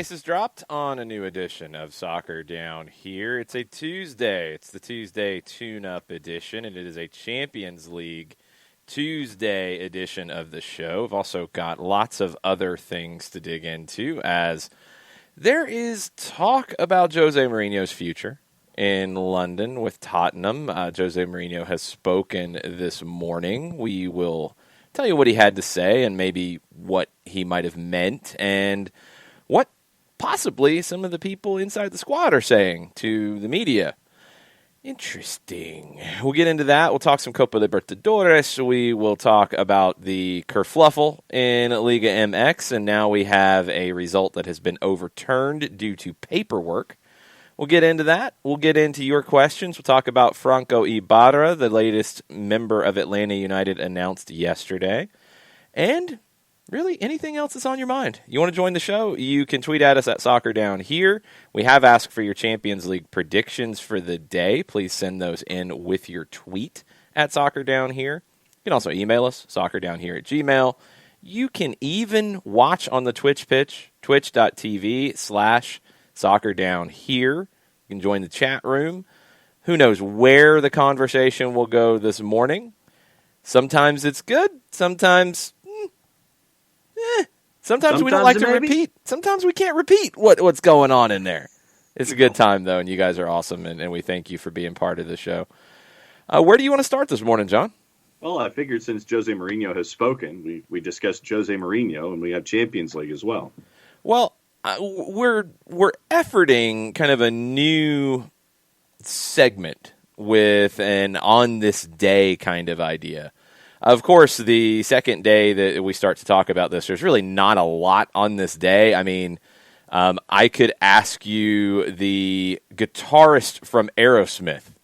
ice has dropped on a new edition of Soccer Down Here. It's a Tuesday. It's the Tuesday Tune-Up edition, and it is a Champions League Tuesday edition of the show. We've also got lots of other things to dig into, as there is talk about Jose Mourinho's future in London with Tottenham. Jose Mourinho has spoken this morning. We will tell you what he had to say and maybe what he might have meant and what possibly some of the people inside the squad are saying to the media. Interesting. We'll get into that. We'll talk some Copa Libertadores. We will talk about the kerfluffle in Liga MX, and now we have a result that has been overturned due to paperwork. We'll get into that. We'll get into your questions. We'll talk about Franco Ibarra, the latest member of Atlanta United announced yesterday. And really, anything else that's on your mind. You want to join the show? You can tweet at us at Soccer Down Here. We have asked for your Champions League predictions for the day. Please send those in with your tweet at Soccer Down Here. You can also email us, soccerdownhere@gmail.com. You can even watch on the Twitch pitch, twitch.tv/Soccer Down Here. You can join the chat room. Who knows where the conversation will go this morning? Sometimes it's good. Sometimes we don't like to repeat. Sometimes we can't repeat what's going on in there. It's a good time, though, and you guys are awesome, and we thank you for being part of the show. Where do you want to start this morning, John? Well, I figured since Jose Mourinho has spoken, we discussed Jose Mourinho, and we have Champions League as well. Well, we're efforting kind of a new segment with an on this day kind of idea. Of course, the second day that we start to talk about this, there's really not a lot on this day. I mean, I could ask you the guitarist from Aerosmith,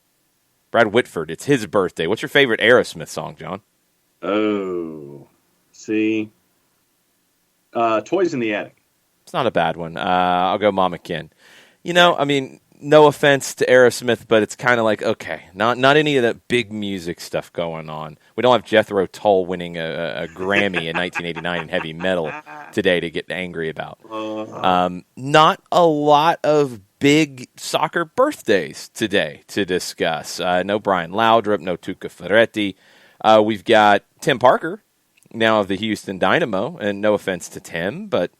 Brad Whitford. It's his birthday. What's your favorite Aerosmith song, John? Oh, see. Toys in the Attic. It's not a bad one. I'll go Mama Ken. You know, I mean, no offense to Aerosmith, but it's kind of like, okay, not any of that big music stuff going on. We don't have Jethro Tull winning a Grammy in 1989 in heavy metal today to get angry about. Not a lot of big soccer birthdays today to discuss. No Brian Laudrup, no Tuca Ferretti. We've got Tim Parker, now of the Houston Dynamo, and no offense to Tim, but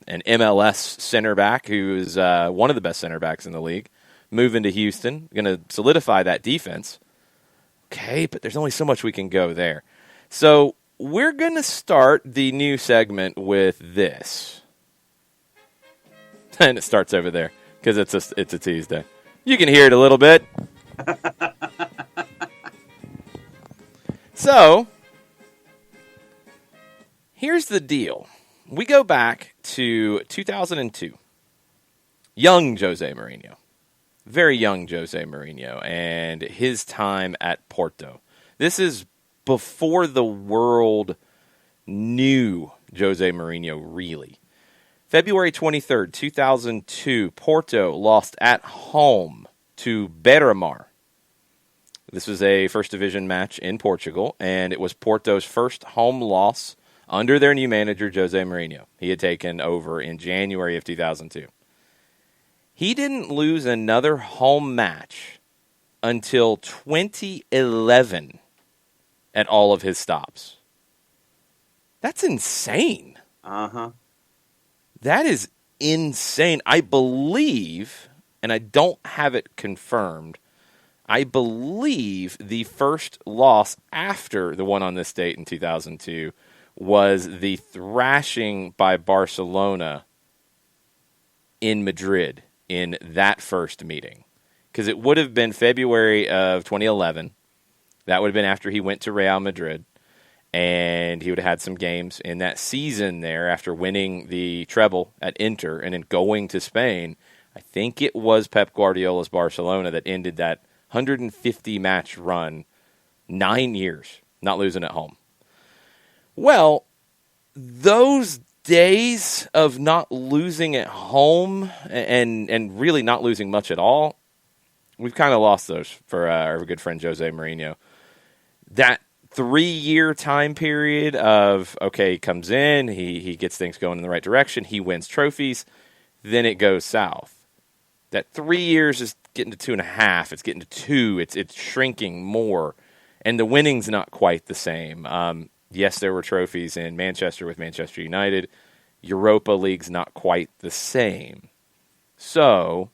an MLS center back who is one of the best center backs in the league, moving to Houston, going to solidify that defense. Okay, but there's only so much we can go there. So we're going to start the new segment with this. And it starts over there because it's a Tuesday. You can hear it a little bit. So here's the deal. We go back to 2002. Young Jose Mourinho. Very young Jose Mourinho and his time at Porto. This is before the world knew Jose Mourinho, really. February 23rd, 2002, Porto lost at home to Beira-Mar. This was a first division match in Portugal, and it was Porto's first home loss under their new manager, Jose Mourinho. He had taken over in January of 2002. He didn't lose another home match until 2011 at all of his stops. That's insane. Uh-huh. That is insane. I believe, and I don't have it confirmed, I believe the first loss after the one on this date in 2002 was the thrashing by Barcelona in Madrid in that first meeting. Because it would have been February of 2011. That would have been after he went to Real Madrid. And he would have had some games in that season there after winning the treble at Inter and then going to Spain. I think it was Pep Guardiola's Barcelona that ended that 150-match run, 9 years, not losing at home. Well, those days of not losing at home and really not losing much at all, we've kind of lost those for our good friend Jose Mourinho. That 3-year time period of, okay, he comes in, he gets things going in the right direction, he wins trophies. then it goes south. That 3 years is getting to 2.5. It's getting to 2. It's shrinking more. And the winning's not quite the same. Yes, there were trophies in Manchester with Manchester United. Europa League's not quite the same. So,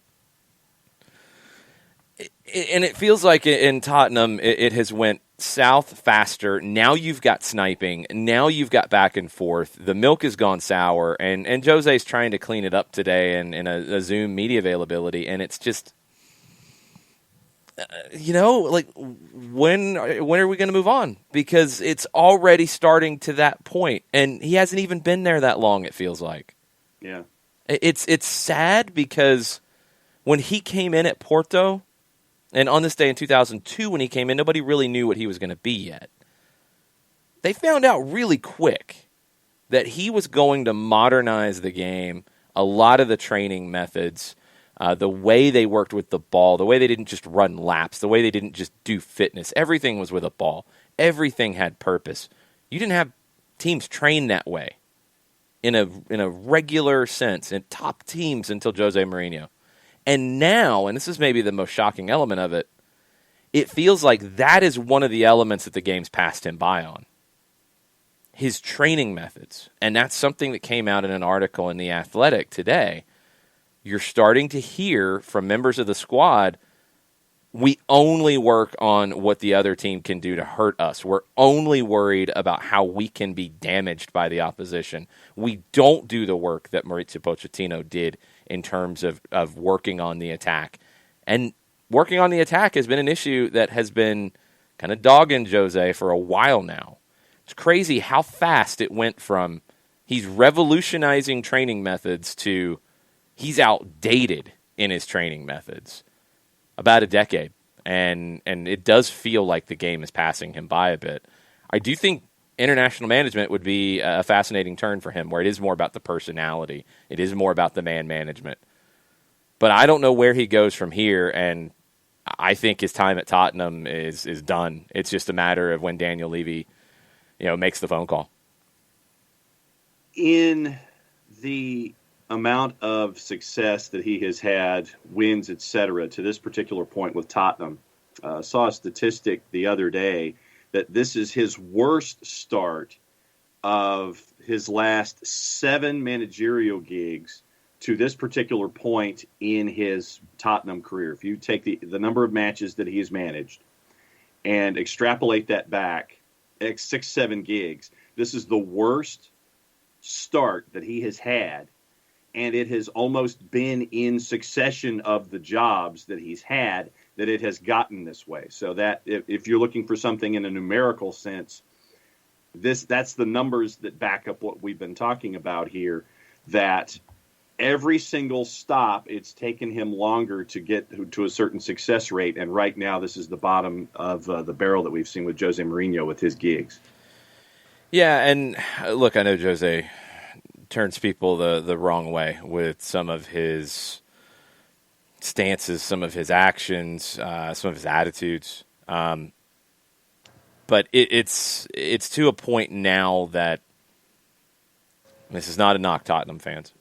and it feels like in Tottenham, it has went south faster. Now you've got sniping. Now you've got back and forth. The milk has gone sour, and Jose's trying to clean it up today in a Zoom media availability, and it's just, like when are we going to move on? Because it's already starting to that point, and he hasn't even been there that long. It feels like. Yeah, it's sad because when he came in at Porto. And on this day in 2002, when he came in, nobody really knew what he was going to be yet. They found out really quick that he was going to modernize the game, a lot of the training methods, the way they worked with the ball, the way they didn't just run laps, the way they didn't just do fitness. Everything was with a ball. Everything had purpose. You didn't have teams train that way in a regular sense, in top teams until Jose Mourinho. And now, and this is maybe the most shocking element of it, it feels like that is one of the elements that the game's passed him by on. His training methods. And that's something that came out in an article in The Athletic today. You're starting to hear from members of the squad, we only work on what the other team can do to hurt us. We're only worried about how we can be damaged by the opposition. We don't do the work that Maurizio Pochettino did in terms of working on the attack. And working on the attack has been an issue that has been kind of dogging Jose for a while now. It's crazy how fast it went from he's revolutionizing training methods to he's outdated in his training methods. About a decade. And it does feel like the game is passing him by a bit. I do think international management would be a fascinating turn for him, where it is more about the personality. It is more about the man management. But I don't know where he goes from here, and I think his time at Tottenham is done. It's just a matter of when Daniel Levy, makes the phone call. In the amount of success that he has had, wins, etc., to this particular point with Tottenham, saw a statistic the other day that this is his worst start of his last 7 managerial gigs to this particular point in his Tottenham career. If you take the number of matches that he has managed and extrapolate that back 6-7 gigs, this is the worst start that he has had, and it has almost been in succession of the jobs that he's had that it has gotten this way. So that if you're looking for something in a numerical sense, that's the numbers that back up what we've been talking about here, that every single stop, it's taken him longer to get to a certain success rate. And right now, this is the bottom of the barrel that we've seen with Jose Mourinho with his gigs. Yeah, and look, I know Jose turns people the wrong way with some of his stances, some of his actions, some of his attitudes. But it's to a point now that this is not a knock, Tottenham fans.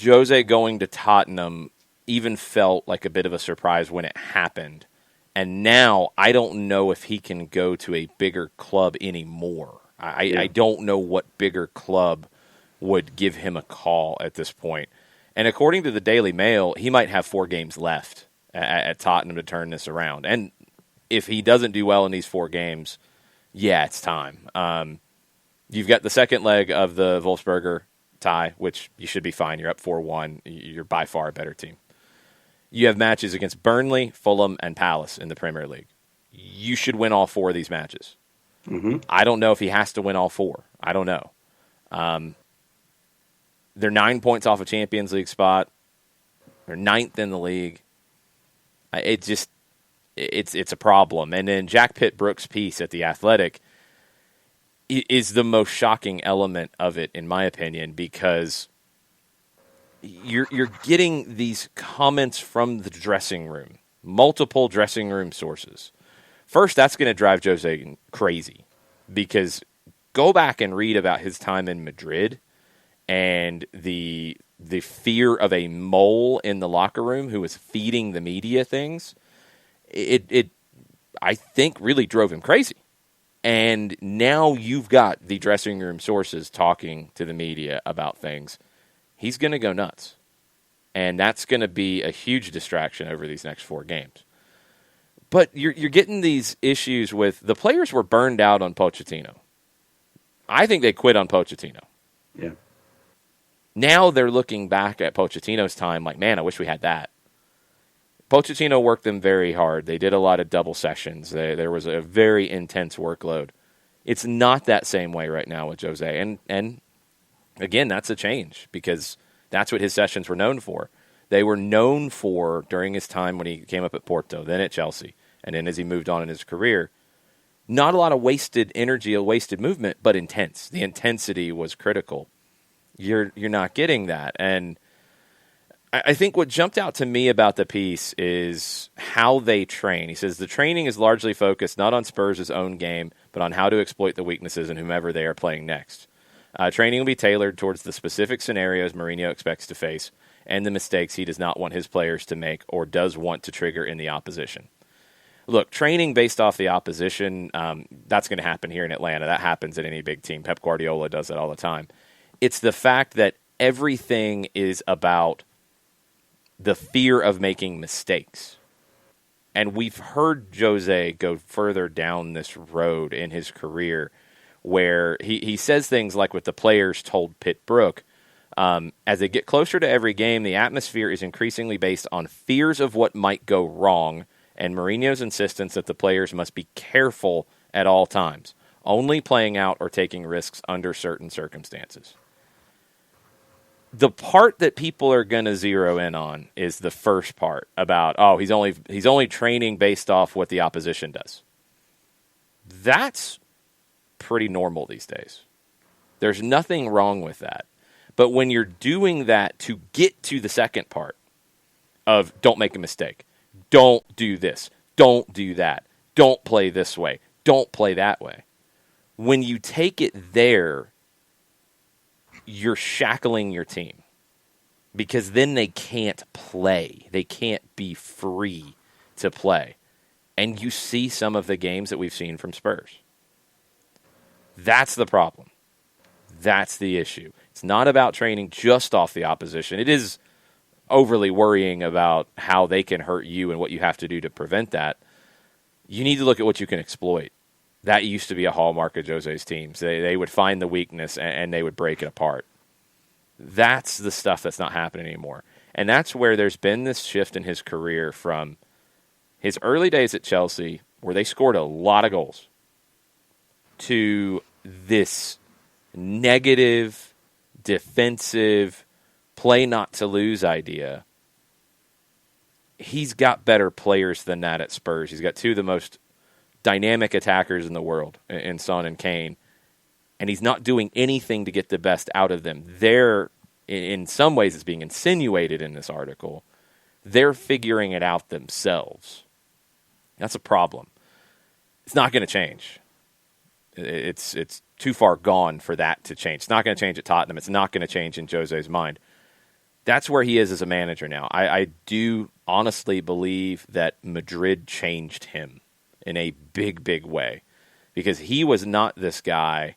Jose going to Tottenham even felt like a bit of a surprise when it happened. And now I don't know if he can go to a bigger club anymore. I don't know what bigger club would give him a call at this point. And according to the Daily Mail, he might have 4 games left at Tottenham to turn this around. And if he doesn't do well in these 4 games, yeah, it's time. You've got the second leg of the Wolfsberger tie, which you should be fine. You're up 4-1. You're by far a better team. You have matches against Burnley, Fulham, and Palace in the Premier League. You should win all 4 of these matches. Mm-hmm. I don't know if he has to win all 4. I don't know. They're 9 points off a Champions League spot. They're 9th in the league. It's a problem. And then Jack Pitt-Brooks' piece at The Athletic is the most shocking element of it, in my opinion, because you're getting these comments from the dressing room, multiple dressing room sources. First, that's going to drive Jose crazy, because go back and read about his time in Madrid, and the fear of a mole in the locker room who was feeding the media things, it I think really drove him crazy. And now you've got the dressing room sources talking to the media about things. He's going to go nuts. And that's going to be a huge distraction over these next 4 games. But you're getting these issues with the players were burned out on Pochettino. I think they quit on Pochettino. Yeah. Now they're looking back at Pochettino's time like, man, I wish we had that. Pochettino worked them very hard. They did a lot of double sessions. There was a very intense workload. It's not that same way right now with Jose. And again, that's a change because that's what his sessions were known for. They were known for during his time when he came up at Porto, then at Chelsea, and then as he moved on in his career. Not a lot of wasted energy, a wasted movement, but intense. The intensity was critical. You're not getting that. And I think what jumped out to me about the piece is how they train. He says the training is largely focused not on Spurs' own game, but on how to exploit the weaknesses in whomever they are playing next. Training will be tailored towards the specific scenarios Mourinho expects to face and the mistakes he does not want his players to make or does want to trigger in the opposition. Look, training based off the opposition, that's going to happen here in Atlanta. That happens at any big team. Pep Guardiola does that all the time. It's the fact that everything is about the fear of making mistakes. And we've heard Jose go further down this road in his career where he says things like what the players told Pitt Brook. As they get closer to every game, the atmosphere is increasingly based on fears of what might go wrong and Mourinho's insistence that the players must be careful at all times, only playing out or taking risks under certain circumstances. The part that people are going to zero in on is the first part about, he's only training based off what the opposition does. That's pretty normal these days. There's nothing wrong with that. But when you're doing that to get to the second part of don't make a mistake, don't do this, don't do that, don't play this way, don't play that way. When you take it there, you're shackling your team because then they can't play. They can't be free to play. And you see some of the games that we've seen from Spurs. That's the problem. That's the issue. It's not about training just off the opposition. It is overly worrying about how they can hurt you and what you have to do to prevent that. You need to look at what you can exploit. That used to be a hallmark of Jose's teams. They would find the weakness and they would break it apart. That's the stuff that's not happening anymore. And that's where there's been this shift in his career from his early days at Chelsea, where they scored a lot of goals, to this negative, defensive, play not to lose idea. He's got better players than that at Spurs. He's got two of the most dynamic attackers in the world in Son and Kane, and he's not doing anything to get the best out of them. They're, in some ways, it's being insinuated in this article, they're figuring it out themselves. That's a problem. It's not going to change. It's too far gone for that to change. It's not going to change at Tottenham. It's not going to change in Jose's mind. That's where he is as a manager now. I do honestly believe that Madrid changed him in a big, big way, because he was not this guy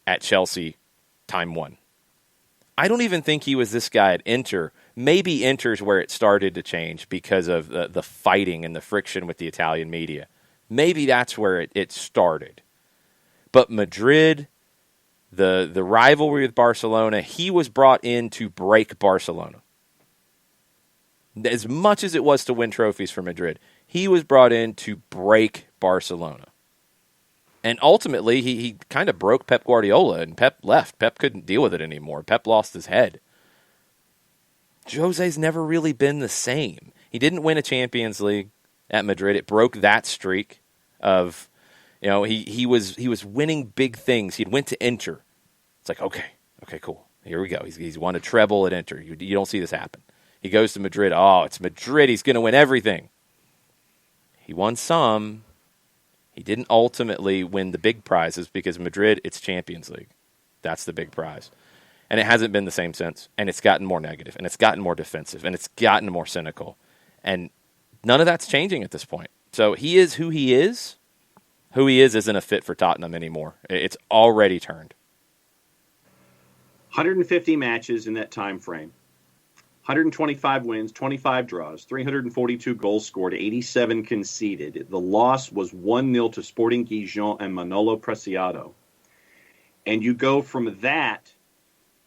at Chelsea time one. I don't even think he was this guy at Inter. Maybe Inter's where it started to change because of the fighting and the friction with the Italian media. Maybe that's where it started. But Madrid, the rivalry with Barcelona, he was brought in to break Barcelona. As much as it was to win trophies for Madrid, he was brought in to break Barcelona. And ultimately, he kind of broke Pep Guardiola, and Pep left. Pep couldn't deal with it anymore. Pep lost his head. Jose's never really been the same. He didn't win a Champions League at Madrid. It broke that streak of, he was winning big things. He went to Inter. It's like, okay, cool. Here we go. He's won a treble at Inter. You don't see this happen. He goes to Madrid. Oh, it's Madrid. He's going to win everything. He won some. He didn't ultimately win the big prizes because Madrid, it's Champions League. That's the big prize. And it hasn't been the same since. And it's gotten more negative, and it's gotten more defensive, and it's gotten more cynical. And none of that's changing at this point. So he is who he is. Who he is isn't a fit for Tottenham anymore. It's already turned. 150 matches in that time frame. 125 wins, 25 draws, 342 goals scored, 87 conceded. The loss was 1-0 to Sporting Gijon and Manolo Preciado. And you go from that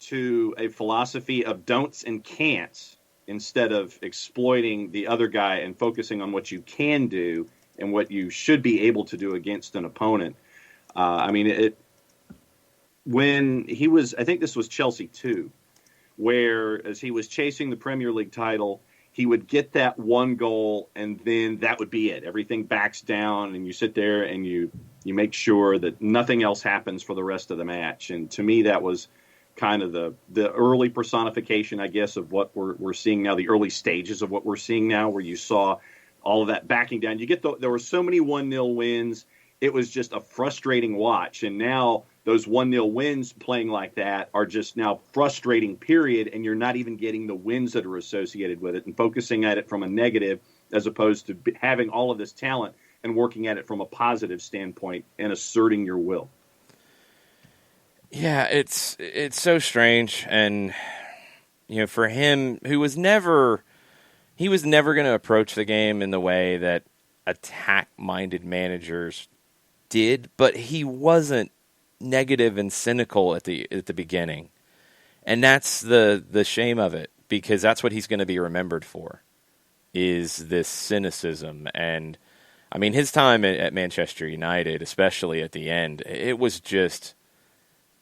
to a philosophy of don'ts and can'ts instead of exploiting the other guy and focusing on what you can do and what you should be able to do against an opponent. When he was, I think this was Chelsea too, where as he was chasing the Premier League title, he would get that one goal and then that would be it. Everything backs down and you sit there and you make sure that nothing else happens for the rest of the match. And to me, that was kind of the early personification, I guess, of what we're seeing now, the early stages of what we're seeing now, where you saw all of that backing down. There were so many 1-0 wins. It was just a frustrating watch. And now those 1-0 wins playing like that are just now frustrating, period, and you're not even getting the wins that are associated with it and focusing at it from a negative as opposed to having all of this talent and working at it from a positive standpoint and asserting your will. Yeah, it's so strange. And, for him, he was never going to approach the game in the way that attack-minded managers did, but he wasn't negative and cynical at the beginning. And that's the shame of it, because that's what he's going to be remembered for, is this cynicism. And, his time at Manchester United, especially at the end, it was just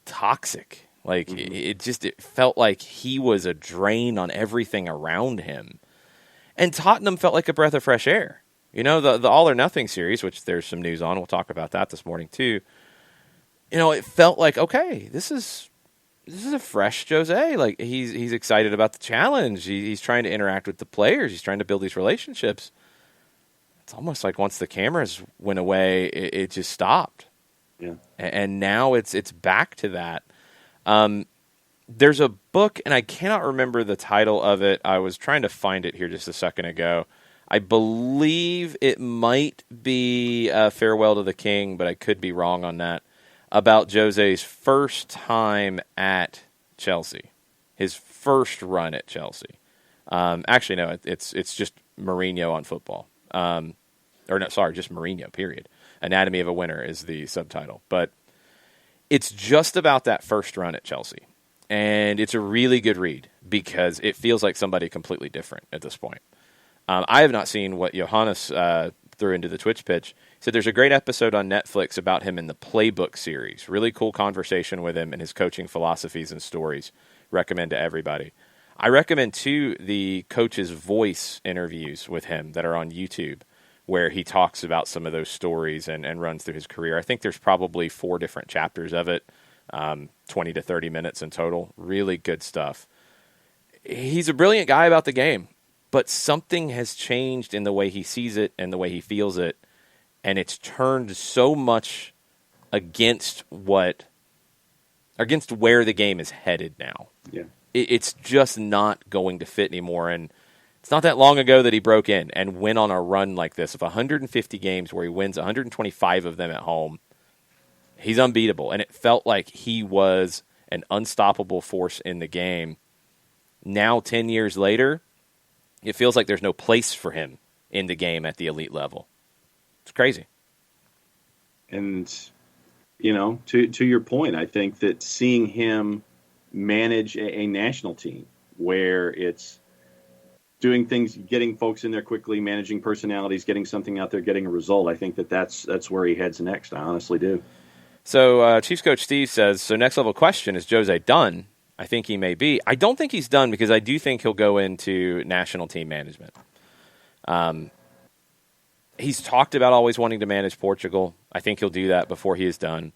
toxic. Like, it felt like he was a drain on everything around him. And Tottenham felt like a breath of fresh air. The All or Nothing series, which there's some news on, we'll talk about that this morning too. It felt like, okay, this is a fresh Jose. Like, he's excited about the challenge. He's trying to interact with the players. He's trying to build these relationships. It's almost like once the cameras went away, it just stopped. Yeah. And now it's back to that. There's a book, and I cannot remember the title of it. I was trying to find it here just a second ago. I believe it might be Farewell to the King, but I could be wrong on that, about Jose's first time at Chelsea, his first run at Chelsea. Actually, no, it's just Mourinho on football. Just Mourinho, period. Anatomy of a Winner is the subtitle. But it's just about that first run at Chelsea. And it's a really good read because it feels like somebody completely different at this point. I have not seen what Johannes threw into the Twitch pitch. He said there's a great episode on Netflix about him in the Playbook series. Really cool conversation with him and his coaching philosophies and stories. Recommend to everybody. I recommend, too, the Coach's Voice interviews with him that are on YouTube, where he talks about some of those stories and runs through his career. I think there's probably 4 different chapters of it, 20 to 30 minutes in total. Really good stuff. He's a brilliant guy about the game, but something has changed in the way he sees it and the way he feels it, and it's turned so much against where the game is headed now. Yeah. It's just not going to fit anymore, and it's not that long ago that he broke in and went on a run like this of 150 games where he wins 125 of them at home. He's unbeatable, and it felt like he was an unstoppable force in the game. Now, 10 years later, it feels like there's no place for him in the game at the elite level. It's crazy. And, to your point, I think that seeing him manage a national team where it's doing things, getting folks in there quickly, managing personalities, getting something out there, getting a result, I think that's where he heads next. I honestly do. So Chiefs coach Steve says, so next level question, is Jose done? I think he may be. I don't think he's done because I do think he'll go into national team management. He's talked about always wanting to manage Portugal. I think he'll do that before he is done.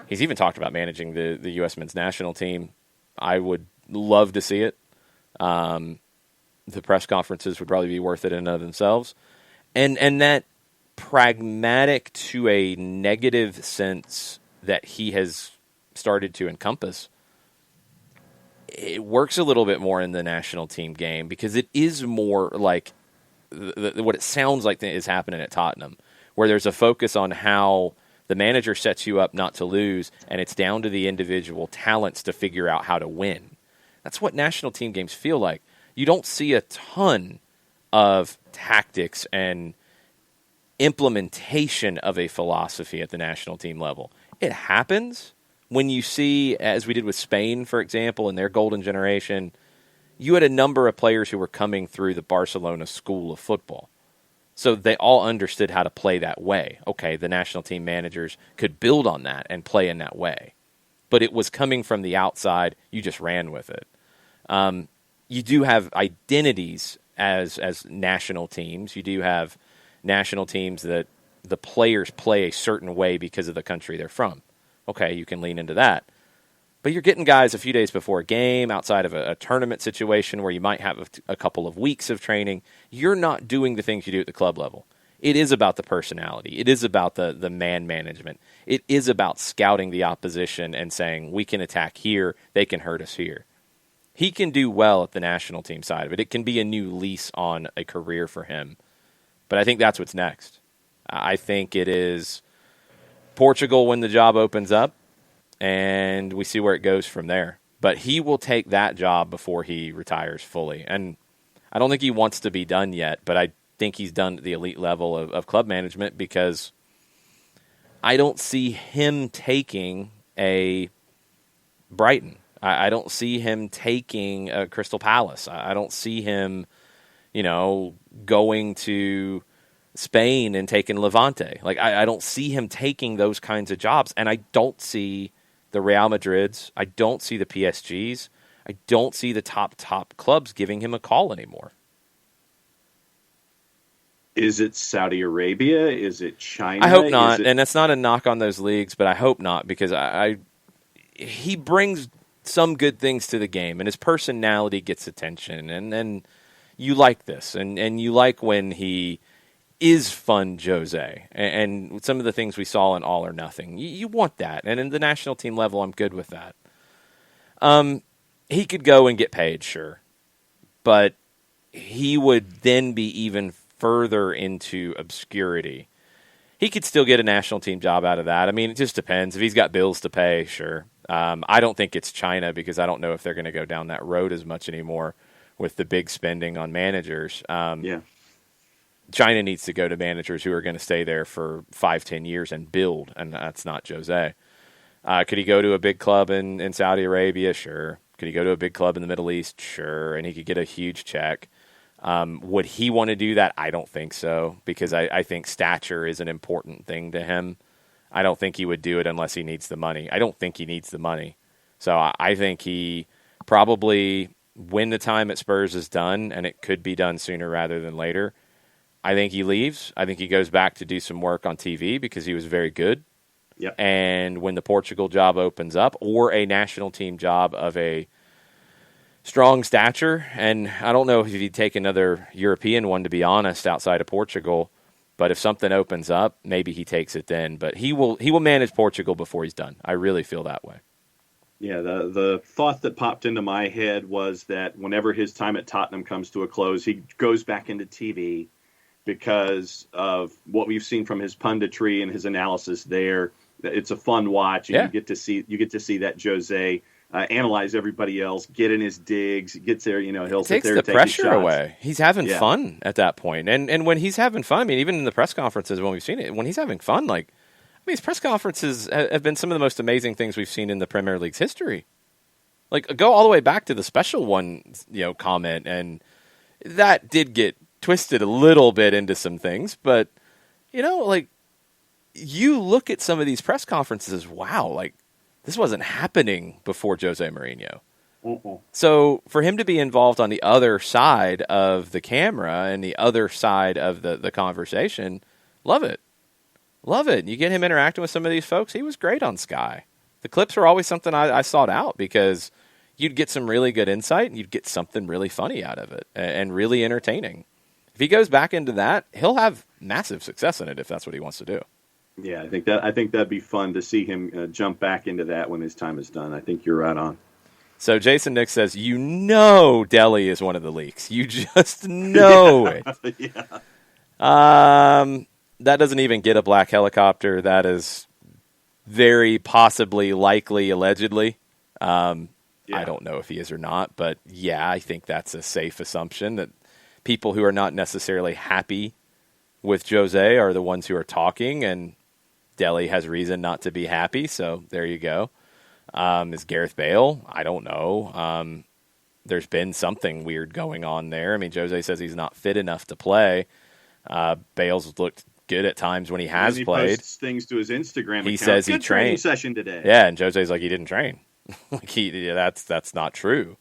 He's even talked about managing the U.S. men's national team. I would love to see it. The press conferences would probably be worth it in and of themselves. And that pragmatic to a negative sense that he has started to encompass, it works a little bit more in the national team game because it is more like what it sounds like is happening at Tottenham, where there's a focus on how the manager sets you up not to lose, and it's down to the individual talents to figure out how to win. That's what national team games feel like. You don't see a ton of tactics and implementation of a philosophy at the national team level. It happens when you see, as we did with Spain, for example, in their golden generation, you had a number of players who were coming through the Barcelona school of football. So they all understood how to play that way. Okay, the national team managers could build on that and play in that way. But it was coming from the outside. You just ran with it. You do have identities as national teams. You do have national teams that the players play a certain way because of the country they're from. Okay, you can lean into that. But you're getting guys a few days before a game, outside of a tournament situation where you might have a couple of weeks of training. You're not doing the things you do at the club level. It is about the personality. It is about the man management. It is about scouting the opposition and saying, we can attack here, they can hurt us here. He can do well at the national team side of it. It can be a new lease on a career for him. But I think that's what's next. I think it is Portugal when the job opens up, and we see where it goes from there. But he will take that job before he retires fully. And I don't think he wants to be done yet, but I think he's done at the elite level of club management because I don't see him taking a Brighton. I don't see him taking a Crystal Palace. I don't see him, going to Spain and taking Levante. Like, I don't see him taking those kinds of jobs, and I don't see the Real Madrids. I don't see the PSGs. I don't see the top clubs giving him a call anymore. Is it Saudi Arabia? Is it China? I hope not, and that's not a knock on those leagues, but I hope not because he brings some good things to the game, and his personality gets attention, and you like this, and you like when he is fun Jose, and some of the things we saw in All or Nothing. You want that, and in the national team level, I'm good with that. He could go and get paid, sure, but he would then be even further into obscurity. He could still get a national team job out of that. I mean, it just depends. If he's got bills to pay, sure. I don't think it's China because I don't know if they're going to go down that road as much anymore with the big spending on managers. Yeah. China needs to go to managers who are going to stay there for 5-10 years and build, and that's not Jose. Could he go to a big club in Saudi Arabia? Sure. Could he go to a big club in the Middle East? Sure. And he could get a huge check. Would he want to do that? I don't think so, because I think stature is an important thing to him. I don't think he would do it unless he needs the money. I don't think he needs the money. So I think he probably, when the time at Spurs is done, and it could be done sooner rather than later, I think he leaves. I think he goes back to do some work on TV because he was very good. Yep. And when the Portugal job opens up, or a national team job of a strong stature, and I don't know if he'd take another European one, to be honest, outside of Portugal, but if something opens up, maybe he takes it then. But he will manage Portugal before he's done. I really feel that way. Yeah, the thought that popped into my head was that whenever his time at Tottenham comes to a close, he goes back into TV because of what we've seen from his punditry and his analysis there. It's a fun watch, and Yeah. you get to see that Jose analyze everybody else, get in his digs, gets there. He'll sit there and take his pressure shots. away. He's having Yeah. fun at that point, and when he's having fun, I mean, even in the press conferences when we've seen it, when he's having fun, his press conferences have been some of the most amazing things we've seen in the Premier League's history. Like, go all the way back to the special one, comment, and that did get twisted a little bit into some things, but you look at some of these press conferences, wow, this wasn't happening before Jose Mourinho. Mm-mm. So for him to be involved on the other side of the camera and the other side of the conversation, love it. Love it. You get him interacting with some of these folks. He was great on Sky. The clips were always something I sought out because you'd get some really good insight and you'd get something really funny out of it and really entertaining. If he goes back into that, he'll have massive success in it if that's what he wants to do. Yeah, I think that'd be fun to see him jump back into that when his time is done. I think you're right on. So Jason Nick says, Delhi is one of the leaks. You just know it. Yeah. That doesn't even get a black helicopter. That is very possibly, likely, allegedly. I don't know if he is or not, but yeah, I think that's a safe assumption that people who are not necessarily happy with Jose are the ones who are talking, and Delhi has reason not to be happy, so there you go. Is Gareth Bale? I don't know. There's been something weird going on there. I mean, Jose says he's not fit enough to play. Bale's looked good at times when he has played. He posts things to his Instagram account. He says he Good trained. Training session today. Yeah, and Jose's like, he didn't train. That's not true.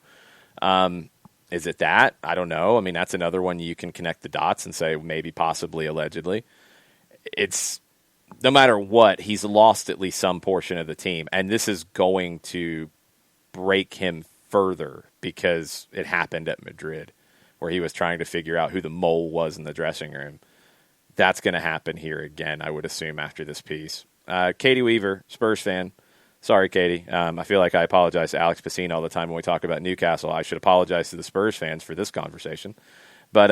Is it that? I don't know. I mean, that's another one you can connect the dots and say maybe, possibly, allegedly. It's no matter what, he's lost at least some portion of the team, and this is going to break him further because it happened at Madrid, where he was trying to figure out who the mole was in the dressing room. That's going to happen here again, I would assume, after this piece. Katie Weaver, Spurs fan. Sorry, Katie. I feel like I apologize to Alex Pacino all the time when we talk about Newcastle. I should apologize to the Spurs fans for this conversation. But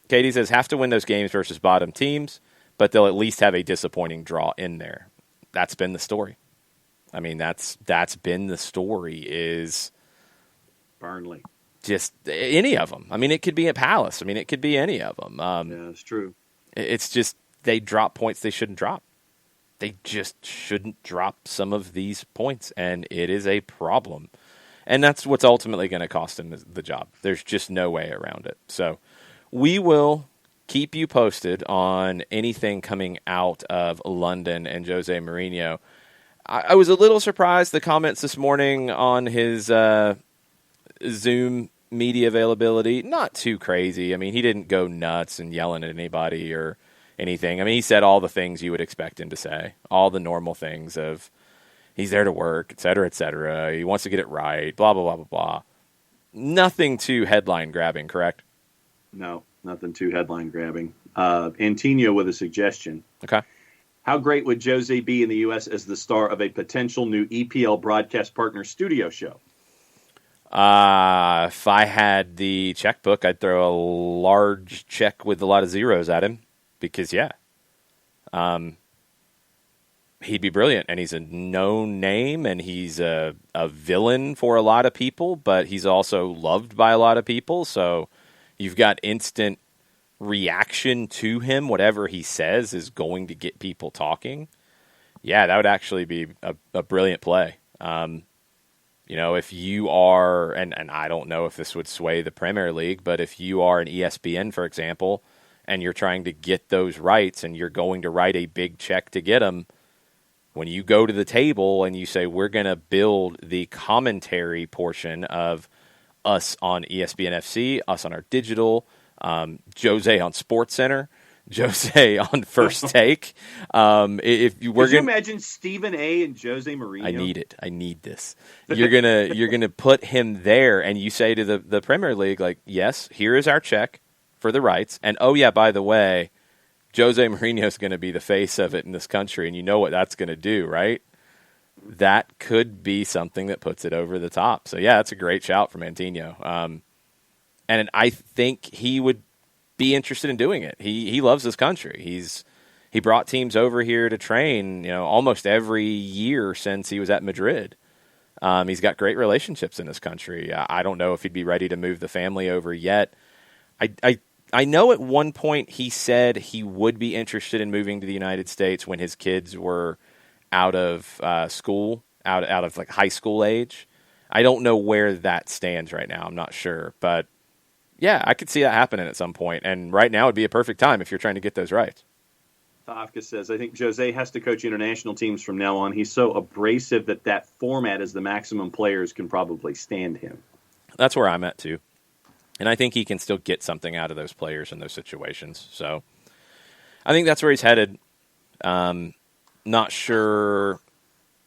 Katie says, have to win those games versus bottom teams, but they'll at least have a disappointing draw in there. That's been the story. I mean, that's been the story, is Burnley. Just any of them. I mean, it could be a Palace. I mean, it could be any of them. Yeah, it's true. It's just they drop points they shouldn't drop. They just shouldn't drop some of these points, and it is a problem. And that's what's ultimately going to cost him the job. There's just no way around it. So we will keep you posted on anything coming out of London and Jose Mourinho. I was a little surprised the comments this morning on his Zoom media availability. Not too crazy. I mean, he didn't go nuts and yelling at anybody or anything. I mean, he said all the things you would expect him to say, all the normal things of he's there to work, et cetera, et cetera. He wants to get it right, blah, blah, blah, blah, blah. Nothing too headline grabbing, correct? No, nothing too headline grabbing. Antonio with a suggestion. Okay. How great would Jose be in the U.S. as the star of a potential new EPL broadcast partner studio show? If I had the checkbook, I'd throw a large check with a lot of zeros at him. Because, he'd be brilliant, and he's a known name, and he's a villain for a lot of people, but he's also loved by a lot of people, so you've got instant reaction to him. Whatever he says is going to get people talking. Yeah, that would actually be a brilliant play. If you are, and I don't know if this would sway the Premier League, but if you are an ESPN, for example, and you're trying to get those rights and you're going to write a big check to get them, when you go to the table and you say, we're going to build the commentary portion of us on ESPN FC, us on our digital, Jose on SportsCenter, Jose on First Take. If you were, could you imagine Stephen A. and Jose Mourinho? I need it. I need this. You're gonna put him there, and you say to the Premier League, like, yes, here is our check for the rights, and oh yeah, by the way, Jose Mourinho is going to be the face of it in this country, and you know what that's going to do, right? That could be something that puts it over the top. So yeah, that's a great shout from Antonio. And I think he would be interested in doing it. He loves this country. He brought teams over here to train, almost every year since he was at Madrid. He's got great relationships in this country. I don't know if he'd be ready to move the family over yet. I know at one point he said he would be interested in moving to the United States when his kids were out of school, out of like high school age. I don't know where that stands right now. I'm not sure, but yeah, I could see that happening at some point. And right now would be a perfect time if you're trying to get those rights. Tafka says, I think Jose has to coach international teams from now on. He's so abrasive that format is the maximum players can probably stand him. That's where I'm at too. And I think he can still get something out of those players in those situations. So I think that's where he's headed. Not sure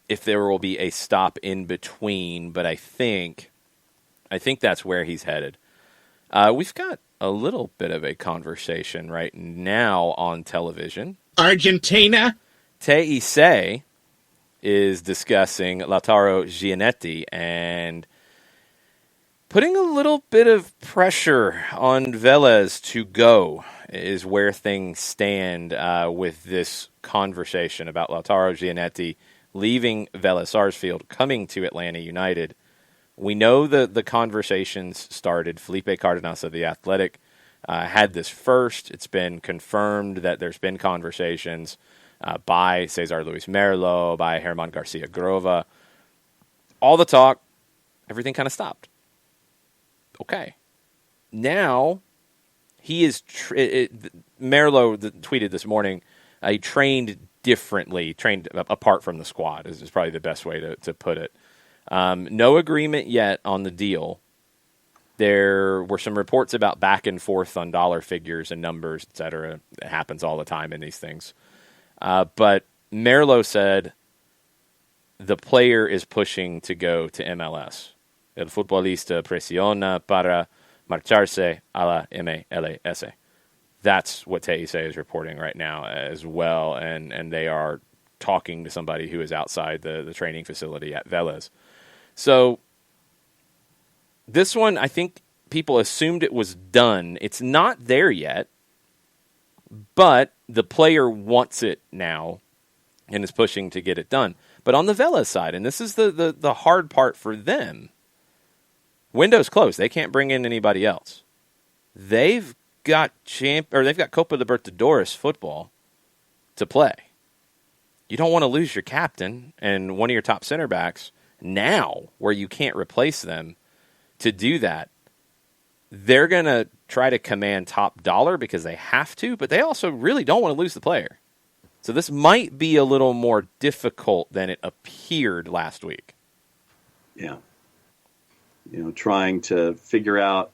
if there will be a stop in between, but I think that's where he's headed. We've got a little bit of a conversation right now on television. Argentina? Teise is discussing Lautaro Giannetti, and putting a little bit of pressure on Velez to go is where things stand with this conversation about Lautaro Giannetti leaving Vélez Sarsfield, coming to Atlanta United. We know the conversations started. Felipe Cardenas of The Athletic had this first. It's been confirmed that there's been conversations by Cesar Luis Merlo, by Herman Garcia Grova. All the talk, everything kind of stopped. Okay. Now, he is... Merlo tweeted this morning, he trained differently, trained apart from the squad, is probably the best way to put it. No agreement yet on the deal. There were some reports about back and forth on dollar figures and numbers, etc. It happens all the time in these things. But Merlo said the player is pushing to go to MLS. El futbolista presiona para marcharse a la MLS. That's what Teise is reporting right now as well, and they are talking to somebody who is outside the training facility at Vélez. So this one, I think people assumed it was done. It's not there yet, but the player wants it now and is pushing to get it done. But on the Vélez side, and this is the hard part for them, window's closed. They can't bring in anybody else. They've got Copa Libertadores football to play. You don't want to lose your captain and one of your top center backs now where you can't replace them to do that. They're going to try to command top dollar because they have to, but they also really don't want to lose the player. So this might be a little more difficult than it appeared last week. Yeah. Trying to figure out,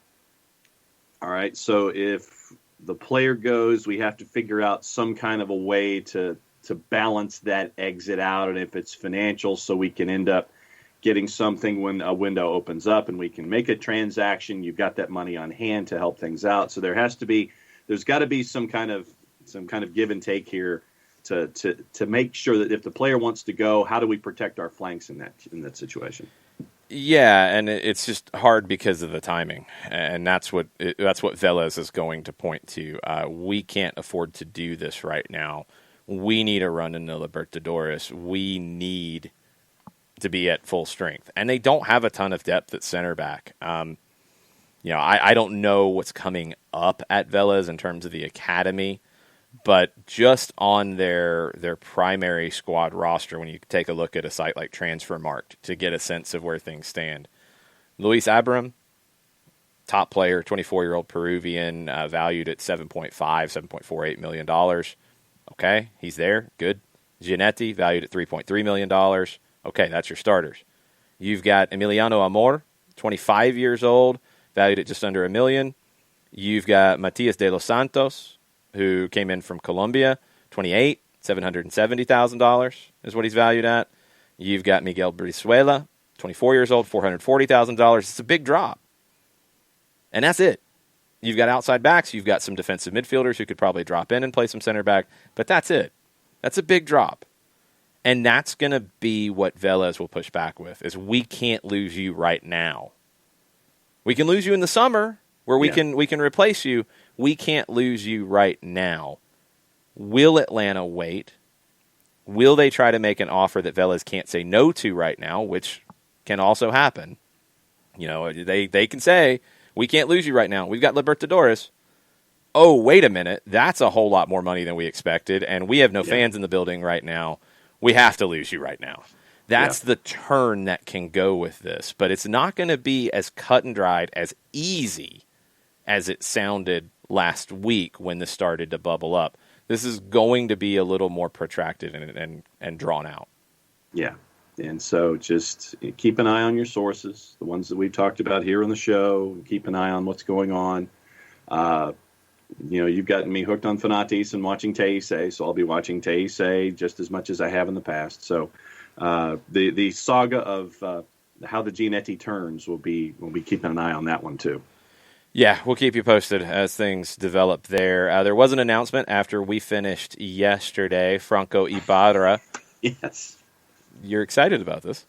all right, so if the player goes, we have to figure out some kind of a way to balance that exit out, and if it's financial, so we can end up getting something when a window opens up and we can make a transaction. You've got that money on hand to help things out. So there's got to be some kind of give and take here to make sure that if the player wants to go, how do we protect our flanks in that situation? Yeah, and it's just hard because of the timing, and that's what Vélez is going to point to. We can't afford to do this right now. We need a run in the Libertadores. We need to be at full strength, and they don't have a ton of depth at center back. I don't know what's coming up at Vélez in terms of the academy, but just on their primary squad roster, when you take a look at a site like Transfermarkt to get a sense of where things stand, Luis Abram, top player, 24-year-old Peruvian, valued at $7.48 million. Okay, he's there, good. Giannetti, valued at $3.3 million. Okay, that's your starters. You've got Emiliano Amor, 25 years old, valued at just under $1 million. You've got Matias de los Santos, who came in from Colombia, 28, $770,000 is what he's valued at. You've got Miguel Brizuela, 24 years old, $440,000. It's a big drop. And that's it. You've got outside backs. You've got some defensive midfielders who could probably drop in and play some center back. But that's it. That's a big drop. And that's going to be what Vélez will push back with, is we can't lose you right now. We can lose you in the summer where we can replace you. We can't lose you right now. Will Atlanta wait? Will they try to make an offer that Vélez can't say no to right now, which can also happen? They can say, we can't lose you right now. We've got Libertadores. Oh, wait a minute. That's a whole lot more money than we expected, and we have no fans in the building right now. We have to lose you right now. That's the turn that can go with this, but it's not going to be as cut and dried, as easy as it sounded last week when this started to bubble up. This is going to be a little more protracted and drawn out. Yeah. And so just keep an eye on your sources, the ones that we've talked about here on the show. Keep an eye on what's going on. You've gotten me hooked on Fanatis and watching Teise, so I'll be watching Teise just as much as I have in the past. So the saga of how the Giannetti turns, we'll be keeping an eye on that one too. Yeah, we'll keep you posted as things develop there. There was an announcement after we finished yesterday. Franco Ibarra. Yes. You're excited about this?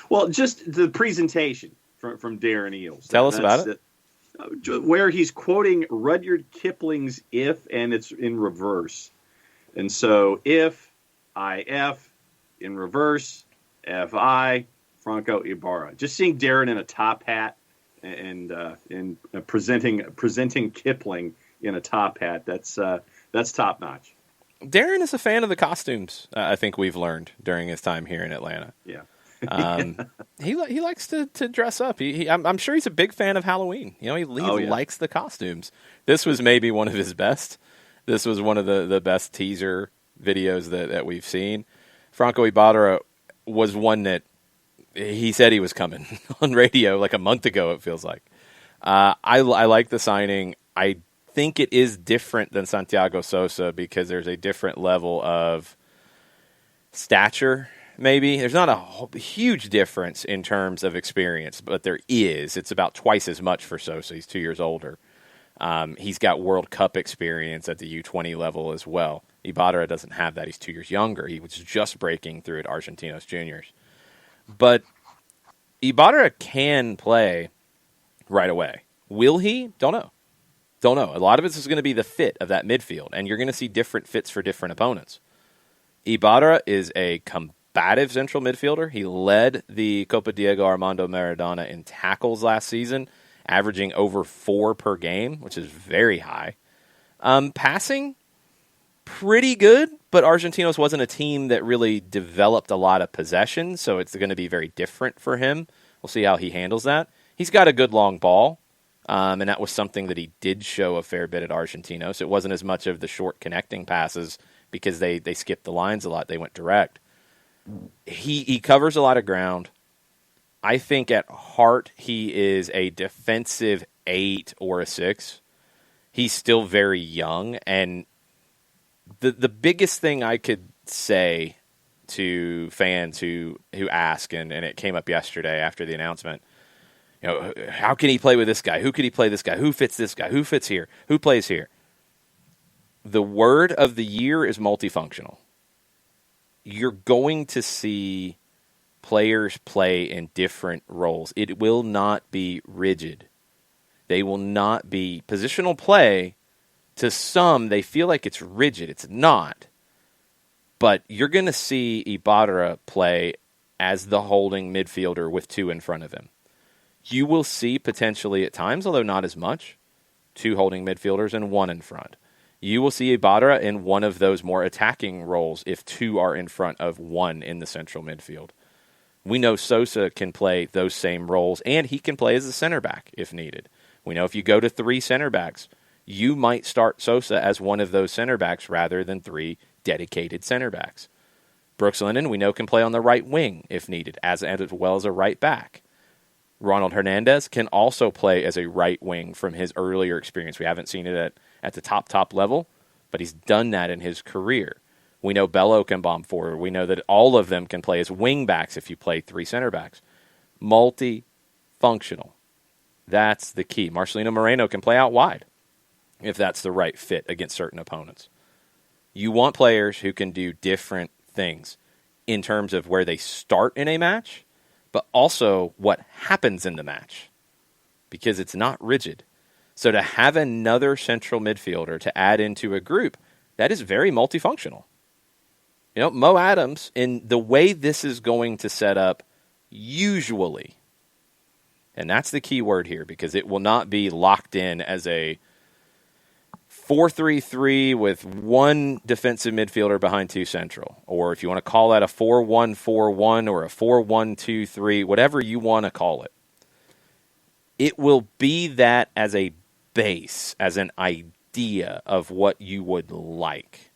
Well, just the presentation from Darren Eales. Tell us about it. Where he's quoting Rudyard Kipling's "if" and it's in reverse. And so if in reverse, fi Franco Ibarra. Just seeing Darren in a top hat and presenting Kipling in a top hat. That's top notch. Darren is a fan of the costumes. I think we've learned during his time here in Atlanta. Yeah. He likes to dress up. I'm sure he's a big fan of Halloween. He likes the costumes. This was maybe one of his best. This was one of the best teaser videos that we've seen. Franco Ibarra was one that he said he was coming on radio like a month ago, it feels like. I like the signing. I think it is different than Santiago Sosa because there's a different level of stature, maybe. There's not a huge difference in terms of experience, but there is. It's about twice as much for Sosa. He's 2 years older. He's got World Cup experience at the U20 level as well. Ibarra doesn't have that. He's 2 years younger. He was just breaking through at Argentinos Juniors. But Ibarra can play right away. Will he? Don't know. A lot of it is going to be the fit of that midfield, and you're going to see different fits for different opponents. Ibarra is a combative central midfielder. He led the Copa Diego Armando Maradona in tackles last season, averaging over 4 per game, which is very high. Passing, pretty good, but Argentinos wasn't a team that really developed a lot of possession, so it's going to be very different for him. We'll see how he handles that. He's got a good long ball, and that was something that he did show a fair bit at Argentinos. It wasn't as much of the short connecting passes because they skipped the lines a lot. They went direct. He covers a lot of ground. I think at heart he is a defensive 8 or a 6. He's still very young, and the biggest thing I could say to fans who ask, and it came up yesterday after the announcement, how can he play with this guy? Who could he play this guy? Who fits this guy? Who fits here? Who plays here? The word of the year is multifunctional. You're going to see players play in different roles. It will not be rigid. They will not be positional play. To some, they feel like it's rigid. It's not. But you're going to see Ibarra play as the holding midfielder with 2 in front of him. You will see potentially at times, although not as much, 2 holding midfielders and 1 in front. You will see Ibarra in one of those more attacking roles if 2 are in front of 1 in the central midfield. We know Sosa can play those same roles, and he can play as a center back if needed. We know if you go to 3 center backs, you might start Sosa as one of those center backs rather than 3 dedicated center backs. Brooks Lennon, we know, can play on the right wing if needed, as well as a right back. Ronald Hernandez can also play as a right wing from his earlier experience. We haven't seen it at the top level, but he's done that in his career. We know Bello can bomb forward. We know that all of them can play as wing backs if you play 3 center backs. Multifunctional. That's the key. Marcelino Moreno can play out wide if that's the right fit against certain opponents. You want players who can do different things in terms of where they start in a match, but also what happens in the match, because it's not rigid. So to have another central midfielder to add into a group, that is very multifunctional. Mo Adams, in the way this is going to set up, usually, and that's the key word here, because it will not be locked in as a 4-3-3 with 1 defensive midfielder behind 2 central. Or if you want to call that a 4-1-4-1 or a 4-1-2-3, whatever you want to call it. It will be that as a base, as an idea of what you would like.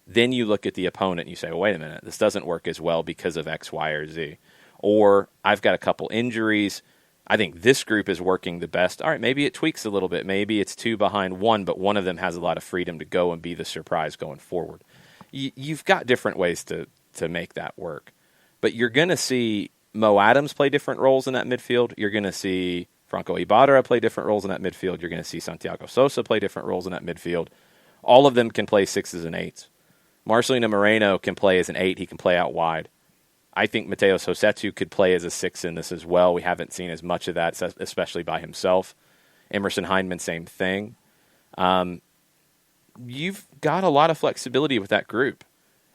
Then you look at the opponent and you say, well, wait a minute, this doesn't work as well because of X, Y, or Z. Or I've got a couple injuries. I think this group is working the best. All right, maybe it tweaks a little bit. Maybe it's 2 behind 1, but one of them has a lot of freedom to go and be the surprise going forward. You've got different ways to make that work. But you're going to see Mo Adams play different roles in that midfield. You're going to see Franco Ibarra play different roles in that midfield. You're going to see Santiago Sosa play different roles in that midfield. All of them can play 6s and 8s. Marcelino Moreno can play as an 8. He can play out wide. I think Mateus Hosetu could play as a 6 in this as well. We haven't seen as much of that, especially by himself. Emerson Hyndman, same thing. You've got a lot of flexibility with that group.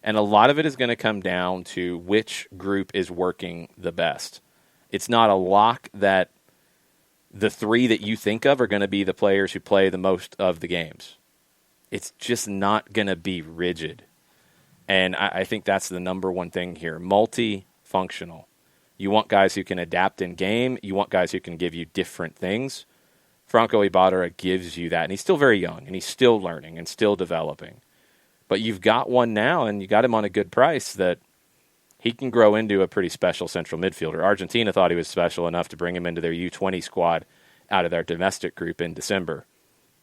And a lot of it is going to come down to which group is working the best. It's not a lock that the 3 that you think of are going to be the players who play the most of the games. It's just not going to be rigid. And I think that's the number one thing here. Multifunctional. You want guys who can adapt in game. You want guys who can give you different things. Franco Ibarra gives you that. And he's still very young, and he's still learning and still developing. But you've got one now, and you got him on a good price that he can grow into a pretty special central midfielder. Argentina thought he was special enough to bring him into their U20 squad out of their domestic group in December.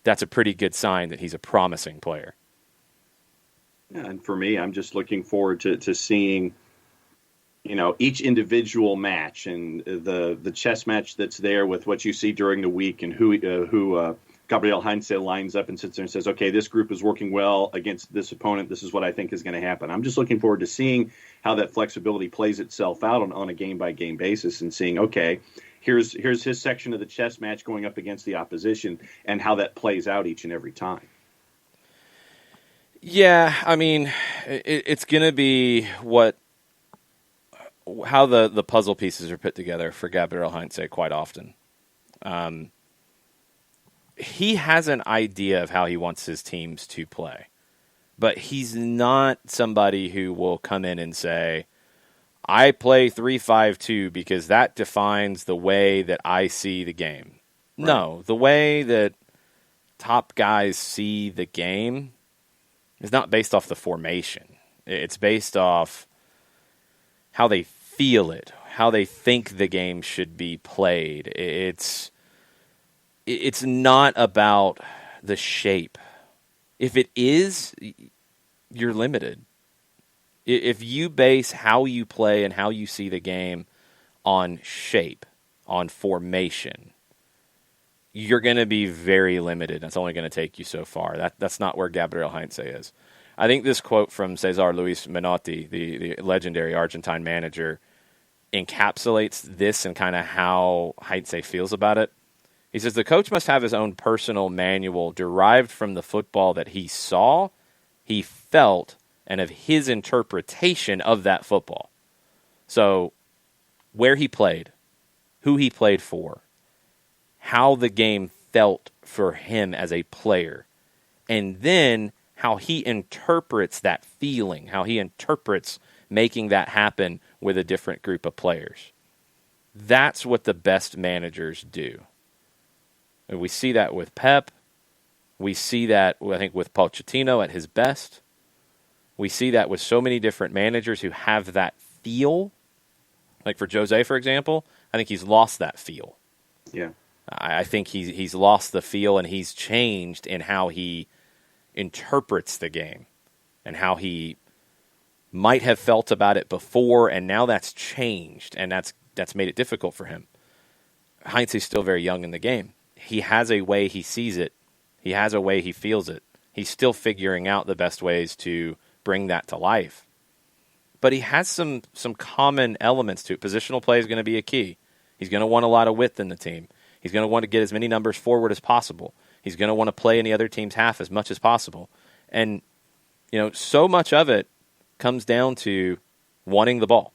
That's a pretty good sign that he's a promising player. Yeah, and for me, I'm just looking forward to seeing, each individual match and the chess match that's there with what you see during the week and who Gabriel Heinze lines up and sits there and says, okay, this group is working well against this opponent. This is what I think is going to happen. I'm just looking forward to seeing how that flexibility plays itself out on a game-by-game basis and seeing, okay, here's his section of the chess match going up against the opposition and how that plays out each and every time. Yeah, I mean, it's going to be how the puzzle pieces are put together for Gabriel Heinze quite often. He has an idea of how he wants his teams to play, but he's not somebody who will come in and say, I play 3-5-2 because that defines the way that I see the game. Right. No, the way that top guys see the game is not based off the formation. It's based off how they feel it, how they think the game should be played. It's not about the shape. If it is, you're limited. If you base how you play and how you see the game on shape, on formation, you're going to be very limited. That's only going to take you so far. That's not where Gabriel Heinze is. I think this quote from Cesar Luis Menotti, the legendary Argentine manager, encapsulates this and kind of how Heinze feels about it. He says, the coach must have his own personal manual derived from the football that he saw, he felt, and of his interpretation of that football. So where he played, who he played for, how the game felt for him as a player, and then how he interprets that feeling, how he interprets making that happen with a different group of players. That's what the best managers do. And we see that with Pep. We see that, I think, with Pochettino at his best. We see that with so many different managers who have that feel. Like for Jose, for example, I think he's lost that feel. Yeah. I think he's lost the feel, and he's changed in how he interprets the game and how he might have felt about it before, and now that's changed, and that's made it difficult for him. Heinz is still very young in the game. He has a way he sees it. He has a way he feels it. He's still figuring out the best ways to bring that to life. But he has some common elements to it. Positional play is going to be a key. He's going to want a lot of width in the team. He's going to want to get as many numbers forward as possible. He's going to want to play in the other team's half as much as possible. And, so much of it comes down to wanting the ball,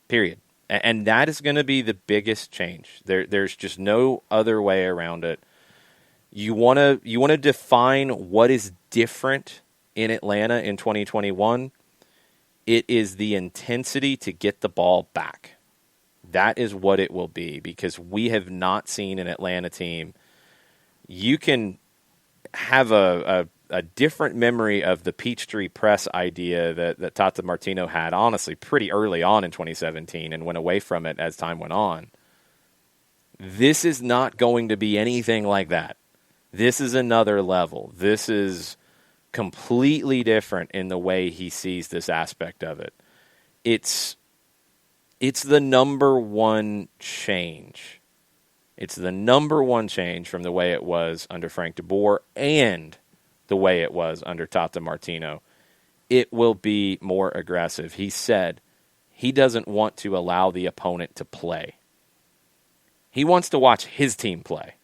period. And that is going to be the biggest change. There's just no other way around it. You want to define what is different in Atlanta in 2021. It is the intensity to get the ball back. That is what it will be, because we have not seen an Atlanta team. You can have a different memory of the Peachtree Press idea that Tata Martino had, honestly, pretty early on in 2017 and went away from it as time went on. This is not going to be anything like that. This is another level. This is completely different in the way he sees this aspect of it. It's the number one change. It's the number one change from the way it was under Frank de Boer and the way it was under Tata Martino. It will be more aggressive. He said he doesn't want to allow the opponent to play. He wants to watch his team play.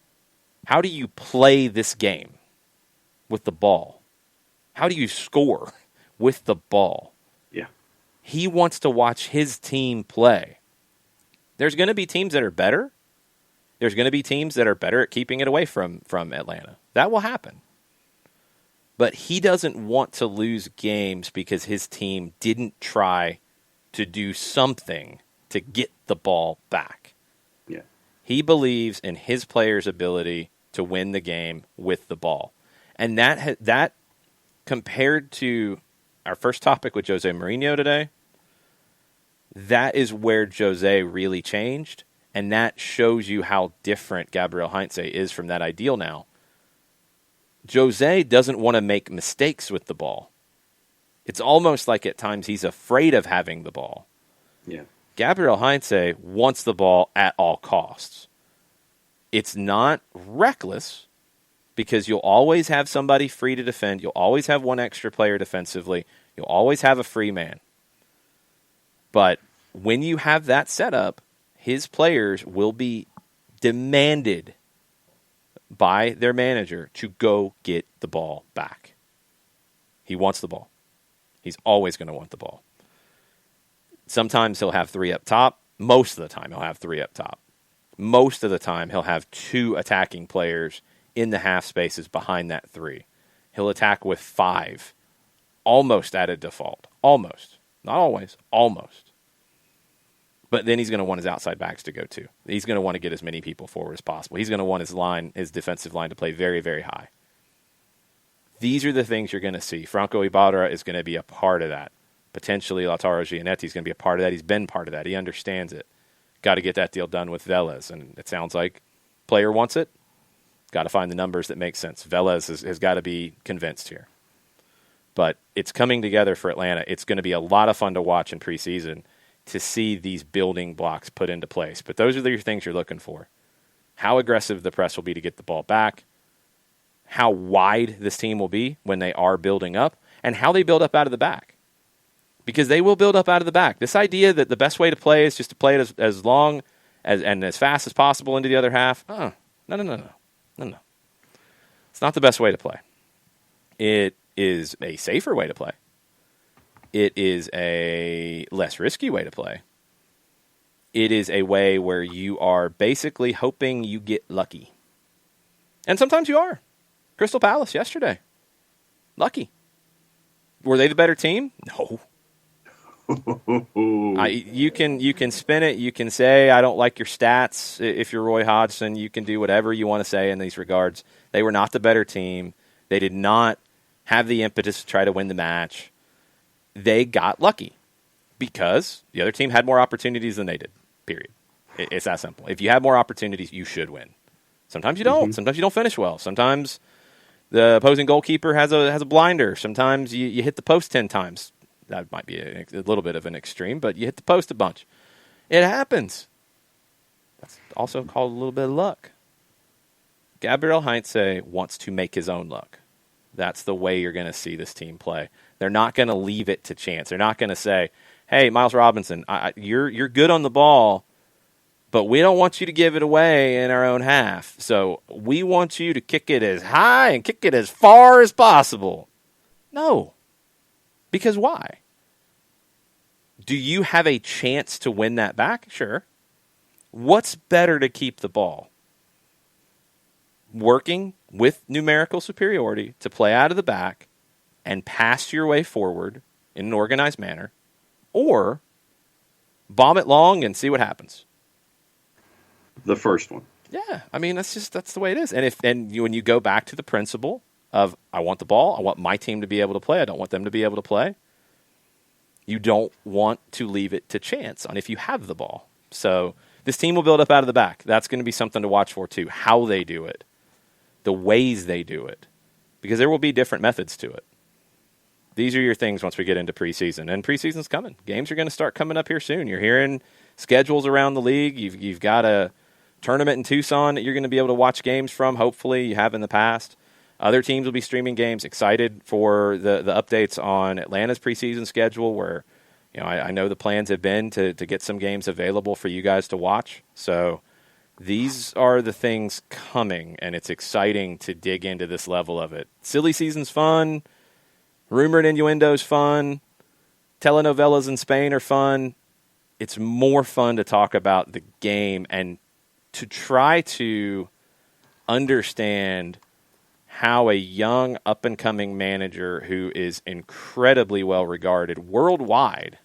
How do you play this game with the ball? How do you score with the ball? Yeah. He wants to watch his team play. There's going to be teams that are better. There's going to be teams that are better at keeping it away from Atlanta. That will happen. But he doesn't want to lose games because his team didn't try to do something to get the ball back. Yeah. He believes in his players' ability to win the game with the ball. And that compared to our first topic with Jose Mourinho today, that is where Jose really changed. And that shows you how different Gabriel Heinze is from that ideal now. Jose doesn't want to make mistakes with the ball. It's almost like at times he's afraid of having the ball. Yeah. Gabriel Heinze wants the ball at all costs. It's not reckless because you'll always have somebody free to defend. You'll always have one extra player defensively. You'll always have a free man. But when you have that setup, his players will be demanded by their manager to go get the ball back. He wants the ball. He's always going to want the ball. Sometimes he'll have 3 up top. Most of the time he'll have 3 up top. Most of the time he'll have 2 attacking players in the half spaces behind that 3. He'll attack with 5, almost at a default. Almost. Not always. Almost. But then he's going to want his outside backs to go too. He's going to want to get as many people forward as possible. He's going to want his defensive line to play very, very high. These are the things you're going to see. Franco Ibarra is going to be a part of that. Potentially Lautaro Giannetti is going to be a part of that. He's been part of that. He understands it. Got to get that deal done with Velez. And it sounds like player wants it. Got to find the numbers that make sense. Velez has got to be convinced here. But it's coming together for Atlanta. It's going to be a lot of fun to watch in preseason to see these building blocks put into place. But those are the things you're looking for. How aggressive the press will be to get the ball back, how wide this team will be when they are building up, and how they build up out of the back. Because they will build up out of the back. This idea that the best way to play is just to play it as long and as fast as possible into the other half, no. It's not the best way to play. It is a safer way to play. It is a less risky way to play. It is a way where you are basically hoping you get lucky. And sometimes you are. Crystal Palace yesterday. Lucky. Were they the better team? No. You can spin it. You can say, I don't like your stats. If you're Roy Hodgson, you can do whatever you want to say in these regards. They were not the better team. They did not have the impetus to try to win the match. They got lucky because the other team had more opportunities than they did, period. It's that simple. If you have more opportunities, you should win. Sometimes you don't. Mm-hmm. Sometimes you don't finish well. Sometimes the opposing goalkeeper has a blinder. Sometimes you hit the post 10 times. That might be a little bit of an extreme, but you hit the post a bunch. It happens. That's also called a little bit of luck. Gabriel Heinze wants to make his own luck. That's the way you're going to see this team play. They're not going to leave it to chance. They're not going to say, hey, Miles Robinson, you're good on the ball, but we don't want you to give it away in our own half. So we want you to kick it as high and kick it as far as possible. No. Because why? Do you have a chance to win that back? Sure. What's better to keep the ball? Working with numerical superiority to play out of the back and pass your way forward in an organized manner, or bomb it long and see what happens. The first one. Yeah, I mean that's the way it is. And when you go back to the principle of I want the ball, I want my team to be able to play, I don't want them to be able to play. You don't want to leave it to chance on if you have the ball. So this team will build up out of the back. That's going to be something to watch for too. How they do it, the ways they do it, because there will be different methods to it. These are your things once we get into preseason, and preseason's coming. Games are going to start coming up here soon. You're hearing schedules around the league. You've got a tournament in Tucson that you're going to be able to watch games from. Hopefully, you have in the past. Other teams will be streaming games. Excited for the updates on Atlanta's preseason schedule, where I know the plans have been to get some games available for you guys to watch. So these are the things coming, and it's exciting to dig into this level of it. Silly season's fun. Rumor and innuendo's fun. Telenovelas in Spain are fun. It's more fun to talk about the game and to try to understand how a young, up-and-coming manager who is incredibly well-regarded worldwide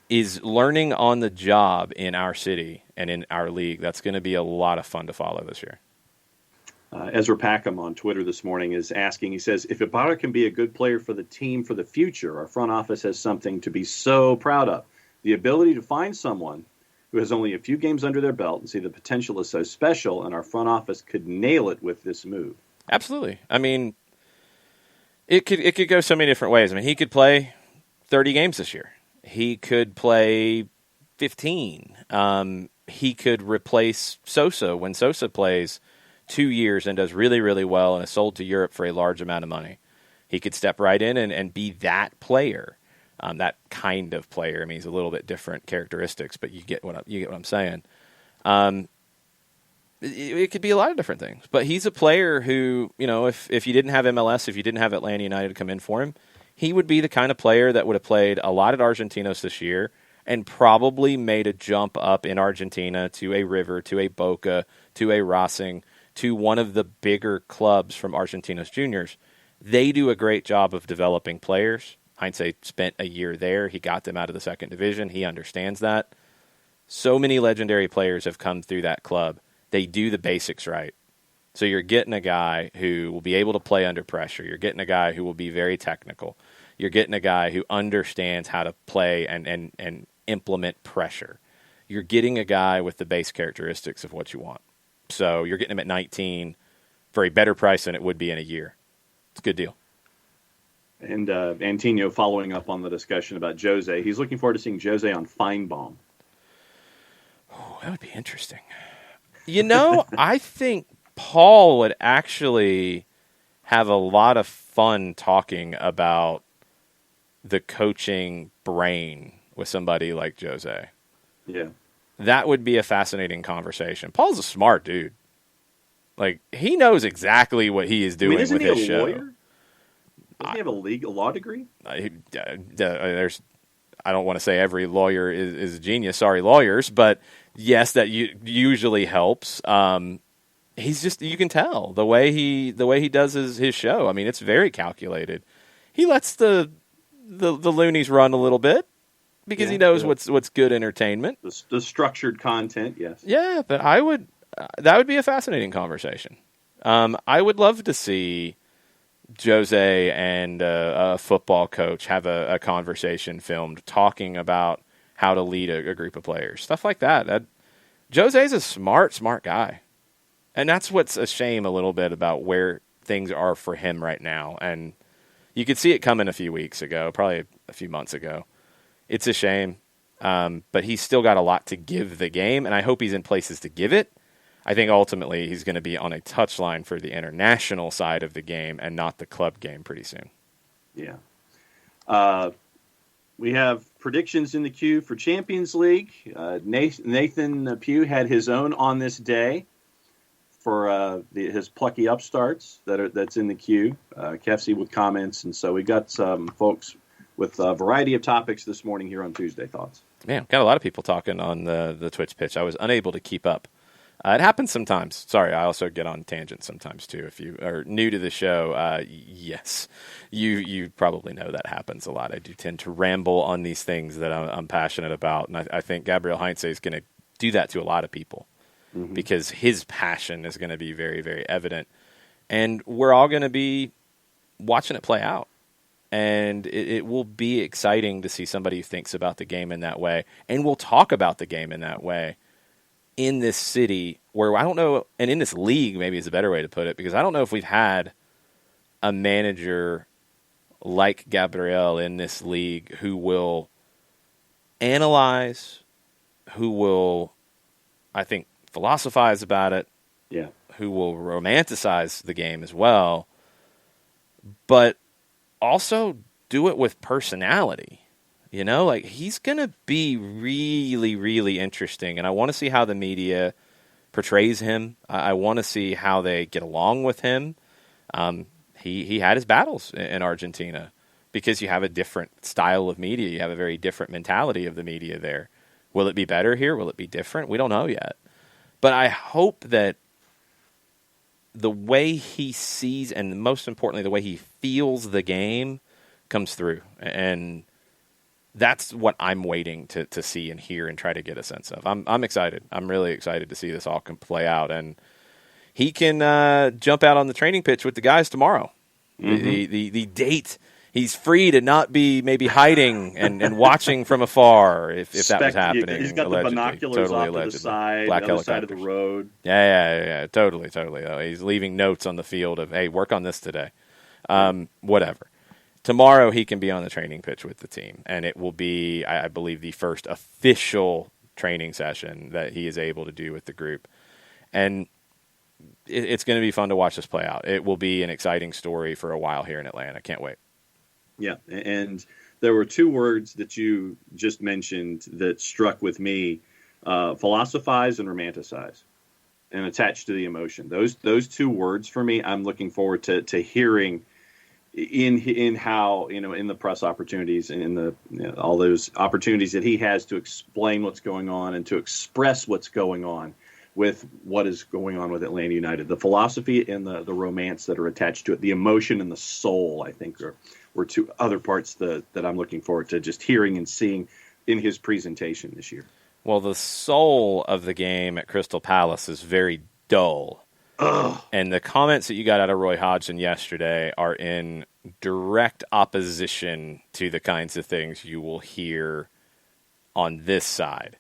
is learning on the job in our city and in our league. That's going to be a lot of fun to follow this year. Ezra Packham on Twitter this morning is asking, he says, if Ibarra can be a good player for the team for the future, our front office has something to be so proud of. The ability to find someone who has only a few games under their belt and see the potential is so special, and our front office could nail it with this move. Absolutely. I mean, it could go so many different ways. I mean, he could play 30 games this year. He could play 15. He could replace Sosa when Sosa plays 2 years and does really, really well and is sold to Europe for a large amount of money. He could step right in and be that player, that kind of player. I mean, he's a little bit different characteristics, but you get what I'm saying. It could be a lot of different things, but he's a player who, if you didn't have MLS, if you didn't have Atlanta United come in for him, he would be the kind of player that would have played a lot at Argentinos this year and probably made a jump up in Argentina to a River, to a Boca, to a Racing, to one of the bigger clubs from Argentinos Juniors. They do a great job of developing players. Heinze spent a year there. He got them out of the second division. He understands that. So many legendary players have come through that club. They do the basics right. So you're getting a guy who will be able to play under pressure. You're getting a guy who will be very technical. You're getting a guy who understands how to play and implement pressure. You're getting a guy with the base characteristics of what you want. So you're getting him at 19 for a better price than it would be in a year. It's a good deal. And Antino, following up on the discussion about Jose, he's looking forward to seeing Jose on Feinbaum. Oh, that would be interesting. I think Paul would actually have a lot of fun talking about the coaching brain with somebody like Jose. Yeah. That would be a fascinating conversation. Paul's a smart dude. Like, he knows exactly what he is doing with his show. Lawyer? Doesn't he have a law degree? I don't want to say every lawyer is a genius. Sorry, lawyers. But yes, that usually helps. He's just, you can tell the way he does his show. I mean, it's very calculated. He lets the loonies run a little bit because he knows what's good entertainment. The structured content, yes. Yeah, but that would be a fascinating conversation. I would love to see Jose and a football coach have a conversation filmed talking about how to lead a group of players, stuff like that. Jose's a smart guy. And that's what's a shame a little bit about where things are for him right now. And you could see it coming a few weeks ago, probably a few months ago. It's a shame, but he's still got a lot to give the game, and I hope he's in places to give it. I think ultimately he's going to be on a touchline for the international side of the game and not the club game pretty soon. Yeah. We have predictions in the queue for Champions League. Nathan Pugh had his own on this day for his plucky upstarts that's in the queue. Kefsey with comments, and so we got some folks with a variety of topics this morning here on Tuesday Thoughts. Man, got a lot of people talking on the Twitch pitch. I was unable to keep up. It happens sometimes. Sorry, I also get on tangents sometimes too. If you are new to the show, yes, you probably know that happens a lot. I do tend to ramble on these things that I'm passionate about, and I think Gabriel Heinze is going to do that to a lot of people because his passion is going to be very, very evident, and we're all going to be watching it play out. And it will be exciting to see somebody who thinks about the game in that way, and will talk about the game in that way in this city where I don't know, and in this league maybe is a better way to put it, because I don't know if we've had a manager like Gabriel in this league who will analyze, who will, I think, philosophize about it, who will romanticize the game as well, but also do it with personality. Like he's going to be really, really interesting. And I want to see how the media portrays him. I want to see how they get along with him. He had his battles in Argentina because you have a different style of media. You have a very different mentality of the media there. Will it be better here? Will it be different? We don't know yet. But I hope that the way he sees, and most importantly, the way he feels the game comes through. And that's what I'm waiting to see and hear and try to get a sense of. I'm excited. I'm really excited to see this all can play out. And he can jump out on the training pitch with the guys tomorrow. Mm-hmm. The date, he's free to not be maybe hiding and watching from afar if that was happening. He's got allegedly. The binoculars off to the side, Black the other side of the road. Yeah, totally. He's leaving notes on the field of, hey, work on this today. Whatever. Tomorrow he can be on the training pitch with the team, and it will be, I believe, the first official training session that he is able to do with the group. And it's going to be fun to watch this play out. It will be an exciting story for a while here in Atlanta. Can't wait. Yeah, and there were two words that you just mentioned that struck with me, philosophize and romanticize, and attach to the emotion. Those two words for me, I'm looking forward to hearing in how, in the press opportunities and in the all those opportunities that he has to explain what's going on and to express what's going on with what is going on with Atlanta United. The philosophy and the romance that are attached to it, the emotion and the soul, I think were two other parts that I'm looking forward to just hearing and seeing in his presentation this year. Well, the soul of the game at Crystal Palace is very dull. Ugh. And the comments that you got out of Roy Hodgson yesterday are in direct opposition to the kinds of things you will hear on this side.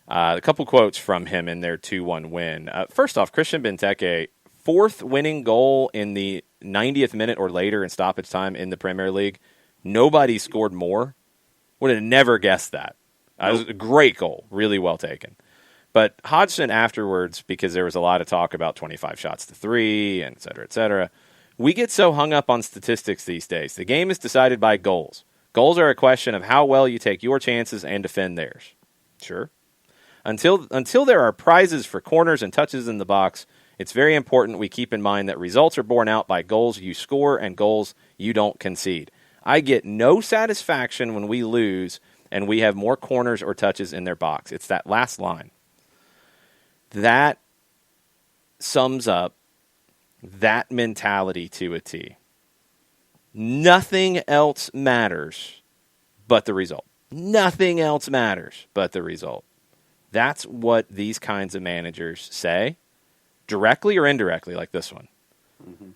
A couple quotes from him in their 2-1 win. First off, Christian Benteke, fourth winning goal in the 90th minute or later in stoppage time in the Premier League. Nobody scored more. Would have never guessed that. It was a great goal, really well taken. But Hodgson afterwards, because there was a lot of talk about 25 shots to 3, and et cetera, we get so hung up on statistics these days. The game is decided by goals. Goals are a question of how well you take your chances and defend theirs. Sure. Until there are prizes for corners and touches in the box, it's very important we keep in mind that results are borne out by goals you score and goals you don't concede. I get no satisfaction when we lose and we have more corners or touches in their box. It's that last line. That sums up that mentality to a T. Nothing else matters but the result. Nothing else matters but the result. That's what these kinds of managers say, directly or indirectly, like this one. Mm-hmm.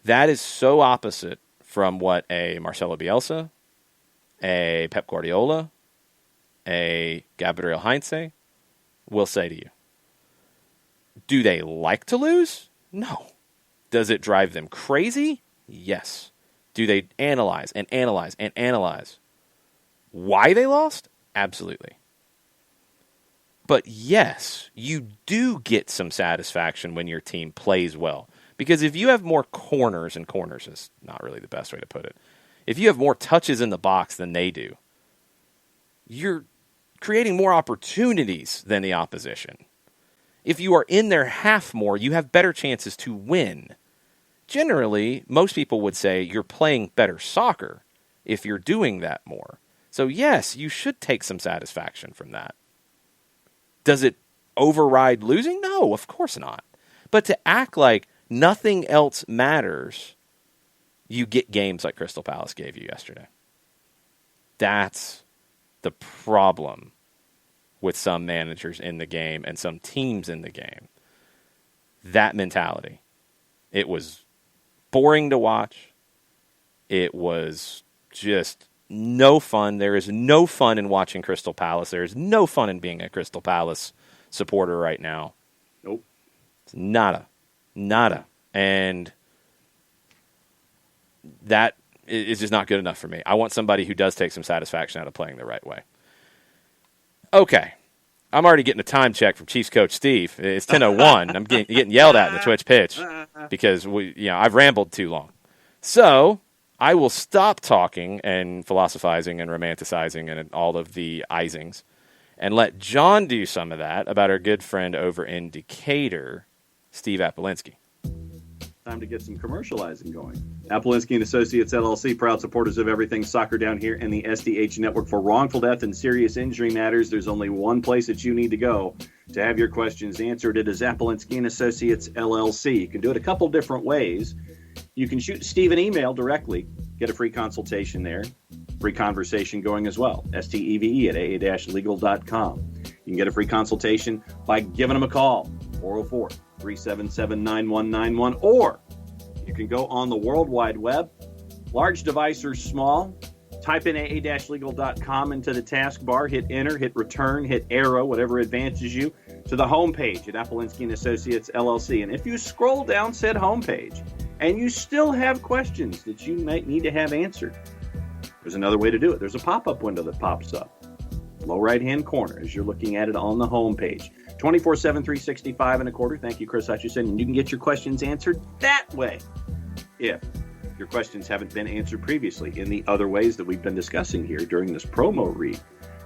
That is so opposite from what a Marcelo Bielsa, a Pep Guardiola, a Gabriel Heinze will say to you. Do they like to lose? No. Does it drive them crazy? Yes. Do they analyze and analyze and analyze why they lost? Absolutely. But yes, you do get some satisfaction when your team plays well. Because if you have more corners, and corners is not really the best way to put it, if you have more touches in the box than they do, you're creating more opportunities than the opposition. If you are in their half more, you have better chances to win. Generally, most people would say you're playing better soccer if you're doing that more. So yes, you should take some satisfaction from that. Does it override losing? No, of course not. But to act like nothing else matters, you get games like Crystal Palace gave you yesterday. That's the problem with some managers in the game and some teams in the game. That mentality. It was boring to watch. It was just no fun. There is no fun in watching Crystal Palace. There is no fun in being a Crystal Palace supporter right now. Nope. It's nada. And that is just not good enough for me. I want somebody who does take some satisfaction out of playing the right way. Okay. I'm already getting a time check from Chiefs coach Steve. It's 10:01. I'm getting yelled at in the Twitch pitch because I've rambled too long. So I will stop talking and philosophizing and romanticizing and all of the isings and let John do some of that about our good friend over in Decatur, Steve Apolinsky. Time to get some commercializing going. Apolinsky and Associates, LLC, proud supporters of everything soccer down here in the SDH network. For wrongful death and serious injury matters, there's only one place that you need to go to have your questions answered. It is Apolinsky and Associates, LLC. You can do it a couple different ways. You can shoot Steve an email directly, get a free consultation there, free conversation going as well, STEVE at aa-legal.com. You can get a free consultation by giving them a call, 404-377-9191, or you can go on the World Wide Web, large device or small, type in aa-legal.com into the taskbar, hit enter, hit return, hit arrow, whatever advances you to the homepage at Apolinsky and Associates, LLC. And if you scroll down said homepage and you still have questions that you might need to have answered, there's another way to do it. There's a pop-up window that pops up, low right-hand corner as you're looking at it on the homepage. 24/7, 365 and a quarter. Thank you, Chris Hutchison. And you can get your questions answered that way if your questions haven't been answered previously in the other ways that we've been discussing here during this promo read.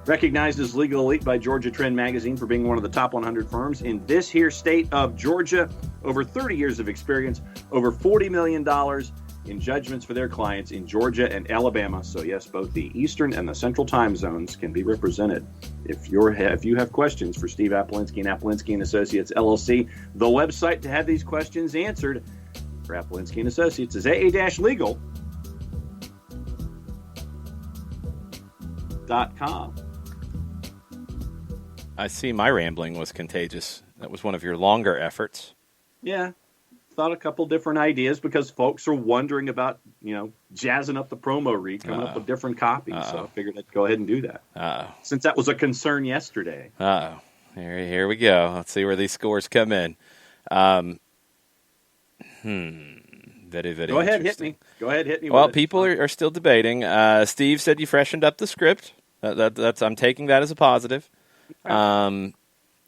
Recognized as Legal Elite by Georgia Trend Magazine for being one of the top 100 firms in this here state of Georgia. Over 30 years of experience, over $40 million in judgments for their clients in Georgia and Alabama. So yes, both the Eastern and the Central time zones can be represented. If you have questions for Steve Apolinsky and Apolinsky and Associates, LLC, the website to have these questions answered for Apolinsky and Associates is aa-legal.com. I see my rambling was contagious. That was one of your longer efforts. Yeah. Thought a couple different ideas because folks are wondering about, jazzing up the promo read, coming up with different copies. So I figured I'd go ahead and do that. Since that was a concern yesterday. Here we go. Let's see where these scores come in. Very, very Go ahead, hit me. Well, people are still debating. Steve said you freshened up the script. I'm taking that as a positive. Okay.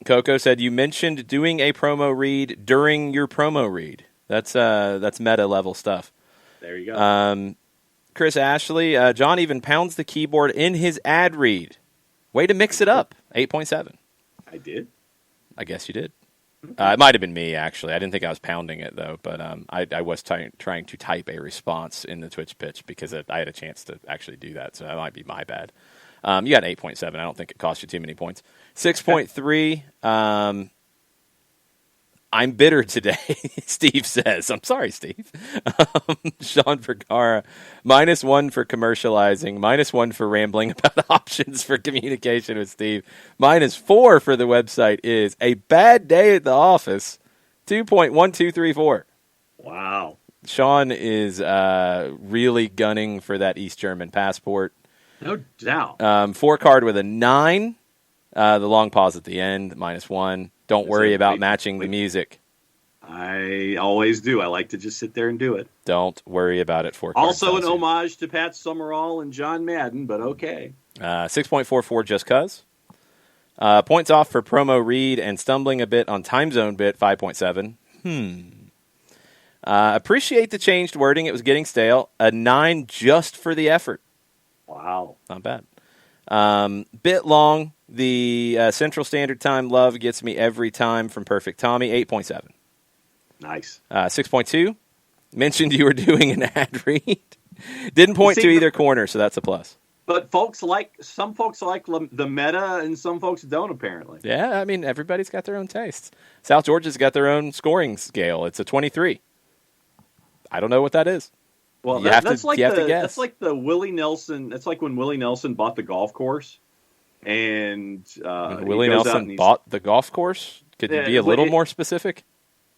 Coco said you mentioned doing a promo read during your promo read. That's meta level stuff. There you go. Chris Ashley, John even pounds the keyboard in his ad read. Way to mix it up. 8.7. I did. I guess you did. It might have been me, actually. I didn't think I was pounding it, though. But I was trying to type a response in the Twitch pitch because I had a chance to actually do that. So that might be my bad. You got an 8.7. I don't think it cost you too many points. 6.3. I'm bitter today, Steve says. I'm sorry, Steve. Sean Vergara, -1 for commercializing, -1 for rambling about options for communication with Steve, -4 for the website is a bad day at the office, 2.1234. Wow. Sean is really gunning for that East German passport. No doubt. 4-card with a 9. The long pause at the end, -1. Don't worry about matching the music. I always do. I like to just sit there and do it. Don't worry about it. 4-card. Also an homage to Pat Summerall and John Madden, but okay. 6.44 just cuz. Points off for promo read and stumbling a bit on time zone bit, 5.7. Appreciate the changed wording. It was getting stale. A 9 just for the effort. Wow. Not bad. Bit long. The Central Standard Time love gets me every time from Perfect Tommy, 8.7. Nice. 6.2. Mentioned you were doing an ad read. Didn't point to either corner, so that's a plus. But some folks like the meta, and some folks don't, apparently. Yeah, I mean, everybody's got their own tastes. South Georgia's got their own scoring scale. It's a 23. I don't know what that is. Well, that's like the Willie Nelson. That's like when Willie Nelson bought the golf course. And Willie Nelson bought the golf course? Could you be a little more specific?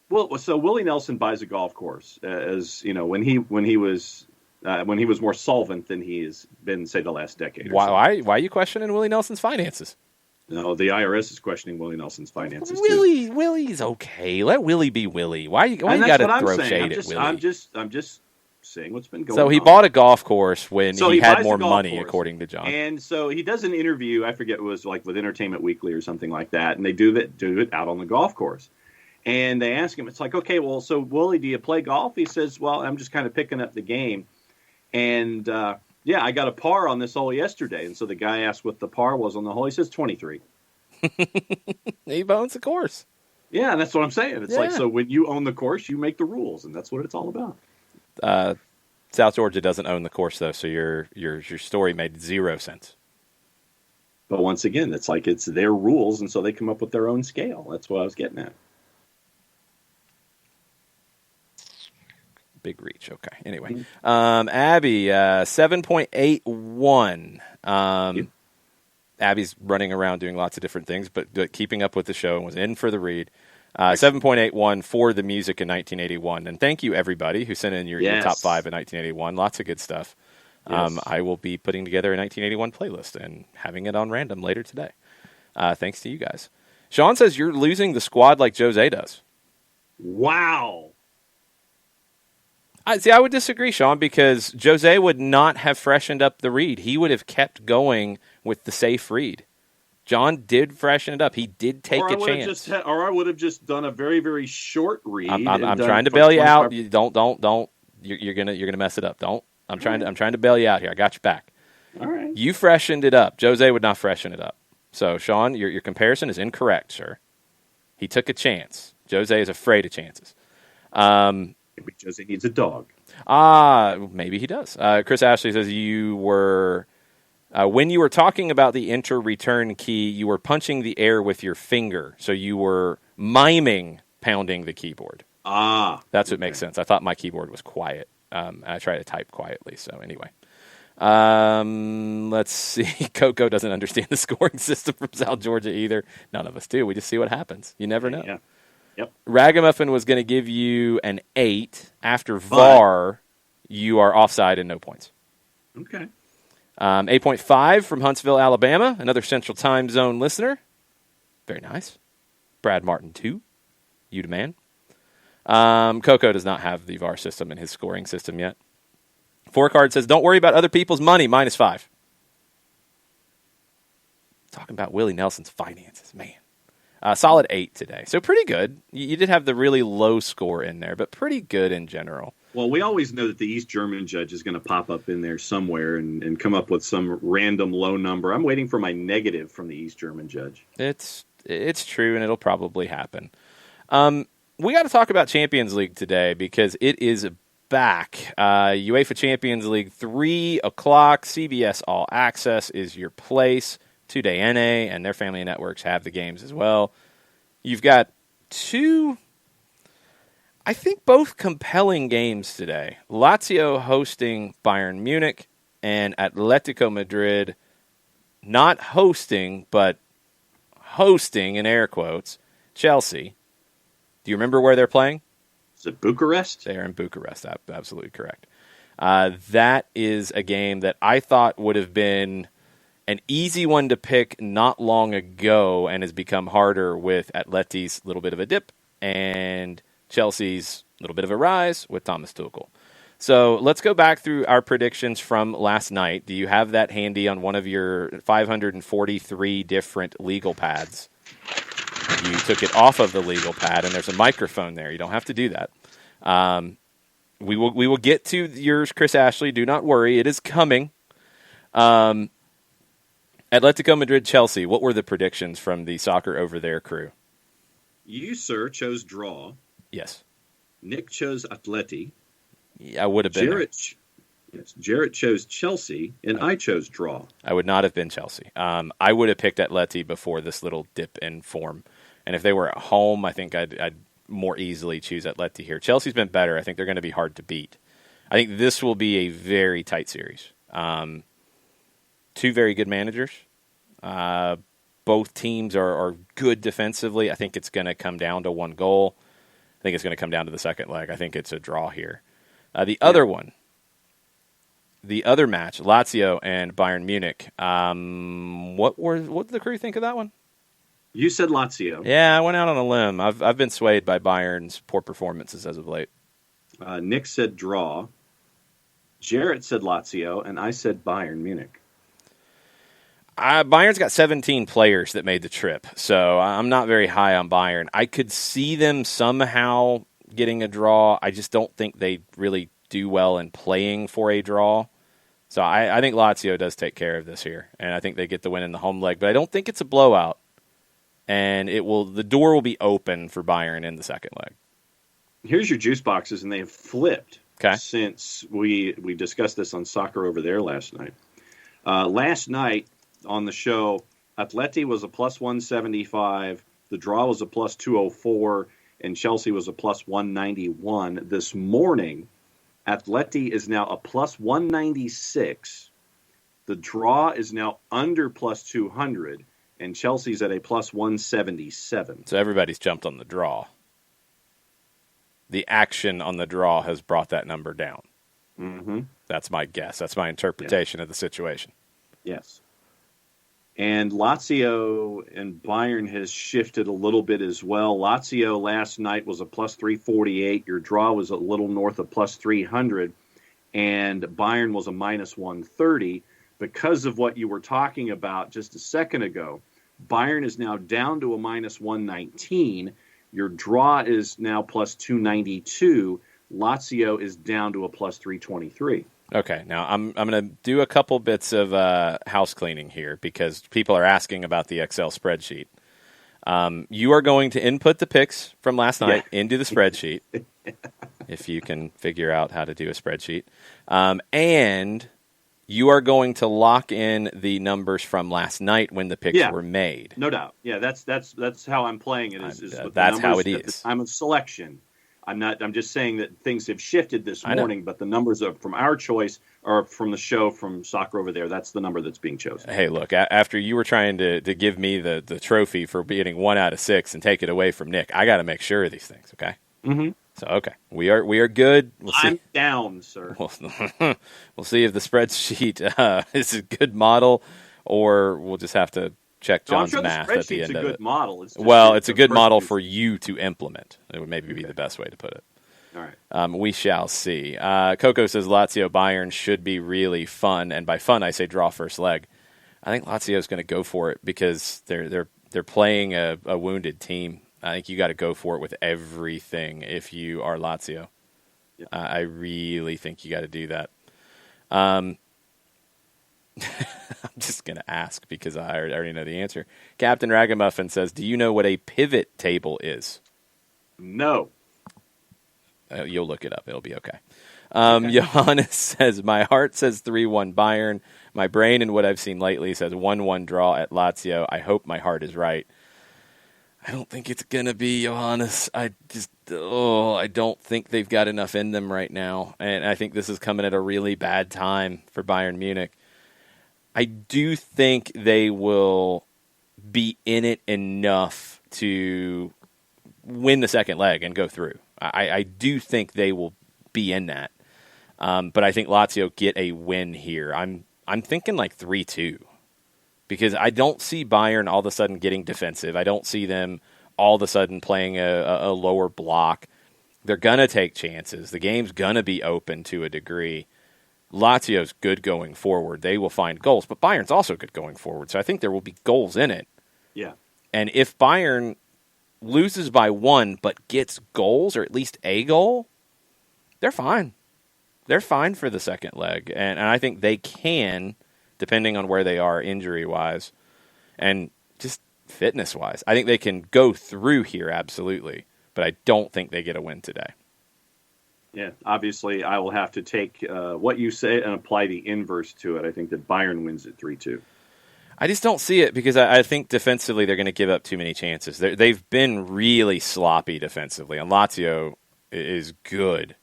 Well, so Willie Nelson buys a golf course, as you know, when he was more solvent than he has been, say, the last decade. Why are you questioning Willie Nelson's finances? No, the IRS is questioning Willie Nelson's finances too. Willie's okay. Let Willie be Willie. Why you got to throw shade at Willie? I'm just saying what's been going on. So he bought a golf course when he had more money, according to John. And so he does an interview, I forget, it was like with Entertainment Weekly or something like that, and they do it out on the golf course. And they ask him, it's like, okay, well, so Willie, do you play golf? He says, well, I'm just kind of picking up the game. And yeah, I got a par on this hole yesterday. And so the guy asked what the par was on the hole. He says 23. He owns the course. Yeah, and that's what I'm saying. It's like, Yeah. so when you own the course, you make the rules, and that's what it's all about. South Georgia doesn't own the course, though, so your story made zero sense. But once again, it's like it's their rules, and so they come up with their own scale. That's what I was getting at. Big reach. Okay. Anyway, Abby, 7.81. Abby's running around doing lots of different things, but keeping up with the show and was in for the read. 7.81 for the music in 1981. And thank you, everybody, who sent in your top 5 in 1981. Lots of good stuff. Yes. I will be putting together a 1981 playlist and having it on random later today. Thanks to you guys. Sean says you're losing the squad like Jose does. Wow. I would disagree, Sean, because Jose would not have freshened up the read. He would have kept going with the safe read. John did freshen it up. He did take a chance. Or I would have just done a very, very short read. I'm trying to bail you out. You don't. You're gonna mess it up. Don't. I'm trying to bail you out here. I got your back. All right. You freshened it up. Jose would not freshen it up. So, Sean, your comparison is incorrect, sir. He took a chance. Jose is afraid of chances. Maybe Jose needs a dog. Maybe he does. Chris Ashley says you were. When you were talking about the enter-return key, you were punching the air with your finger, so you were miming pounding the keyboard. That's what makes sense. I thought my keyboard was quiet. I try to type quietly, so anyway. Let's see. Coco doesn't understand the scoring system from South Georgia either. None of us do. We just see what happens. You never know. Yeah. Yep. Ragamuffin was going to give you an 8. After VAR, you are offside and no points. Okay. 8.5 from Huntsville, Alabama, another Central Time Zone listener. Very nice. Brad Martin, 2. You the man. Coco does not have the VAR system in his scoring system yet. 4Card says, don't worry about other people's money, -5. Talking about Willie Nelson's finances, man. Solid 8 today. So pretty good. You did have the really low score in there, but pretty good in general. Well, we always know that the East German judge is going to pop up in there somewhere and come up with some random low number. I'm waiting for my negative from the East German judge. It's true, and it'll probably happen. We got to talk about Champions League today because it is back. UEFA Champions League, 3 o'clock. CBS All Access is your place. 2DN and their family networks have the games as well. You've got 2... I think both compelling games today. Lazio hosting Bayern Munich and Atletico Madrid not hosting, but hosting in air quotes, Chelsea. Do you remember where they're playing? Is it Bucharest? They are in Bucharest. Absolutely correct. That is a game that I thought would have been an easy one to pick not long ago and has become harder with Atleti's little bit of a dip and Chelsea's little bit of a rise with Thomas Tuchel. So let's go back through our predictions from last night. Do you have that handy on one of your 543 different legal pads? You took it off of the legal pad, and there's a microphone there. You don't have to do that. We will get to yours, Chris Ashley. Do not worry. It is coming. Atletico Madrid, Chelsea. What were the predictions from the Soccer Over There crew? You, sir, chose draw. Yes. Nick chose Atleti. Yeah, I would have been Jarrett chose Chelsea, and I chose draw. I would not have been Chelsea. I would have picked Atleti before this little dip in form. And if they were at home, I think I'd more easily choose Atleti here. Chelsea's been better. I think they're going to be hard to beat. I think this will be a very tight series. 2 very good managers. Both teams are good defensively. I think it's going to come down to 1 goal. I think it's going to come down to the second leg. I think it's a draw here. The other one, the other match, Lazio and Bayern Munich. What did the crew think of that one? You said Lazio. Yeah, I went out on a limb. I've been swayed by Bayern's poor performances as of late. Nick said draw. Jarrett said Lazio, and I said Bayern Munich. Bayern's got 17 players that made the trip, so I'm not very high on Bayern. I could see them somehow getting a draw. I just don't think they really do well in playing for a draw. So I think Lazio does take care of this here, and I think they get the win in the home leg. But I don't think it's a blowout, and the door will be open for Bayern in the second leg. Here's your juice boxes, and they have flipped Okay. since we discussed this on Soccer Over There last night. Last night on the show, Atleti was a plus 175, the draw was a plus 204, and Chelsea was a plus 191. This morning, Atleti is now a plus 196. The draw is now under plus 200, and Chelsea's at a plus 177. So everybody's jumped on the draw. The action on the draw has brought that number down. Mm-hmm. That's my guess. That's my interpretation of the situation. Yes. And Lazio and Bayern has shifted a little bit as well. Lazio last night was a plus 348. Your draw was a little north of plus 300. And Bayern was a minus 130. Because of what you were talking about just a second ago, Bayern is now down to a minus 119. Your draw is now plus 292. Lazio is down to a plus 323. Okay, now I'm going to do a couple bits of house cleaning here because people are asking about the Excel spreadsheet. You are going to input the picks from last night into the spreadsheet, if you can figure out how to do a spreadsheet. And you are going to lock in the numbers from last night when the picks were made. No doubt. Yeah, that's how I'm playing it. That's how it is. I'm a selection. I'm just saying that things have shifted this morning, but the numbers from our choice are from the show from Soccer Over There. That's the number that's being chosen. Hey, look, after you were trying to give me the trophy for getting 1 out of 6 and take it away from Nick, I got to make sure of these things, okay? Mm-hmm. So, okay, we are good. We'll see. I'm down, sir. We'll see if the spreadsheet is a good model, or we'll just have to check John's math at the end of it. It's a good model. It's a good model for you to implement. It would maybe be the best way to put it. All right. We shall see. Coco says Lazio Bayern should be really fun, and by fun I say draw first leg. I think Lazio is going to go for it because they're playing a wounded team. I think you got to go for it with everything if you are Lazio. Yep. I really think you got to do that. I'm just going to ask because I already know the answer. Captain Ragamuffin says, do you know what a pivot table is? No. You'll look it up. It'll be okay. Johannes says, my heart says 3-1 Bayern. My brain and what I've seen lately says 1-1 draw at Lazio. I hope my heart is right. I don't think it's going to be, Johannes. I don't think they've got enough in them right now. And I think this is coming at a really bad time for Bayern Munich. I do think they will be in it enough to win the second leg and go through. I do think they will be in that. But I think Lazio get a win here. I'm thinking like 3-2. Because I don't see Bayern all of a sudden getting defensive. I don't see them all of a sudden playing a lower block. They're going to take chances. The game's going to be open to a degree. Lazio's good going forward. They will find goals. But Bayern's also good going forward. So I think there will be goals in it. Yeah. And if Bayern loses by 1 but gets goals, or at least a goal, they're fine. They're fine for the second leg. And I think they can, depending on where they are injury-wise and just fitness-wise. I think they can go through here, absolutely, but I don't think they get a win today. Yeah, obviously I will have to take what you say and apply the inverse to it. I think that Bayern wins at 3-2. I just don't see it because I think defensively they're going to give up too many chances. They've been really sloppy defensively, and Lazio is good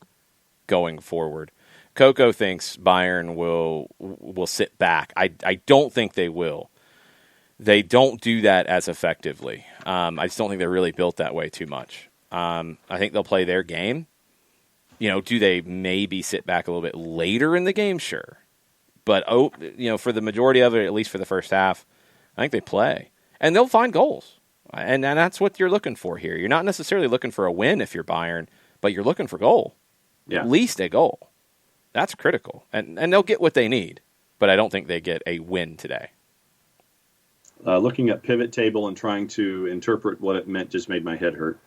going forward. Coco thinks Bayern will sit back. I don't think they will. They don't do that as effectively. I just don't think they're really built that way too much. I think they'll play their game. Do they maybe sit back a little bit later in the game? Sure. But, for the majority of it, at least for the first half, I think they play. And they'll find goals. And that's what you're looking for here. You're not necessarily looking for a win if you're Bayern, but you're looking for goal. Yeah. At least a goal. That's critical. And they'll get what they need. But I don't think they get a win today. Looking at pivot table and trying to interpret what it meant just made my head hurt.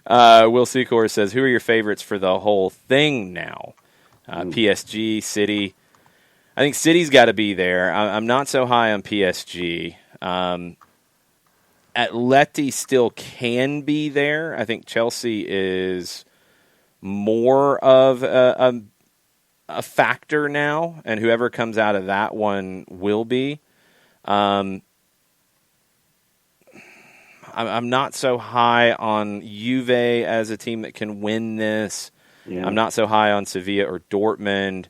Will Secor says, who are your favorites for the whole thing now? PSG, City. I think City's got to be there. I'm not so high on PSG. Atleti still can be there. I think Chelsea is more of a factor now, and whoever comes out of that one will be. I'm not so high on Juve as a team that can win this. Yeah. I'm not so high on Sevilla or Dortmund.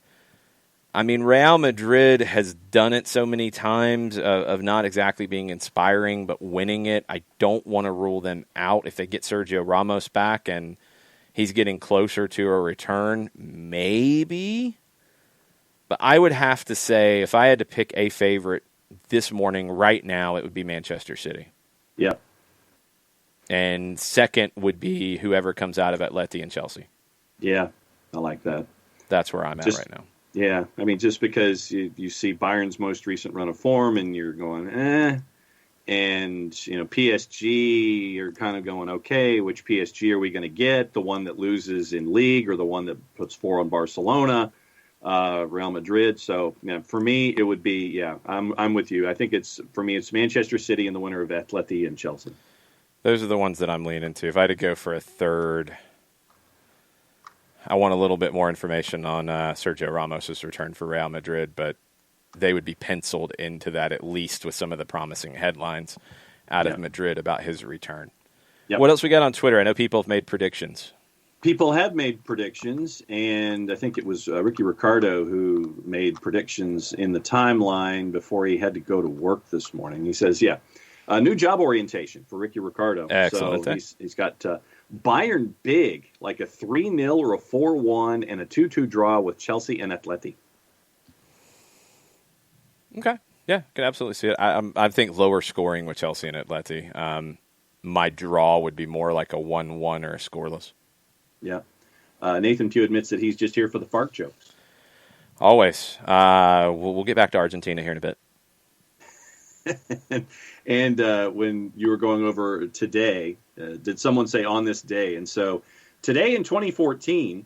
I mean, Real Madrid has done it so many times of not exactly being inspiring, but winning it. I don't want to rule them out. If they get Sergio Ramos back and he's getting closer to a return, maybe. But I would have to say, if I had to pick a favorite this morning, right now, it would be Manchester City. Yeah. And second would be whoever comes out of Atleti and Chelsea. Yeah, I like that. That's where I'm at right now. Yeah, I mean, just because you see Bayern's most recent run of form and you're going, and, PSG, you're kind of going, okay, which PSG are we going to get? The one that loses in league or the one that puts 4 on Barcelona, Real Madrid? So, for me, it would be, I'm with you. I think it's Manchester City and the winner of Atleti and Chelsea. Those are the ones that I'm leaning to. If I had to go for a third, I want a little bit more information on Sergio Ramos' return for Real Madrid, but they would be penciled into that at least with some of the promising headlines out of Madrid about his return. Yep. What else we got on Twitter? I know people have made predictions. People have made predictions, and I think it was Ricky Ricardo who made predictions in the timeline before he had to go to work this morning. He says, a new job orientation for Ricky Ricardo. Excellent. So he's got Bayern big, like a 3-0 or a 4-1 and a 2-2 draw with Chelsea and Atleti. Okay. Yeah, can absolutely see it. I think lower scoring with Chelsea and Atleti. My draw would be more like a 1-1 or a scoreless. Yeah. Nathan Pugh admits that he's just here for the fart jokes. Always. We'll get back to Argentina here in a bit. And when you were going over today, did someone say on this day? And so today in 2014,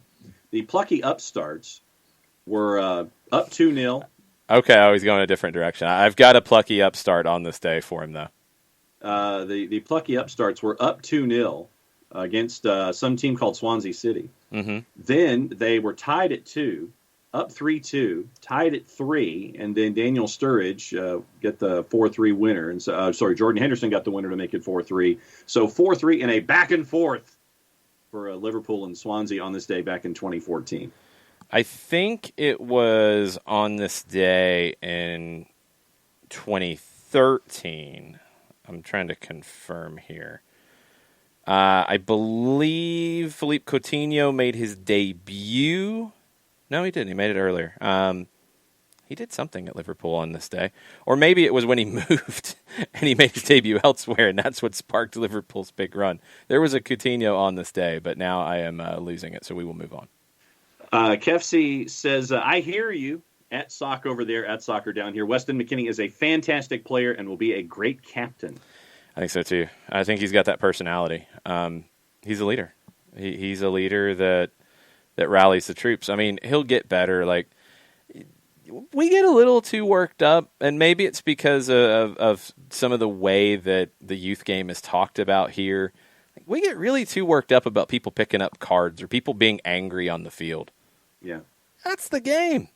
the plucky upstarts were up 2-0. Okay, I was going a different direction. I've got a plucky upstart on this day for him, though. The plucky upstarts were up 2-0 against some team called Swansea City. Mm-hmm. Then they were tied at 2. Up 3-2, tied at 3, and then Daniel Sturridge get the 4-3 winner. And so, Jordan Henderson got the winner to make it 4-3. So 4-3 in a back and forth for Liverpool and Swansea on this day back in 2014. I think it was on this day in 2013. I'm trying to confirm here. I believe Philippe Coutinho made his debut. No, he didn't. He made it earlier. He did something at Liverpool on this day. Or maybe it was when he moved and he made his debut elsewhere, and that's what sparked Liverpool's big run. There was a Coutinho on this day, but now I am losing it, so we will move on. Kefsi says, I hear you at Sock over there, at Soccer down here. Weston McKennie is a fantastic player and will be a great captain. I think so, too. I think he's got that personality. He's a leader. He's a leader that rallies the troops. I mean, he'll get better. Like, we get a little too worked up, and maybe it's because of some of the way that the youth game is talked about here. We get really too worked up about people picking up cards or people being angry on the field. Yeah. That's the game.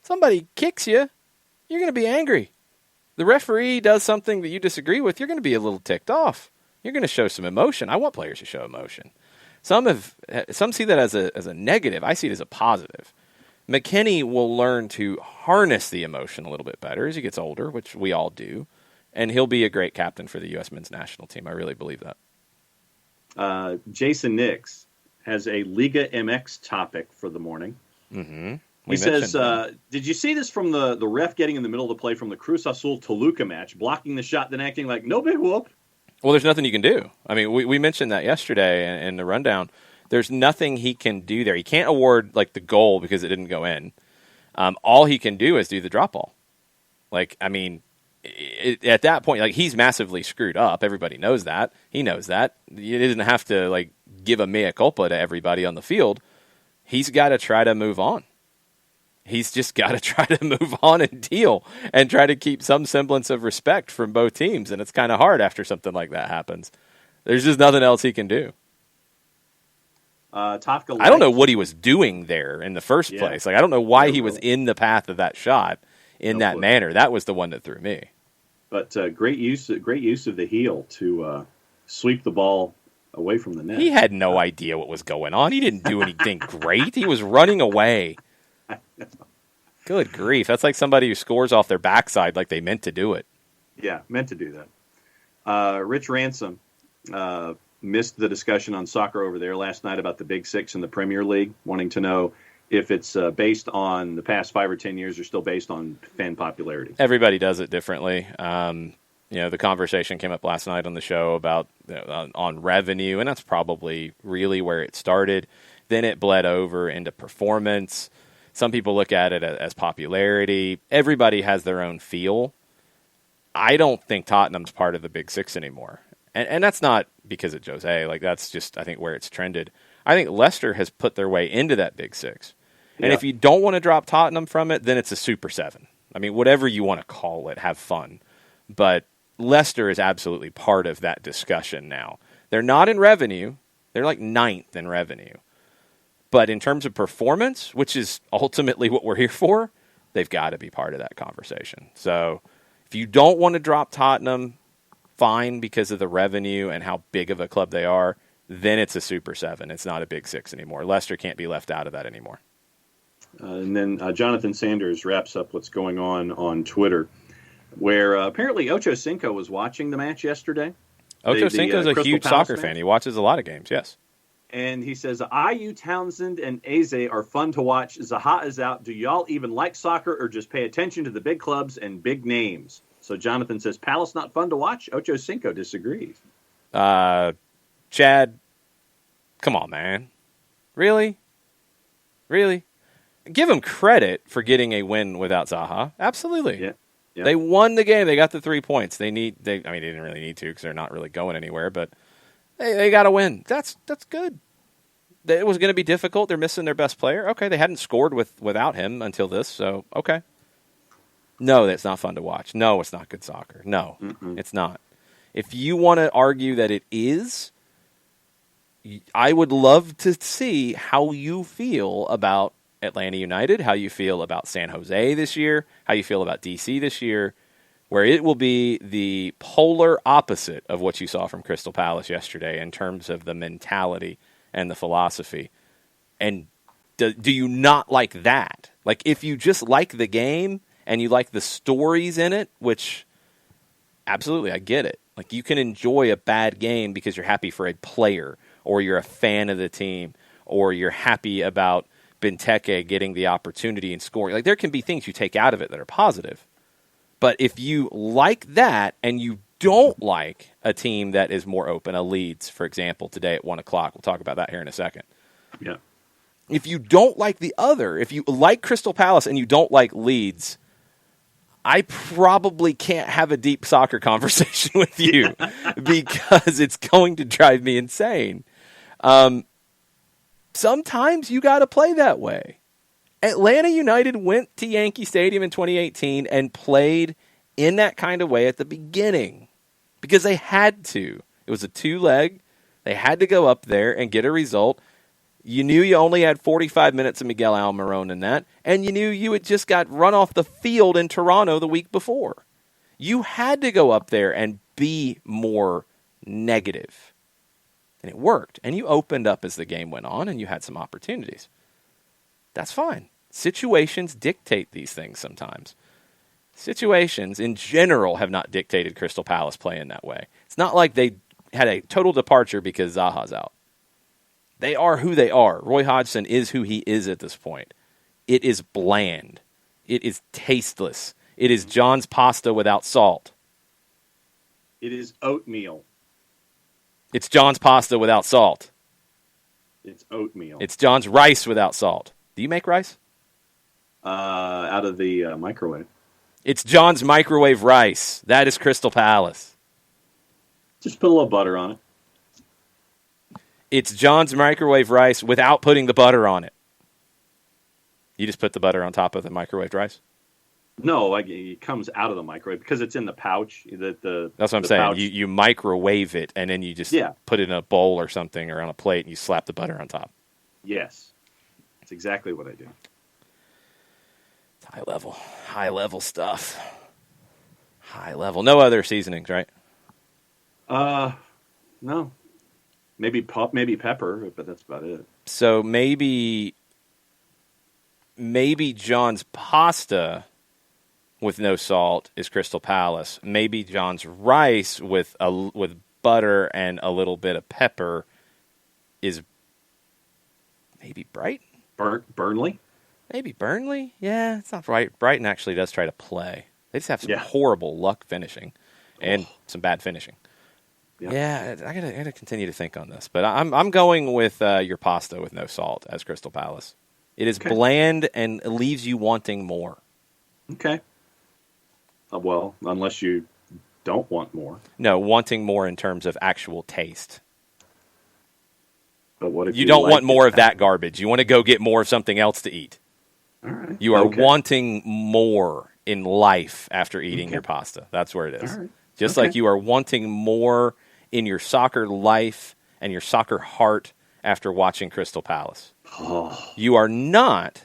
Somebody kicks you, you're going to be angry. The referee does something that you disagree with, you're going to be a little ticked off. You're going to show some emotion. I want players to show emotion. Some see that as a negative. I see it as a positive. McKennie will learn to harness the emotion a little bit better as he gets older, which we all do, and he'll be a great captain for the U.S. men's national team. I really believe that. Jason Nix has a Liga MX topic for the morning. Mm-hmm. He says, did you see this from the ref getting in the middle of the play from the Cruz Azul Toluca match, blocking the shot, then acting like no big whoop? Well, there's nothing you can do. I mean, we mentioned that yesterday in the rundown. There's nothing he can do there. He can't award like the goal because it didn't go in. All he can do is do the drop ball. Like, I mean, at that point, like, he's massively screwed up. Everybody knows that. He knows that. He doesn't have to like give a mea culpa to everybody on the field. He's got to try to move on. He's just got to try to move on and deal and try to keep some semblance of respect from both teams. And it's kind of hard after something like that happens. There's just nothing else he can do. I don't know what he was doing there in the first place. Like, I don't know why he was in the path of that shot in that manner. That was the one that threw me. But great use of the heel to sweep the ball away from the net. He had no idea what was going on. He didn't do anything great. He was running away. Good grief. That's like somebody who scores off their backside like they meant to do it. Yeah, meant to do that. Rich Ransom missed the discussion on soccer over there last night about the Big Six in the Premier League, wanting to know if it's based on the past 5 or 10 years or still based on fan popularity. Everybody does it differently. The conversation came up last night on the show about on revenue, and that's probably really where it started. Then it bled over into performance. Some people look at it as popularity. Everybody has their own feel. I don't think Tottenham's part of the Big Six anymore. And that's not because of Jose. Like, that's just, I think, where it's trended. I think Leicester has put their way into that Big Six. And if you don't want to drop Tottenham from it, then it's a Super 7. I mean, whatever you want to call it, have fun. But Leicester is absolutely part of that discussion now. They're not in revenue. They're like 9th in revenue. But in terms of performance, which is ultimately what we're here for, they've got to be part of that conversation. So if you don't want to drop Tottenham, fine, because of the revenue and how big of a club they are, then it's a Super 7. It's not a Big Six anymore. Leicester can't be left out of that anymore. And then Jonathan Sanders wraps up what's going on Twitter, where apparently Ocho Cinco was watching the match yesterday. Ocho Cinco's a huge soccer fan. He watches a lot of games, yes. And he says, IU, Townsend, and Eze are fun to watch. Zaha is out. Do y'all even like soccer or just pay attention to the big clubs and big names? So Jonathan says, Palace not fun to watch? Ocho Cinco disagrees. Chad, come on, man. Really? Give them credit for getting a win without Zaha. Absolutely. Yeah. They won the game. They got the 3 points. They didn't really need to because they're not really going anywhere, but they got to win. That's good. It was going to be difficult. They're missing their best player. Okay, they hadn't scored without him until this, so okay. No, that's not fun to watch. No, it's not good soccer. No, It's not. If you want to argue that it is, I would love to see how you feel about Atlanta United, how you feel about San Jose this year, how you feel about DC this year, where it will be the polar opposite of what you saw from Crystal Palace yesterday in terms of the mentality and the philosophy. And do you not like that? Like, if you just like the game and you like the stories in it, which absolutely, I get it. Like, you can enjoy a bad game because you're happy for a player, or you're a fan of the team, or you're happy about Benteke getting the opportunity and scoring. Like, there can be things you take out of it that are positive. But if you like that and you don't like a team that is more open, a Leeds, for example, today at 1 o'clock, we'll talk about that here in a second. Yeah. If you don't like the other, if you like Crystal Palace and you don't like Leeds, I probably can't have a deep soccer conversation with you because it's going to drive me insane. Sometimes you got to play that way. Atlanta United went to Yankee Stadium in 2018 and played in that kind of way at the beginning because they had to. It was a 2-leg. They had to go up there and get a result. You knew you only had 45 minutes of Miguel Almiron in that, and you knew you had just got run off the field in Toronto the week before. You had to go up there and be more negative. And it worked. And you opened up as the game went on, and you had some opportunities. That's fine. Situations dictate these things sometimes. Situations, in general, have not dictated Crystal Palace playing that way. It's not like they had a total departure because Zaha's out. They are who they are. Roy Hodgson is who he is at this point. It is bland. It is tasteless. It is John's pasta without salt. It is oatmeal. It's John's pasta without salt. It's oatmeal. It's John's rice without salt. Do you make rice? Out of the microwave. It's John's microwave rice. That is Crystal Palace. Just put a little butter on it. It's John's microwave rice without putting the butter on it. You just put the butter on top of the microwaved rice? No, like it comes out of the microwave because it's in the pouch. That's what I'm saying. You microwave it, and then you just put it in a bowl or something or on a plate, and you slap the butter on top. Yes. That's exactly what I do. It's high level stuff. High level. No other seasonings, right? No. Maybe pepper, but that's about it. So maybe John's pasta with no salt is Crystal Palace. Maybe John's rice with butter and a little bit of pepper is maybe Brighton. Burnley? Maybe Burnley? Yeah, it's not right. Brighton actually does try to play. They just have some horrible luck finishing and some bad finishing. Yeah, I gotta continue to think on this, but I'm going with your pasta with no salt as Crystal Palace. It is bland and leaves you wanting more. Okay. Well, unless you don't want more. No, wanting more in terms of actual taste. But what if you don't want more of that garbage? You want to go get more of something else to eat. All right. You are wanting more in life after eating your pasta. That's where it is. All right. Just like you are wanting more in your soccer life and your soccer heart after watching Crystal Palace. Oh. You are not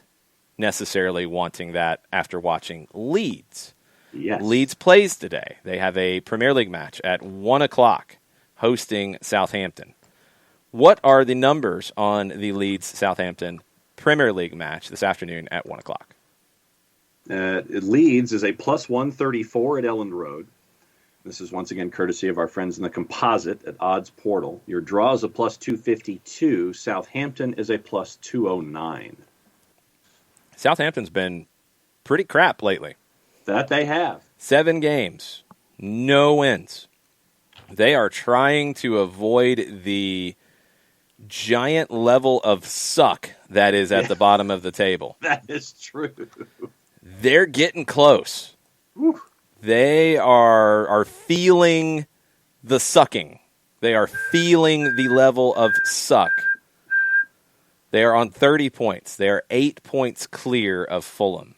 necessarily wanting that after watching Leeds. Yes. Leeds plays today. They have a Premier League match at 1 o'clock hosting Southampton. What are the numbers on the Leeds-Southampton Premier League match this afternoon at 1 o'clock? Leeds is a plus 134 at Elland Road. This is once again courtesy of our friends in the composite at Odds Portal. Your draw is a plus 252. Southampton is a plus 209. Southampton's been pretty crap lately. That they have. 7 games, no wins. They are trying to avoid the giant level of suck that is at the bottom of the table. That is true. They're getting close. Whew. They are feeling the sucking. They are feeling the level of suck. They are on 30 points. They are 8 points clear of Fulham.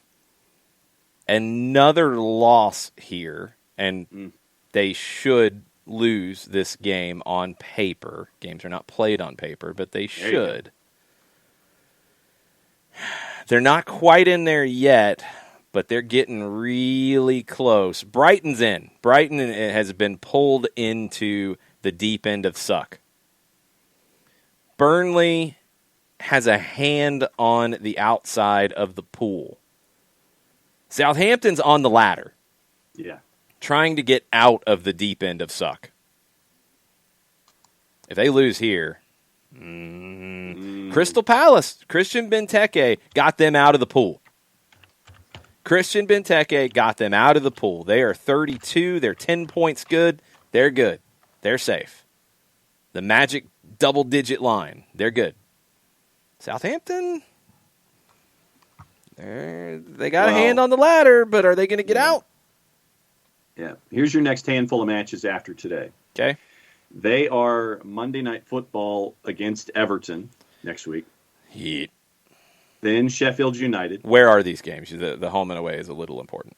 Another loss here, and they should lose this game on paper. Games are not played on paper, but they should. They're not quite in there yet, but they're getting really close. Brighton's in. Brighton has been pulled into the deep end of suck. Burnley has a hand on the outside of the pool. Southampton's on the ladder. Yeah. Trying to get out of the deep end of suck. If they lose here, Crystal Palace, Christian Benteke got them out of the pool. Christian Benteke got them out of the pool. They are 32. They're 10 points good. They're good. They're safe. The magic double-digit line. They're good. Southampton, they got a hand on the ladder, but are they going to get out? Yeah. Here's your next handful of matches after today. Okay. They are Monday Night Football against Everton next week. Heat. Then Sheffield United. Where are these games? The home and away is a little important.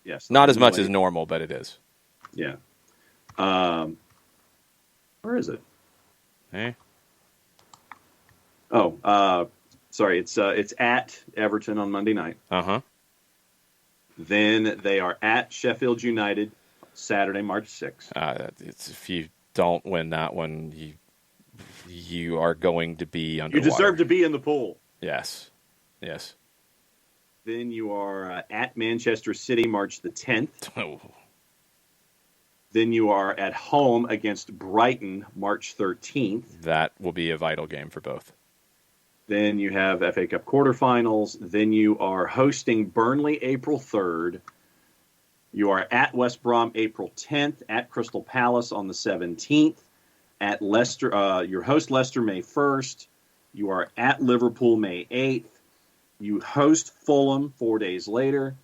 Yes. Not as much as normal, but it is. Yeah. Where is it? Eh? Sorry. It's at Everton on Monday night. Uh-huh. Then they are at Sheffield United Saturday, March 6th. If you don't win that one, you are going to be underwater. You deserve to be in the pool. Yes. Then you are at Manchester City March the 10th. Oh. Then you are at home against Brighton March 13th. That will be a vital game for both. Then you have FA Cup quarterfinals. Then you are hosting Burnley April 3rd. You are at West Brom April 10th, at Crystal Palace on the 17th, at Leicester. Your host Leicester May 1st. You are at Liverpool May 8th. You host Fulham 4 days later.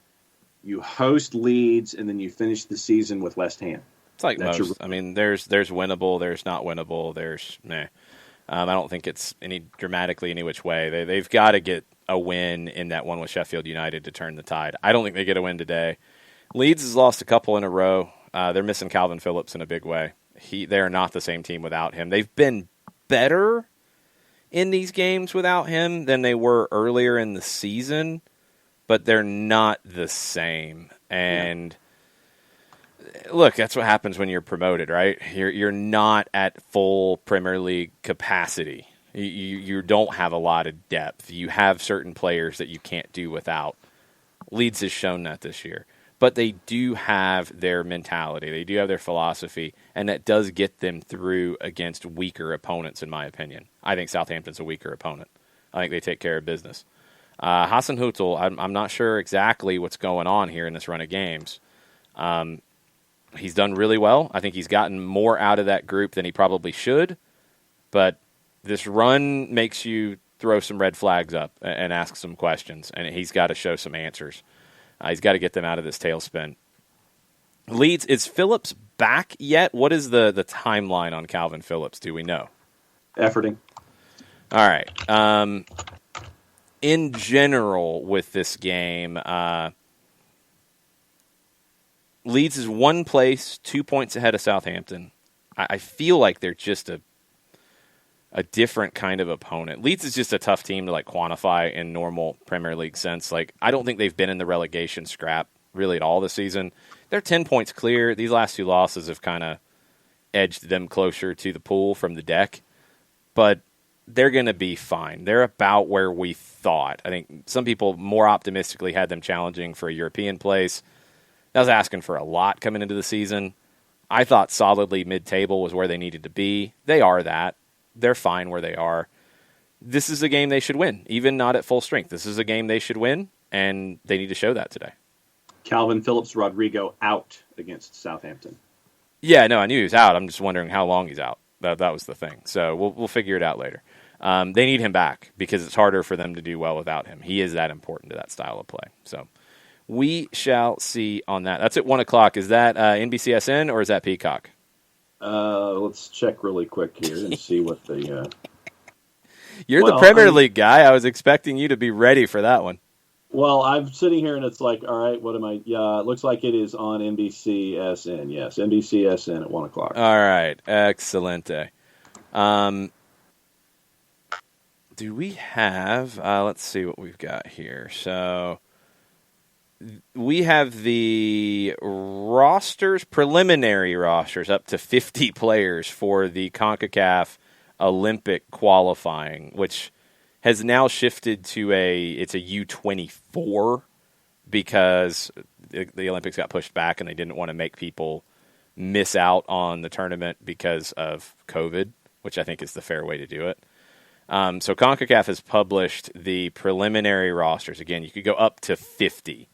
You host Leeds, and then you finish the season with West Ham. It's like most. I mean, there's winnable, there's not winnable, there's meh. I don't think it's dramatically any which way. They've got to get a win in that one with Sheffield United to turn the tide. I don't think they get a win today. Leeds has lost a couple in a row. They're missing Calvin Phillips in a big way. They are not the same team without him. They've been better in these games without him than they were earlier in the season, but they're not the same. And look, that's what happens when you're promoted, right? You're not at full Premier League capacity. You don't have a lot of depth. You have certain players that you can't do without. Leeds has shown that this year. But they do have their mentality. They do have their philosophy, and that does get them through against weaker opponents, in my opinion. I think Southampton's a weaker opponent. I think they take care of business. Hassan Hutel, I'm not sure exactly what's going on here in this run of games. He's done really well. I think he's gotten more out of that group than he probably should. But this run makes you throw some red flags up and ask some questions, and he's got to show some answers. He's got to get them out of this tailspin. Leeds, is Phillips back yet? What is the timeline on Calvin Phillips? Do we know? Efforting. All right. In general, with this game, Leeds is one place, 2 points ahead of Southampton. I feel like they're just a different kind of opponent. Leeds is just a tough team to quantify in normal Premier League sense. I don't think they've been in the relegation scrap really at all this season. They're 10 points clear. These last two losses have kind of edged them closer to the pool from the deck, but they're going to be fine. They're about where we thought. I think some people more optimistically had them challenging for a European place. That was asking for a lot coming into the season. I thought solidly mid-table was where they needed to be. They are that. They're fine where they are. This is a game they should win, even not at full strength. This is a game they should win, and they need to show that today. Calvin Phillips-Rodrigo out against Southampton. Yeah, no, I knew he was out. I'm just wondering how long he's out. That was the thing. So we'll figure it out later. They need him back because it's harder for them to do well without him. He is that important to that style of play. So we shall see on that. That's at 1 o'clock. Is that NBCSN or is that Peacock? Let's check really quick here and see what the... You're the Premier League guy. I was expecting you to be ready for that one. Well, I'm sitting here and it's all right, what am I... Yeah, it looks like it is on NBCSN. Yes, NBCSN at 1 o'clock. All right. Excelente. Do we have... let's see what we've got here. So... We have the preliminary rosters, up to 50 players for the CONCACAF Olympic qualifying, which has now shifted to it's a U24 because the Olympics got pushed back and they didn't want to make people miss out on the tournament because of COVID, which I think is the fair way to do it. So CONCACAF has published the preliminary rosters. Again, you could go up to 50.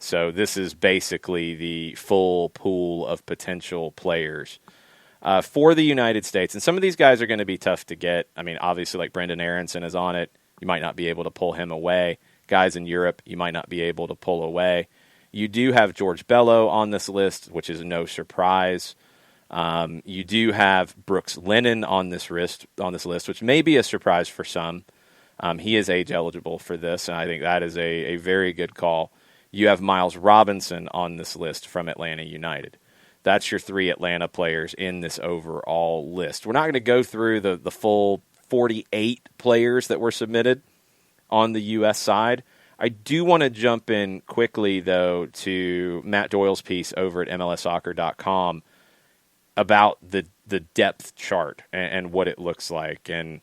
So this is basically the full pool of potential players for the United States. And some of these guys are going to be tough to get. I mean, obviously, like Brendan Aronson is on it. You might not be able to pull him away. Guys in Europe, you might not be able to pull away. You do have George Bello on this list, which is no surprise. You do have Brooks Lennon on this list, which may be a surprise for some. He is age eligible for this, and I think that is a very good call. You have Miles Robinson on this list from Atlanta United. That's your 3 Atlanta players in this overall list. We're not going to go through the full 48 players that were submitted on the U.S. side. I do want to jump in quickly, though, to Matt Doyle's piece over at MLSsoccer.com about the depth chart and what it looks like. And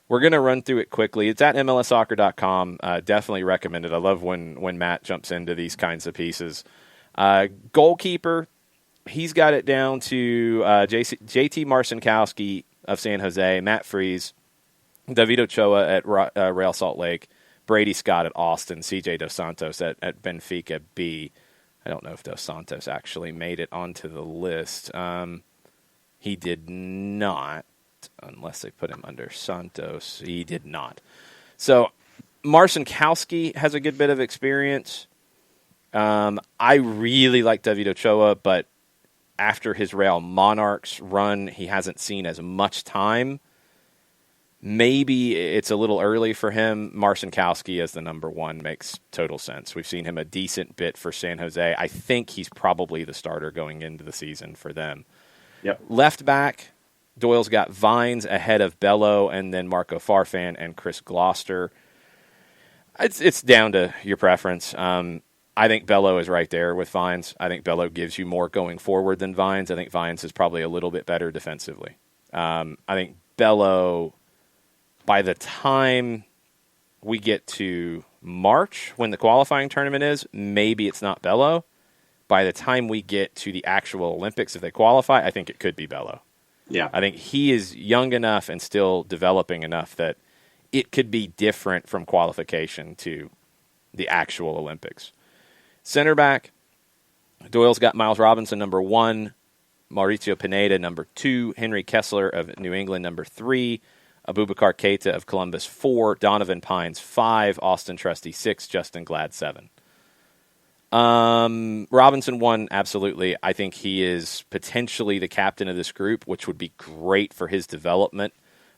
we're going to run through it quickly. It's at MLSsoccer.com. Definitely recommend it. I love when Matt jumps into these kinds of pieces. Goalkeeper, he's got it down to JT Marcinkowski of San Jose, Matt Freese, David Ochoa at Real Salt Lake, Brady Scott at Austin, CJ Dos Santos at Benfica B. I don't know if Dos Santos actually made it onto the list. He did not. Unless they put him under Santos. He did not. So Marcinkowski has a good bit of experience. I really like David Ochoa, but after his Real Monarchs run, he hasn't seen as much time. Maybe it's a little early for him. Marcinkowski as the number one makes total sense. We've seen him a decent bit for San Jose. I think he's probably the starter going into the season for them. Yep. Left back, Doyle's got Vines ahead of Bello, and then Marco Farfan and Chris Gloucester. It's down to your preference. I think Bello is right there with Vines. I think Bello gives you more going forward than Vines. I think Vines is probably a little bit better defensively. I think Bello, by the time we get to March, when the qualifying tournament is, maybe it's not Bello. By the time we get to the actual Olympics, if they qualify, I think it could be Bello. Yeah. I think he is young enough and still developing enough that it could be different from qualification to the actual Olympics. Center back, Doyle's got Miles Robinson, number 1, Mauricio Pineda, number 2, Henry Kessler of New England, number 3, Abubakar Keita of Columbus, 4, Donovan Pines, 5, Austin Trusty, 6, Justin Glad, 7. Robinson 1, absolutely. I think he is potentially the captain of this group, which would be great for his development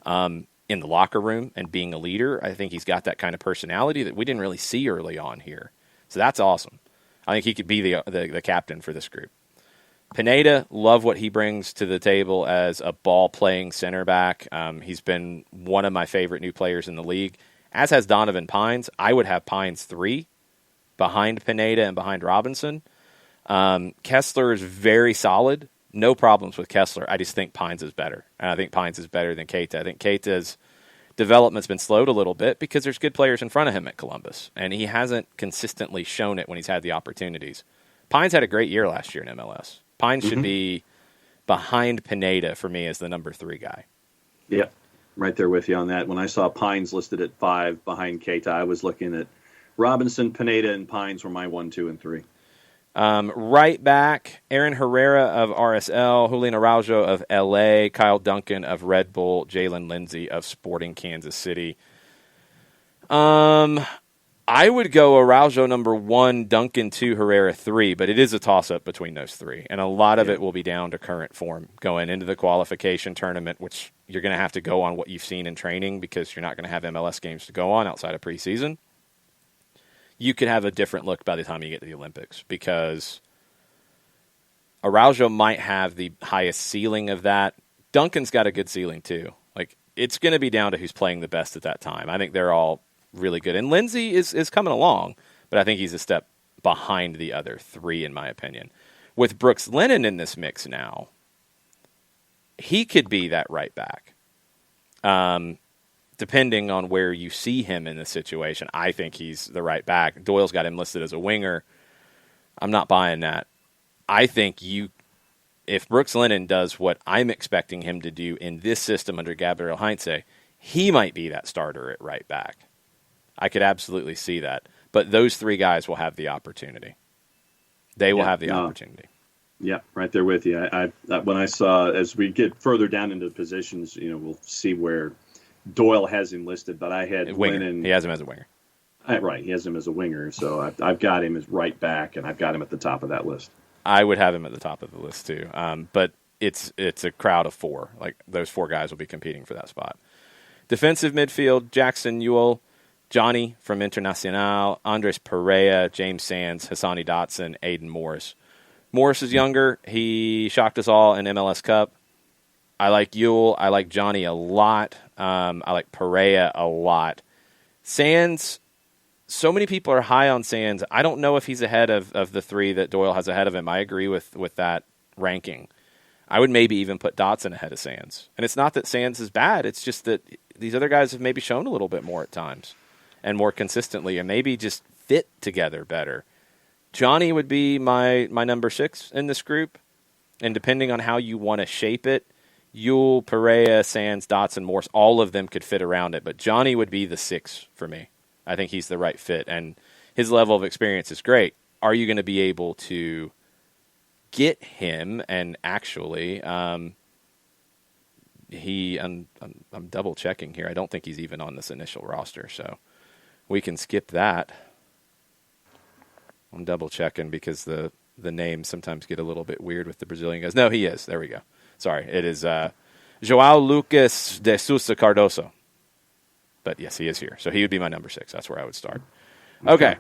in the locker room and being a leader. I think he's got that kind of personality that we didn't really see early on here. So that's awesome. I think he could be the captain for this group. Pineda, love what he brings to the table as a ball-playing center back. He's been one of my favorite new players in the league, as has Donovan Pines. I would have Pines 3 behind Pineda and behind Robinson. Kessler is very solid. No problems with Kessler. I just think Pines is better. And I think Pines is better than Keita. I think Keita's development's been slowed a little bit because there's good players in front of him at Columbus, and he hasn't consistently shown it when he's had the opportunities. Pines had a great year last year in MLS. Pines should be behind Pineda for me as the number 3 guy. Yep, right there with you on that. When I saw Pines listed at 5 behind Keita, I was looking at Robinson, Pineda, and Pines were my 1, 2, and 3. Right back, Aaron Herrera of RSL, Julian Araujo of LA, Kyle Duncan of Red Bull, Jalen Lindsay of Sporting Kansas City. I would go Araujo number 1, Duncan 2, Herrera 3, but it is a toss-up between those 3, and a lot of it will be down to current form going into the qualification tournament, which you're going to have to go on what you've seen in training because you're not going to have MLS games to go on outside of preseason. You could have a different look by the time you get to the Olympics because Araujo might have the highest ceiling of that. Duncan's got a good ceiling too. Like, it's going to be down to who's playing the best at that time. I think they're all really good. And Lindsay is coming along, but I think he's a step behind the other 3 in my opinion. With Brooks Lennon in this mix now, he could be that right back. Depending on where you see him in this situation, I think he's the right back. Doyle's got him listed as a winger. I'm not buying that. I think if Brooks Lennon does what I'm expecting him to do in this system under Gabriel Heinze, he might be that starter at right back. I could absolutely see that. But those 3 guys will have the opportunity. They will have the opportunity. Yeah, right there with you. I when I saw, as we get further down into the positions, we'll see where Doyle has him listed, but I had Lennon. He has him as a winger. Right, he has him as a winger, so I've got him as right back, and I've got him at the top of that list. I would have him at the top of the list too, but it's a crowd of 4. Like, those 4 guys will be competing for that spot. Defensive midfield, Jackson Newell, Johnny from Internacional, Andres Perea, James Sands, Hassani Dotson, Aiden Morris. Morris is younger. He shocked us all in MLS Cup. I like Ewell. I like Johnny a lot. I like Perea a lot. Sands, so many people are high on Sands. I don't know if he's ahead of the 3 that Doyle has ahead of him. I agree with that ranking. I would maybe even put Dotson ahead of Sands. And it's not that Sands is bad. It's just that these other guys have maybe shown a little bit more at times and more consistently and maybe just fit together better. Johnny would be my number 6 in this group. And depending on how you want to shape it, Ewell, Perea, Sands, Dotson, Morse, all of them could fit around it. But Johnny would be the 6 for me. I think he's the right fit. And his level of experience is great. Are you going to be able to get him? And actually, I'm double checking here. I don't think he's even on this initial roster. So we can skip that. I'm double checking because the names sometimes get a little bit weird with the Brazilian guys. No, he is. There we go. Sorry, it is João Lucas de Sousa Cardoso. But yes, he is here. So he would be my number 6. That's where I would start. Okay.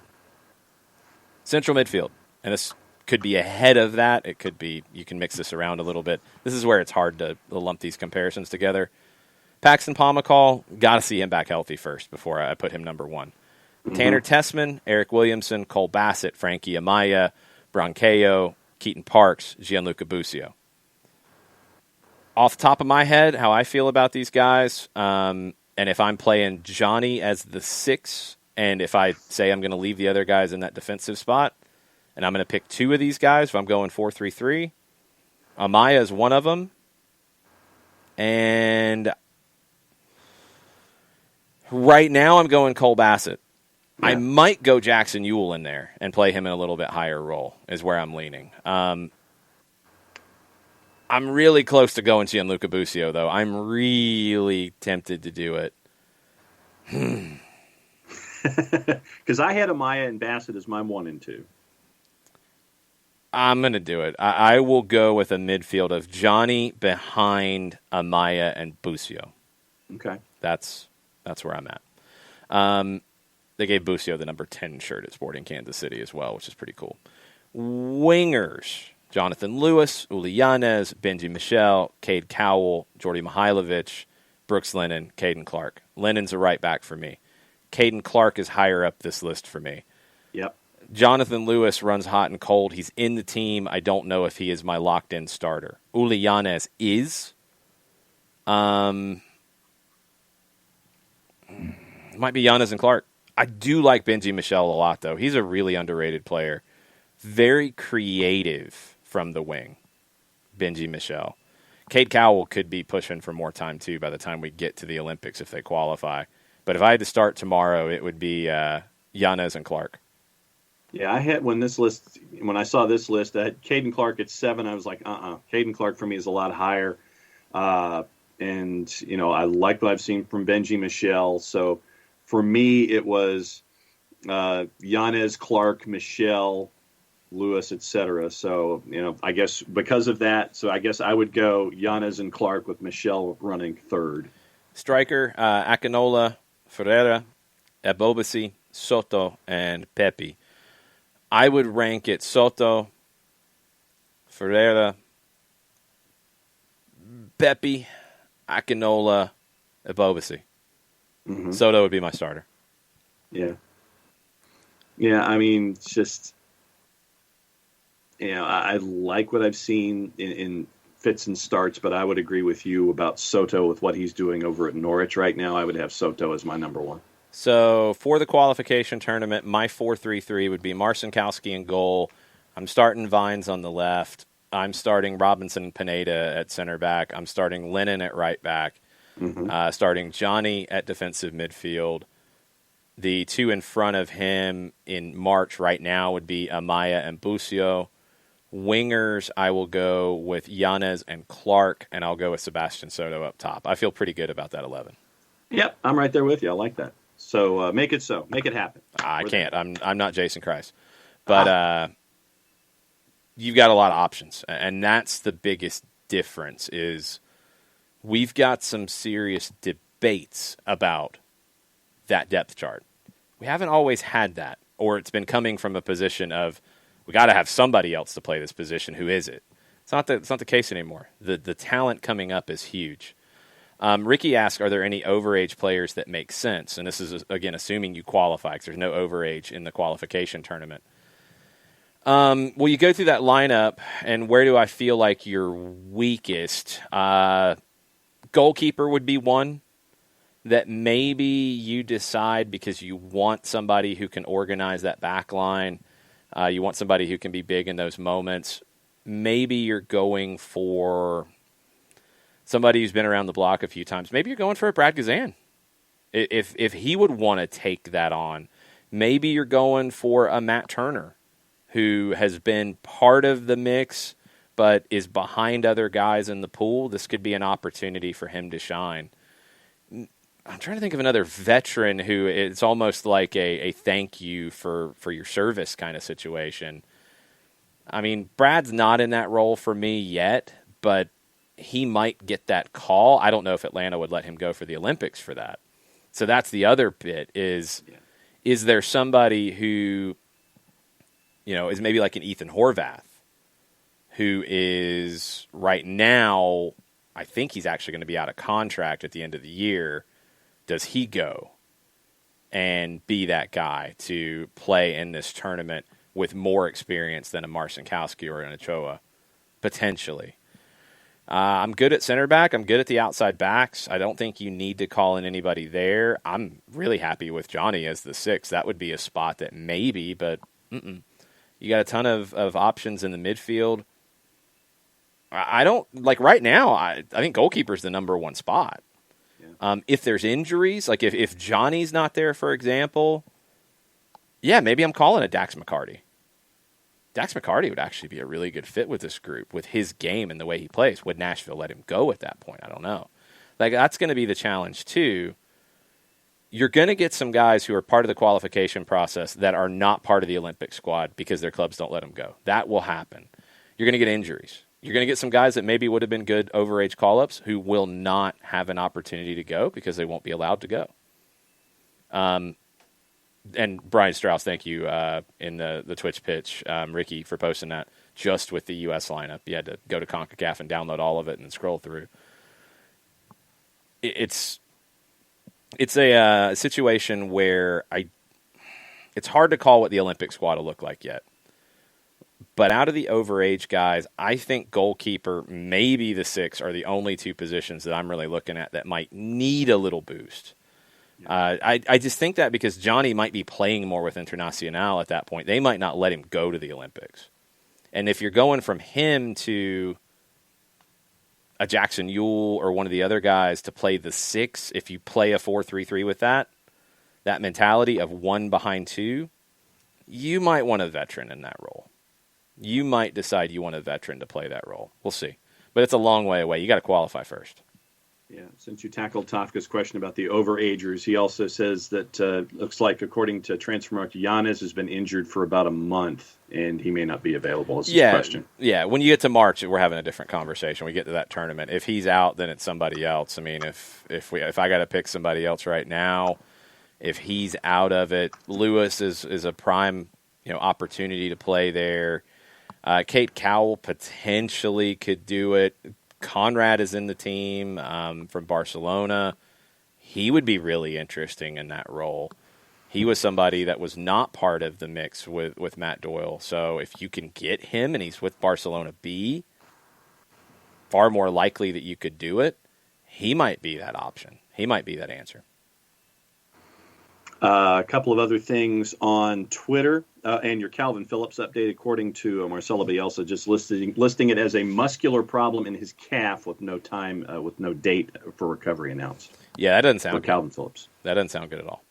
Central midfield. And this could be ahead of that. It could be, you can mix this around a little bit. This is where it's hard to lump these comparisons together. Paxton Pomacall, got to see him back healthy first before I put him number 1. Tanner Tessman, Eric Williamson, Cole Bassett, Frankie Amaya, Brancaio, Keaton Parks, Gianluca Busio. Off the top of my head, how I feel about these guys, and if I'm playing Johnny as the 6, and if I say I'm going to leave the other guys in that defensive spot, and I'm going to pick 2 of these guys if I'm going 4-3-3, Amaya is one of them, and right now I'm going Cole Bassett. Yeah. I might go Jackson Ewell in there and play him in a little bit higher role is where I'm leaning. I'm really close to going Gianluca Busio, though. I'm really tempted to do it. Because I had Amaya and Bassett as my 1 and 2. I'm going to do it. I will go with a midfield of Johnny behind Amaya and Busio. Okay. That's where I'm at. They gave Busio the number 10 shirt at Sporting Kansas City as well, which is pretty cool. Wingers, Jonathan Lewis, Uli Yanez, Benji Michel, Cade Cowell, Jordy Mihailovic, Brooks Lennon, Caden Clark. Lennon's a right back for me. Caden Clark is higher up this list for me. Yep. Jonathan Lewis runs hot and cold. He's in the team. I don't know if he is my locked-in starter. Uli Yanez is. It might be Yanez and Clark. I do like Benji Michel a lot, though. He's a really underrated player. Very creative from the wing, Benji Michel. Cade Cowell could be pushing for more time, too, by the time we get to the Olympics if they qualify. But if I had to start tomorrow, it would be Yanez and Clark. Yeah, I had when I saw this list, I had Caden Clark at 7. I was like, Caden Clark for me is a lot higher. And, I like what I've seen from Benji Michel. So for me, it was Yanez, Clark, Michel, Lewis, etc. So, I guess because of that, so I guess I would go Yanez and Clark with Michel running 3rd. Striker, Akinola, Ferreira, Ebobisi, Soto, and Pepe. I would rank it Soto, Ferreira, Pepe, Akinola, Ebobisi. Mm-hmm. Soto would be my starter. Yeah. Yeah, I mean, it's just, I like what I've seen in fits and starts, but I would agree with you about Soto with what he's doing over at Norwich right now. I would have Soto as my number 1. So for the qualification tournament, my 4-3-3 would be Marcinkowski in goal. I'm starting Vines on the left. I'm starting Robinson and Pineda at center back. I'm starting Lennon at right back. Mm-hmm. Starting Johnny at defensive midfield. The 2 in front of him in March right now would be Amaya and Busio. Wingers, I will go with Yanez and Clark, and I'll go with Sebastian Soto up top. I feel pretty good about that 11. Yep, I'm right there with you. I like that. So make it so. Make it happen. I can't. I'm not Jason Kreis. But you've got a lot of options, and that's the biggest difference is we've got some serious debates about that depth chart. We haven't always had that, or it's been coming from a position of we got to have somebody else to play this position. Who is it? It's not the case anymore. The talent coming up is huge. Ricky asked, are there any overage players that make sense? And this is, again, assuming you qualify because there's no overage in the qualification tournament. Well, you go through that lineup, and where do I feel like you're weakest? Goalkeeper would be one that maybe you decide because you want somebody who can organize that back line. You want somebody who can be big in those moments. Maybe you're going for somebody who's been around the block a few times. Maybe you're going for a Brad Gazan. If he would want to take that on. Maybe you're going for a Matt Turner who has been part of the mix but is behind other guys in the pool. This could be an opportunity for him to shine. I'm trying to think of another veteran who it's almost like a thank you for your service kind of situation. I mean, Brad's not in that role for me yet, but he might get that call. I don't know if Atlanta would let him go for the Olympics for that. So that's the other bit is there somebody who, is maybe like an Ethan Horvath, who is right now, I think he's actually going to be out of contract at the end of the year. Does he go and be that guy to play in this tournament with more experience than a Marcinkowski or an Ochoa, potentially? I'm good at center back. I'm good at the outside backs. I don't think you need to call in anybody there. I'm really happy with Johnny as the 6. That would be a spot that maybe, but you got a ton of options in the midfield. I don't like right now. I think goalkeeper's the number 1 spot. Yeah. If there's injuries, like if Johnny's not there, for example, maybe I'm calling it Dax McCarty. Dax McCarty would actually be a really good fit with this group, with his game and the way he plays. Would Nashville let him go at that point? I don't know. Like, that's going to be the challenge, too. You're going to get some guys who are part of the qualification process that are not part of the Olympic squad because their clubs don't let them go. That will happen. You're going to get injuries. You're going to get some guys that maybe would have been good overage call-ups who will not have an opportunity to go because they won't be allowed to go. And Brian Strauss, thank you in the Twitch pitch, Ricky, for posting that just with the U.S. lineup. You had to go to CONCACAF and download all of it and scroll through. It's a situation where it's hard to call what the Olympic squad will look like yet. But out of the overage guys, I think goalkeeper, maybe the 6 are the only 2 positions that I'm really looking at that might need a little boost. I just think that because Johnny might be playing more with Internacional at that point. They might not let him go to the Olympics. And if you're going from him to a Jackson Ewell or one of the other guys to play the 6, if you play a 4-3-3 with that mentality of 1 behind 2, you might want a veteran in that role. You might decide you want a veteran to play that role. We'll see. But it's a long way away. You got to qualify first. Yeah, since you tackled Tafka's question about the overagers, he also says that looks like, according to Transfermarkt, Giannis has been injured for about a month, and he may not be available. Is his question. Yeah, when you get to March, we're having a different conversation. We get to that tournament. If he's out, then it's somebody else. I mean, if I got to pick somebody else right now, if he's out of it, Lewis is a prime opportunity to play there. Kate Cowell potentially could do it. Conrad is in the team from Barcelona. He would be really interesting in that role. He was somebody that was not part of the mix with Matt Doyle. So if you can get him and he's with Barcelona B, far more likely that you could do it. He might be that option. He might be that answer. A couple of other things on Twitter and your Calvin Phillips update, according to Marcelo Bielsa, just listing it as a muscular problem in his calf with no date for recovery announced. Yeah, that doesn't sound good. Calvin Phillips. That doesn't sound good at all.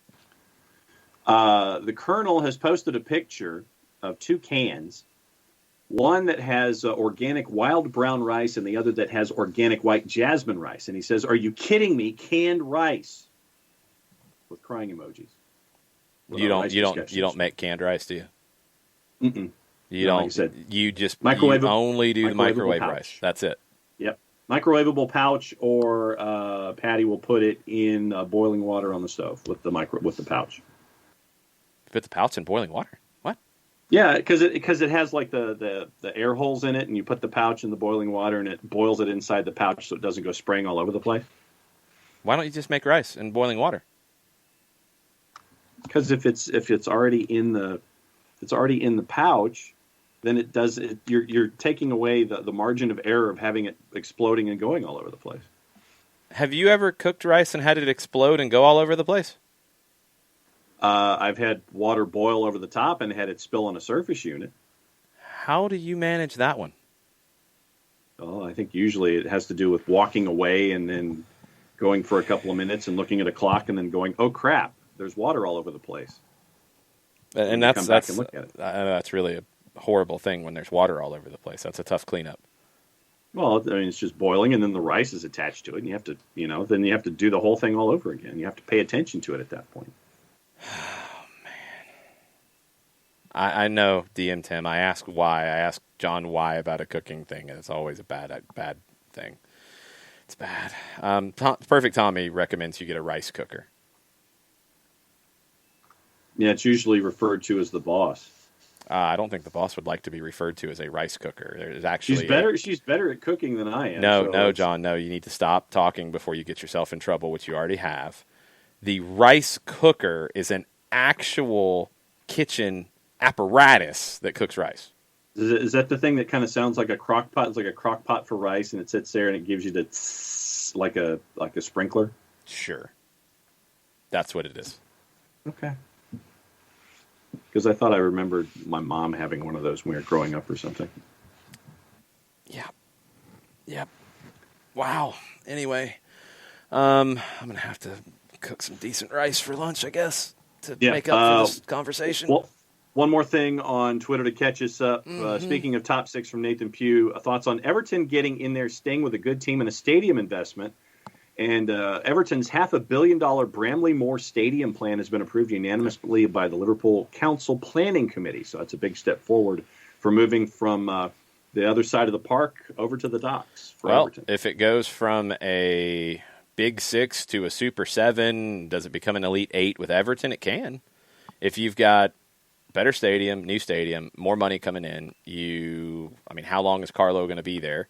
The Colonel has posted a picture of 2 cans, one that has organic wild brown rice and the other that has organic white jasmine rice. And he says, "Are you kidding me? Canned rice," with crying emojis. You don't make canned rice, do you? Mm-mm. You don't. Like I said, you only do the microwave rice. That's it. Yep. Microwavable pouch, or Patty will put it in boiling water on the stove with the pouch. Put the pouch in boiling water? What? Yeah, because it has like the air holes in it, and you put the pouch in the boiling water, and it boils it inside the pouch so it doesn't go spraying all over the place. Why don't you just make rice in boiling water? Because if it's already in the pouch, then it does it. You're taking away the margin of error of having it exploding and going all over the place. Have you ever cooked rice and had it explode and go all over the place? I've had water boil over the top and had it spill on a surface unit. How do you manage that one? Well, I think usually it has to do with walking away and then going for a couple of minutes and looking at a clock and then going, "Oh crap, there's water all over the place." And that's really a horrible thing when there's water all over the place. That's a tough cleanup. Well, I mean, it's just boiling, and then the rice is attached to it, and you have to, then you have to do the whole thing all over again. You have to pay attention to it at that point. Oh man, I know DM Tim. I ask why. I ask John why about a cooking thing, and it's always a bad thing. It's bad. Perfect Tommy recommends you get a rice cooker. Yeah, it's usually referred to as the boss. I don't think the boss would like to be referred to as a rice cooker. There's She's actually better. She's better at cooking than I am. no, John, no. You need to stop talking before you get yourself in trouble, which you already have. The rice cooker is an actual kitchen apparatus that cooks rice. Is that the thing that kind of sounds like a crock pot? It's like a crock pot for rice, and it sits there and it gives you the tss, like a sprinkler. Sure, that's what it is. Okay. Because I thought I remembered my mom having one of those when we were growing up or something. Yeah. Yep. Wow. Anyway, I'm gonna have to cook some decent rice for lunch, I guess, to make up for this conversation. Well, one more thing on Twitter to catch us up. Speaking of top six from Nathan Pugh, thoughts on Everton getting in there, staying with a good team and a stadium investment. And Everton's $500 million Bramley Moore Stadium plan has been approved unanimously by the Liverpool Council Planning Committee. So that's a big step forward for moving from the other side of the park over to the docks for Everton. If it goes from a Big Six to a Super Seven, does it become an Elite Eight with Everton? It can. If you've got better stadium, new stadium, more money coming in, how long is Carlo going to be there?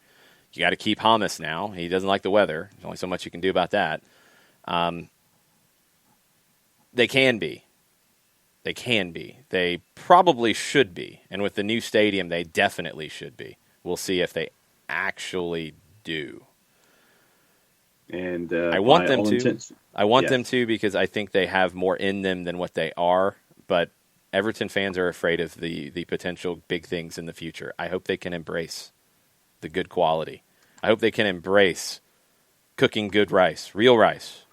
You got to keep Hamas now. He doesn't like the weather. There's only so much you can do about that. They can be. They can be. They probably should be. And with the new stadium, they definitely should be. We'll see if they actually do. And I want them to. I want them to because I think they have more in them than what they are. But Everton fans are afraid of the potential big things in the future. I hope they can embrace the good quality. I hope they can embrace cooking good rice, real rice,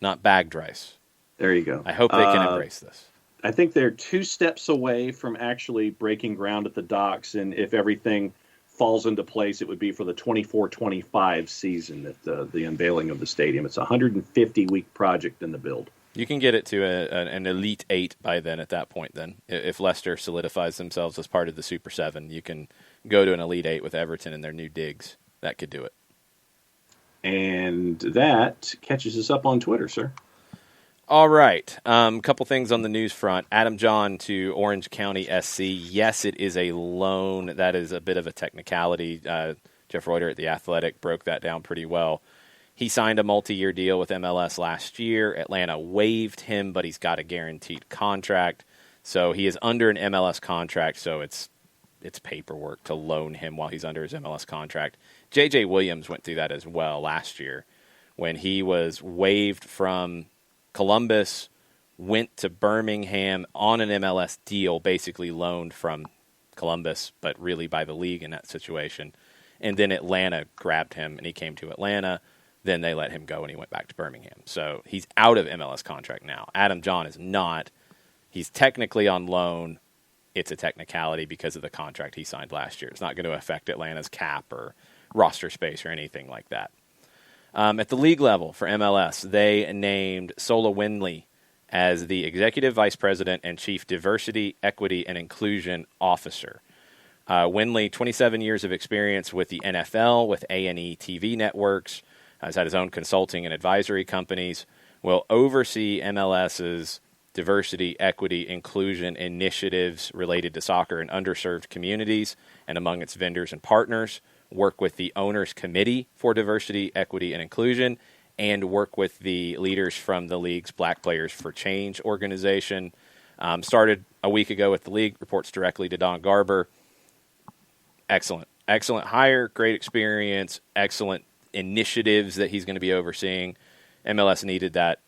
not bagged rice. There you go. I hope they can embrace this. I think they're 2 steps away from actually breaking ground at the docks, and if everything falls into place, it would be for the 24-25 season at the unveiling of the stadium. It's a 150-week project in the build. You can get it to an Elite Eight by then at that point then. If Leicester solidifies themselves as part of the Super 7, you can go to an Elite Eight with Everton and their new digs. That could do it. And that catches us up on Twitter, sir. All right. Couple things on the news front. Adam John to Orange County SC. Yes, it is a loan. That is a bit of a technicality. Jeff Reuter at The Athletic broke that down pretty well. He signed a multi-year deal with MLS last year. Atlanta waived him, but he's got a guaranteed contract. So he is under an MLS contract, so it's paperwork to loan him while he's under his MLS contract. J.J. Williams went through that as well last year when he was waived from Columbus, went to Birmingham on an MLS deal, basically loaned from Columbus, but really by the league in that situation. And then Atlanta grabbed him, and he came to Atlanta. Then they let him go, and he went back to Birmingham. So he's out of MLS contract now. Adam John is not. He's technically on loan. It's a technicality because of the contract he signed last year. It's not going to affect Atlanta's cap or roster space or anything like that. At the league level for MLS, they named Sola Winley as the Executive Vice President and Chief Diversity, Equity, and Inclusion Officer. Winley, 27 years of experience with the NFL, with A&E TV networks, has had his own consulting and advisory companies, will oversee MLS's diversity, equity, inclusion initiatives related to soccer and underserved communities and among its vendors and partners, work with the Owners Committee for Diversity, Equity, and Inclusion, and work with the leaders from the league's Black Players for Change organization. Started a week ago with the league, reports directly to Don Garber. Excellent. Excellent hire, great experience, excellent initiatives that he's going to be overseeing. MLS needed that.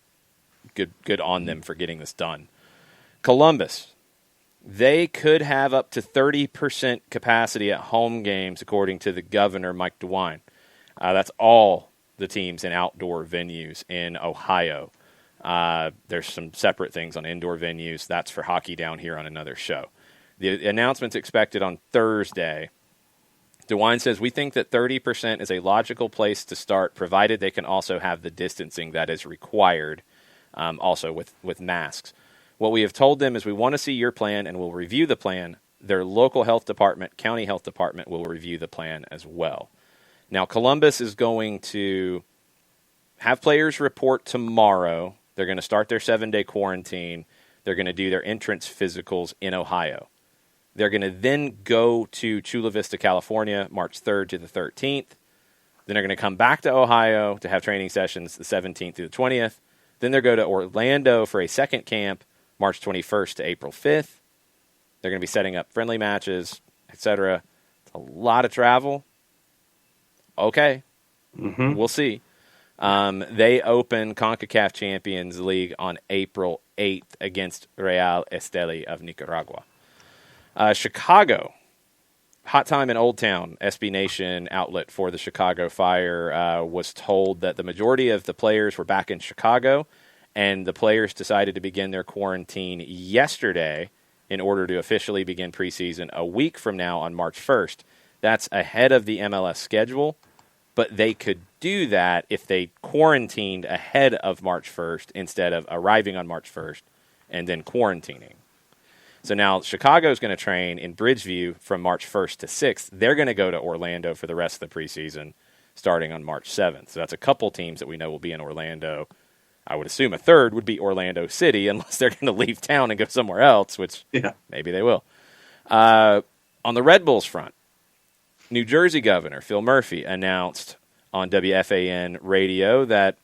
Good on them for getting this done. Columbus, they could have up to 30% capacity at home games, according to the governor, Mike DeWine. That's all the teams in outdoor venues in Ohio. There's some separate things on indoor venues. That's for hockey down here on another show. The announcement's expected on Thursday. DeWine says, we think that 30% is a logical place to start, provided they can also have the distancing that is required, also with masks. What we have told them is we want to see your plan and we'll review the plan. Their local health department, county health department will review the plan as well. Now, Columbus is going to have players report tomorrow. They're going to start their 7-day quarantine. They're going to do their entrance physicals in Ohio. They're going to then go to Chula Vista, California, March 3rd to the 13th. Then they're going to come back to Ohio to have training sessions the 17th through the 20th. Then they'll go to Orlando for a second camp, March 21st to April 5th. They're going to be setting up friendly matches, etc. It's a lot of travel. Okay. We'll see. They open CONCACAF Champions League on April 8th against Real Esteli of Nicaragua. Chicago. Hot Time in Old Town, SB Nation outlet for the Chicago Fire, was told that the majority of the players were back in Chicago, and the players decided to begin their quarantine yesterday in order to officially begin preseason a week from now on March 1st. That's ahead of the MLS schedule, but they could do that if they quarantined ahead of March 1st instead of arriving on March 1st and then quarantining. So now Chicago is going to train in Bridgeview from March 1st to 6th. They're going to go to Orlando for the rest of the preseason starting on March 7th. So that's a couple teams that we know will be in Orlando. I would assume a third would be Orlando City unless they're going to leave town and go somewhere else, which maybe they will. On the Red Bulls front, New Jersey Governor Phil Murphy announced on WFAN radio that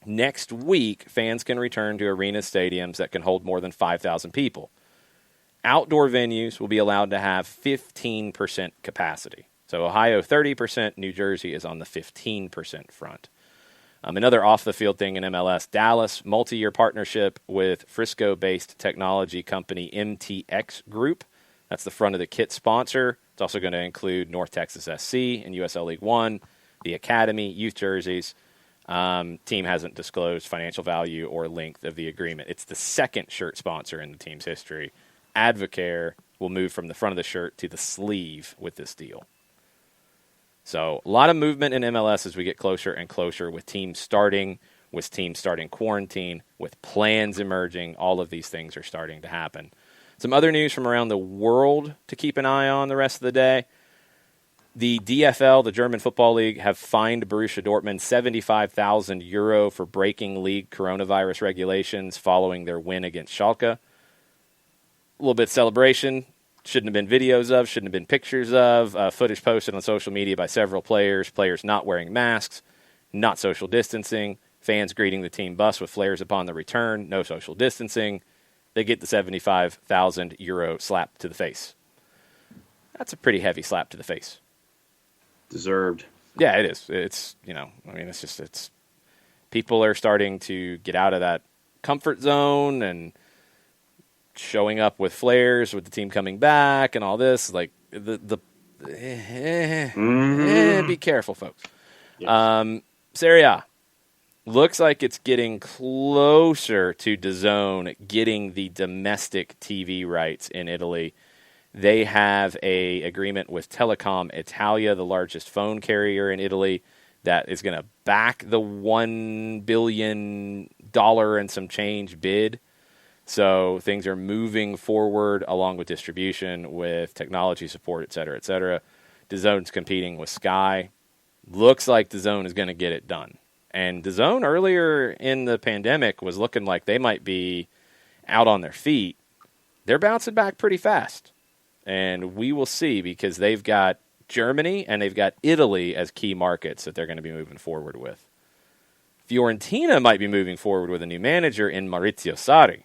next week fans can return to arena stadiums that can hold more than 5,000 people. Outdoor venues will be allowed to have 15% capacity. So Ohio 30%, New Jersey is on the 15% front. Another off-the-field thing in MLS, Dallas, multi-year partnership with Frisco-based technology company MTX Group. That's the front of the kit sponsor. It's also going to include North Texas SC and USL League One, the Academy, youth jerseys. Team hasn't disclosed financial value or length of the agreement. It's the second shirt sponsor in the team's history. Advocare will move from the front of the shirt to the sleeve with this deal. So a lot of movement in MLS as we get closer and closer with teams starting quarantine, with plans emerging. All of these things are starting to happen. Some other news from around the world to keep an eye on the rest of the day. The DFL, the German Football League, have fined Borussia Dortmund €75,000 for breaking league coronavirus regulations following their win against Schalke. A little bit of celebration. Shouldn't have been videos of, shouldn't have been pictures of. Footage posted on social media by several players not wearing masks, not social distancing, fans greeting the team bus with flares upon the return, no social distancing. They get the €75,000 slap to the face. That's a pretty heavy slap to the face. Deserved. Yeah, it is. It's people are starting to get out of that comfort zone and showing up with flares with the team coming back and all this. Like be careful, folks. Yes. Serie A looks like it's getting closer to DAZN getting the domestic TV rights in Italy. They have a agreement with Telecom Italia, the largest phone carrier in Italy, that is going to back the $1 billion and some change bid. So things are moving forward along with distribution, with technology support, et cetera, et cetera. DAZN's competing with Sky. Looks like DAZN is going to get it done. And DAZN earlier in the pandemic was looking like they might be out on their feet. They're bouncing back pretty fast. And we will see, because they've got Germany and they've got Italy as key markets that they're going to be moving forward with. Fiorentina might be moving forward with a new manager in Maurizio Sarri.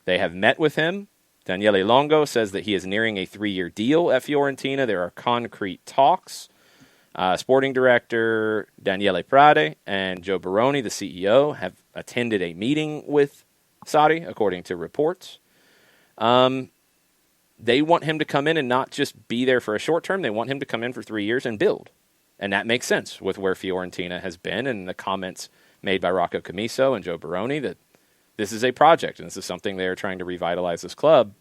They have met with him. Daniele Longo says that he is nearing a 3-year deal at Fiorentina. There are concrete talks. Sporting director Daniele Prade and Joe Baroni, the CEO, have attended a meeting with Sarri, according to reports. They want him to come in and not just be there for a short term. They want him to come in for 3 years and build. And that makes sense with where Fiorentina has been and the comments made by Rocco Commisso and Joe Baroni that this is a project, and this is something they're trying to revitalize this club.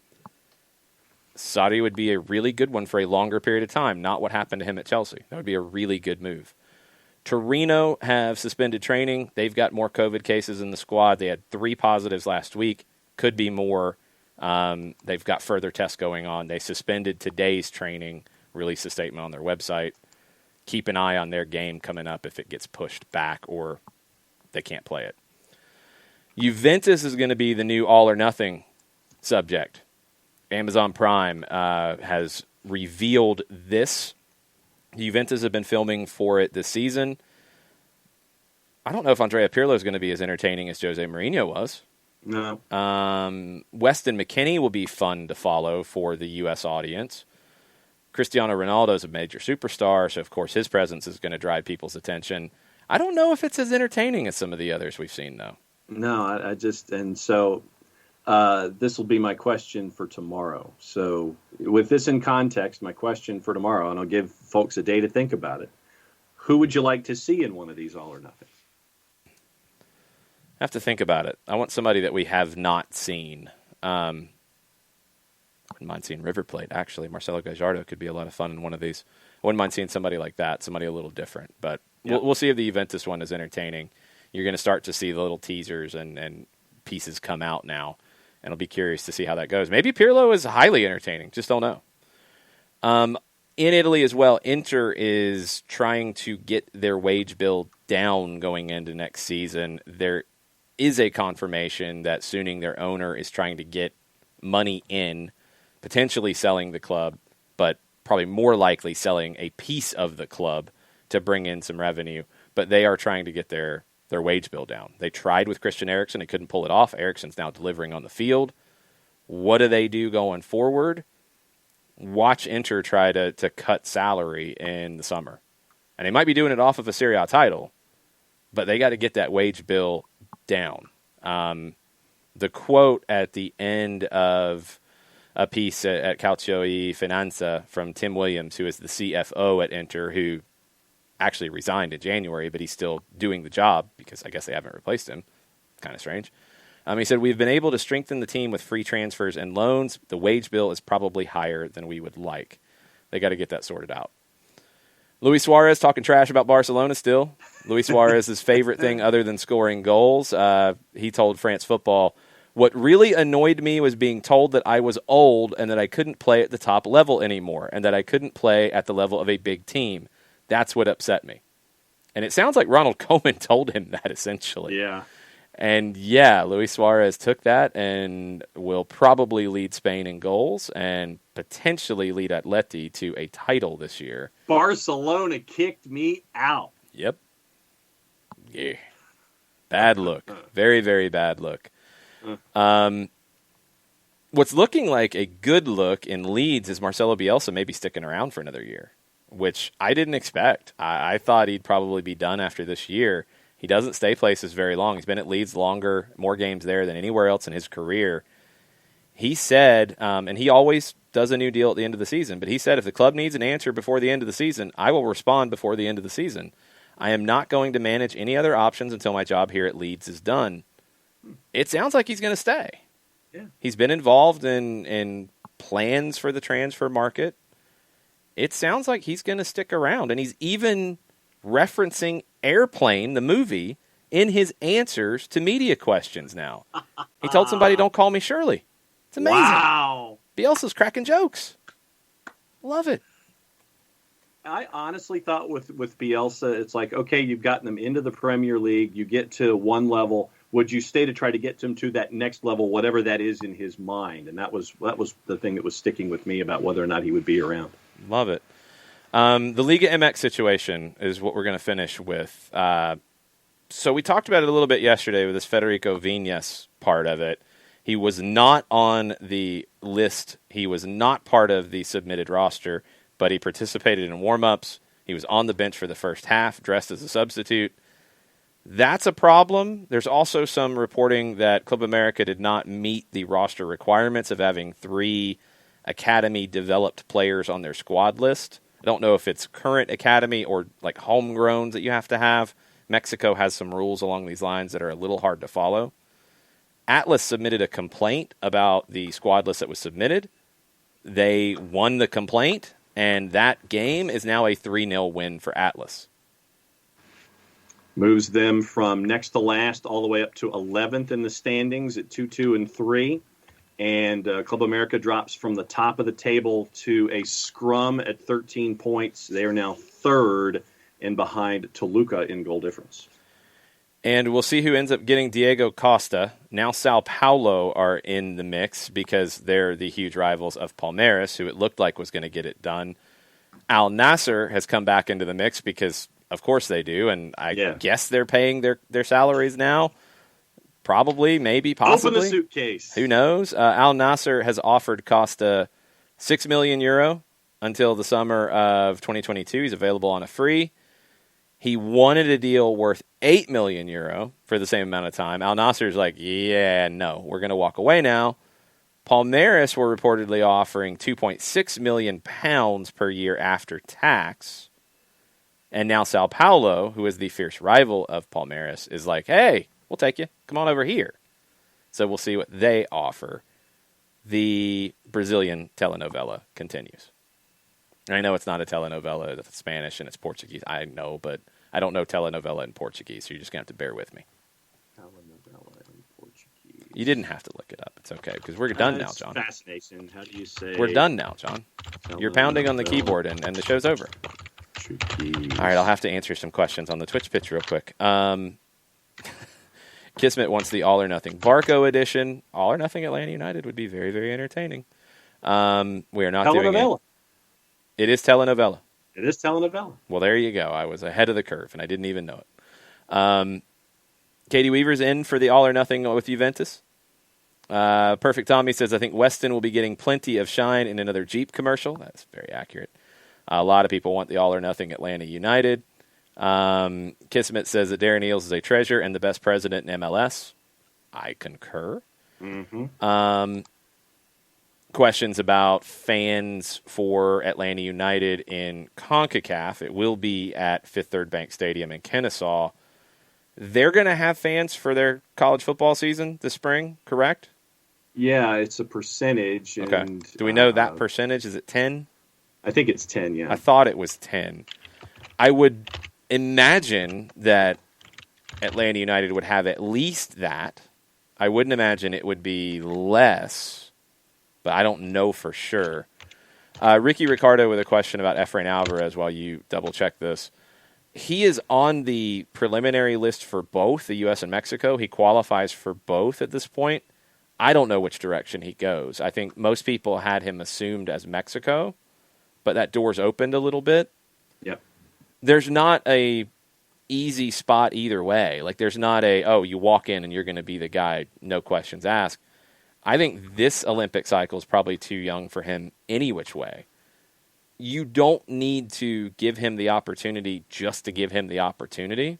Sarri would be a really good one for a longer period of time, not what happened to him at Chelsea. That would be a really good move. Torino have suspended training. They've got more COVID cases in the squad. They had 3 positives last week. Could be more. They've got further tests going on. They suspended today's training, released a statement on their website. Keep an eye on their game coming up if it gets pushed back or they can't play it. Juventus is going to be the new all or nothing subject. Amazon Prime has revealed this. Juventus have been filming for it this season. I don't know if Andrea Pirlo is going to be as entertaining as Jose Mourinho was. No. Weston McKennie will be fun to follow for the U.S. audience. Cristiano Ronaldo is a major superstar, so of course his presence is going to drive people's attention. I don't know if it's as entertaining as some of the others we've seen, though. No, I just, and so this will be my question for tomorrow. So with this in context, my question for tomorrow, and I'll give folks a day to think about it. Who would you like to see in one of these all or nothing? I have to think about it. I want somebody that we have not seen. I wouldn't mind seeing River Plate, actually. Marcelo Gallardo could be a lot of fun in one of these. I wouldn't mind seeing somebody like that, somebody a little different. But we'll see if the Juventus one is entertaining. You're going to start to see the little teasers and pieces come out now, and I'll be curious to see how that goes. Maybe Pirlo is highly entertaining. Just don't know. In Italy as well, Inter is trying to get their wage bill down going into next season. There is a confirmation that Suning, their owner, is trying to get money in, potentially selling the club, but probably more likely selling a piece of the club to bring in some revenue. But they are trying to get their wage bill down. They tried with Christian Eriksen and couldn't pull it off. Eriksen's now delivering on the field. What do they do going forward? Watch Inter try to cut salary in the summer. And they might be doing it off of a Serie A title, but they got to get that wage bill down. The quote at the end of a piece at Calcio e Finanza from Tim Williams, who is the CFO at Inter, who actually resigned in January, but he's still doing the job because I guess they haven't replaced him. Kind of strange. He said, "We've been able to strengthen the team with free transfers and loans. The wage bill is probably higher than we would like." They got to get that sorted out. Luis Suarez talking trash about Barcelona still. Luis Suarez's favorite thing other than scoring goals. He told France Football, "What really annoyed me was being told that I was old and that I couldn't play at the top level anymore and that I couldn't play at the level of a big team. That's what upset me." And it sounds like Ronald Koeman told him that, essentially. Yeah. And yeah, Luis Suarez took that and will probably lead Spain in goals and potentially lead Atleti to a title this year. Barcelona kicked me out. Yep. Yeah. Bad look. Very, very bad look. What's looking like a good look in Leeds is Marcelo Bielsa maybe sticking around for another year, which I didn't expect. I thought he'd probably be done after this year. He doesn't stay places very long. He's been at Leeds longer, more games there than anywhere else in his career. He said, and he always does a new deal at the end of the season, but he said if the club needs an answer before the end of the season, I will respond before the end of the season. I am not going to manage any other options until my job here at Leeds is done. It sounds like he's going to stay. Yeah. He's been involved in plans for the transfer market. It sounds like he's going to stick around, and he's even referencing Airplane, the movie, in his answers to media questions now. He told somebody, "Don't call me Shirley." It's amazing. Wow. Bielsa's cracking jokes. Love it. I honestly thought with Bielsa, it's like, okay, you've gotten them into the Premier League. You get to one level. Would you stay to try to get them to that next level, whatever that is in his mind? And that was the thing that was sticking with me about whether or not he would be around. Love it. The Liga MX situation is what we're going to finish with. So we talked about it a little bit yesterday with this Federico Viñas part of it. He was not on the list. He was not part of the submitted roster, but he participated in warm-ups. He was on the bench for the first half, dressed as a substitute. That's a problem. There's also some reporting that Club America did not meet the roster requirements of having 3 academy-developed players on their squad list. I don't know if it's current academy or like homegrowns that you have to have. Mexico has some rules along these lines that are a little hard to follow. Atlas submitted a complaint about the squad list that was submitted. They won the complaint, and that game is now a 3-0 win for Atlas. Moves them from next to last all the way up to 11th in the standings at 2-2-3. And Club America drops from the top of the table to a scrum at 13 points. They are now 3rd and behind Toluca in goal difference. And we'll see who ends up getting Diego Costa. Now Sao Paulo are in the mix because they're the huge rivals of Palmeiras, who it looked like was going to get it done. Al Nasser has come back into the mix because, of course, they do, and I guess they're paying their salaries now. Probably, maybe, possibly. Open the suitcase. Who knows? Al Nasser has offered Costa €6 million until the summer of 2022. He's available on a free. He wanted a deal worth €8 million for the same amount of time. Al Nasser's like, yeah, no, we're going to walk away now. Palmeiras were reportedly offering £2.6 million per year after tax. And now Sao Paulo, who is the fierce rival of Palmeiras, is like, hey, we'll take you. Come on over here. So we'll see what they offer. The Brazilian telenovela continues. I know it's not a telenovela, it's Spanish and it's Portuguese. I know, but I don't know telenovela in Portuguese, so you're just going to have to bear with me. Telenovela in Portuguese. You didn't have to look it up. It's okay, because we're done now, John. Fascination. How do you say? We're done now, John. You're pounding on the keyboard, and the show's over. Portuguese. All right, I'll have to answer some questions on the Twitch pitch real quick. Kismet wants the All or Nothing Barco edition. All or Nothing Atlanta United would be very, very entertaining. We are not doing it. It is telenovela. It is telenovela. Well, there you go. I was ahead of the curve, and I didn't even know it. Katie Weaver's in for the All or Nothing with Juventus. Perfect Tommy says, I think Weston will be getting plenty of shine in another Jeep commercial. That's very accurate. A lot of people want the All or Nothing Atlanta United. Kismet says that Darren Eales is a treasure and the best president in MLS. I concur. Mm-hmm. Questions about fans for Atlanta United in CONCACAF. It will be at Fifth Third Bank Stadium in Kennesaw. They're going to have fans for their college football season this spring, correct? Yeah, it's a percentage. Okay. And, do we know that percentage? Is it 10? I think it's 10, yeah. I thought it was 10. I would imagine that Atlanta United would have at least that. I wouldn't imagine it would be less, but I don't know for sure. Ricky Ricardo with a question about Efrain Alvarez while you double-check this. He is on the preliminary list for both the U.S. and Mexico. He qualifies for both at this point. I don't know which direction he goes. I think most people had him assumed as Mexico, but that door's opened a little bit. Yep. There's not a easy spot either way. Like, there's not you walk in and you're going to be the guy, no questions asked. I think this Olympic cycle is probably too young for him any which way. You don't need to give him the opportunity just to give him the opportunity.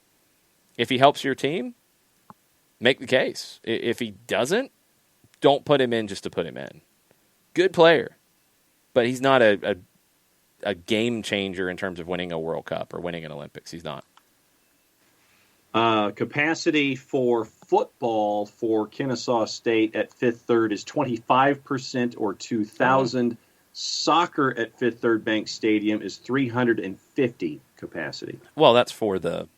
If he helps your team, make the case. If he doesn't, don't put him in just to put him in. Good player, but he's not a game changer in terms of winning a World Cup or winning an Olympics. He's not. Capacity for football for Kennesaw State at Fifth Third is 25% or 2,000. Soccer at Fifth Third Bank Stadium is 350 capacity. Well, that's for the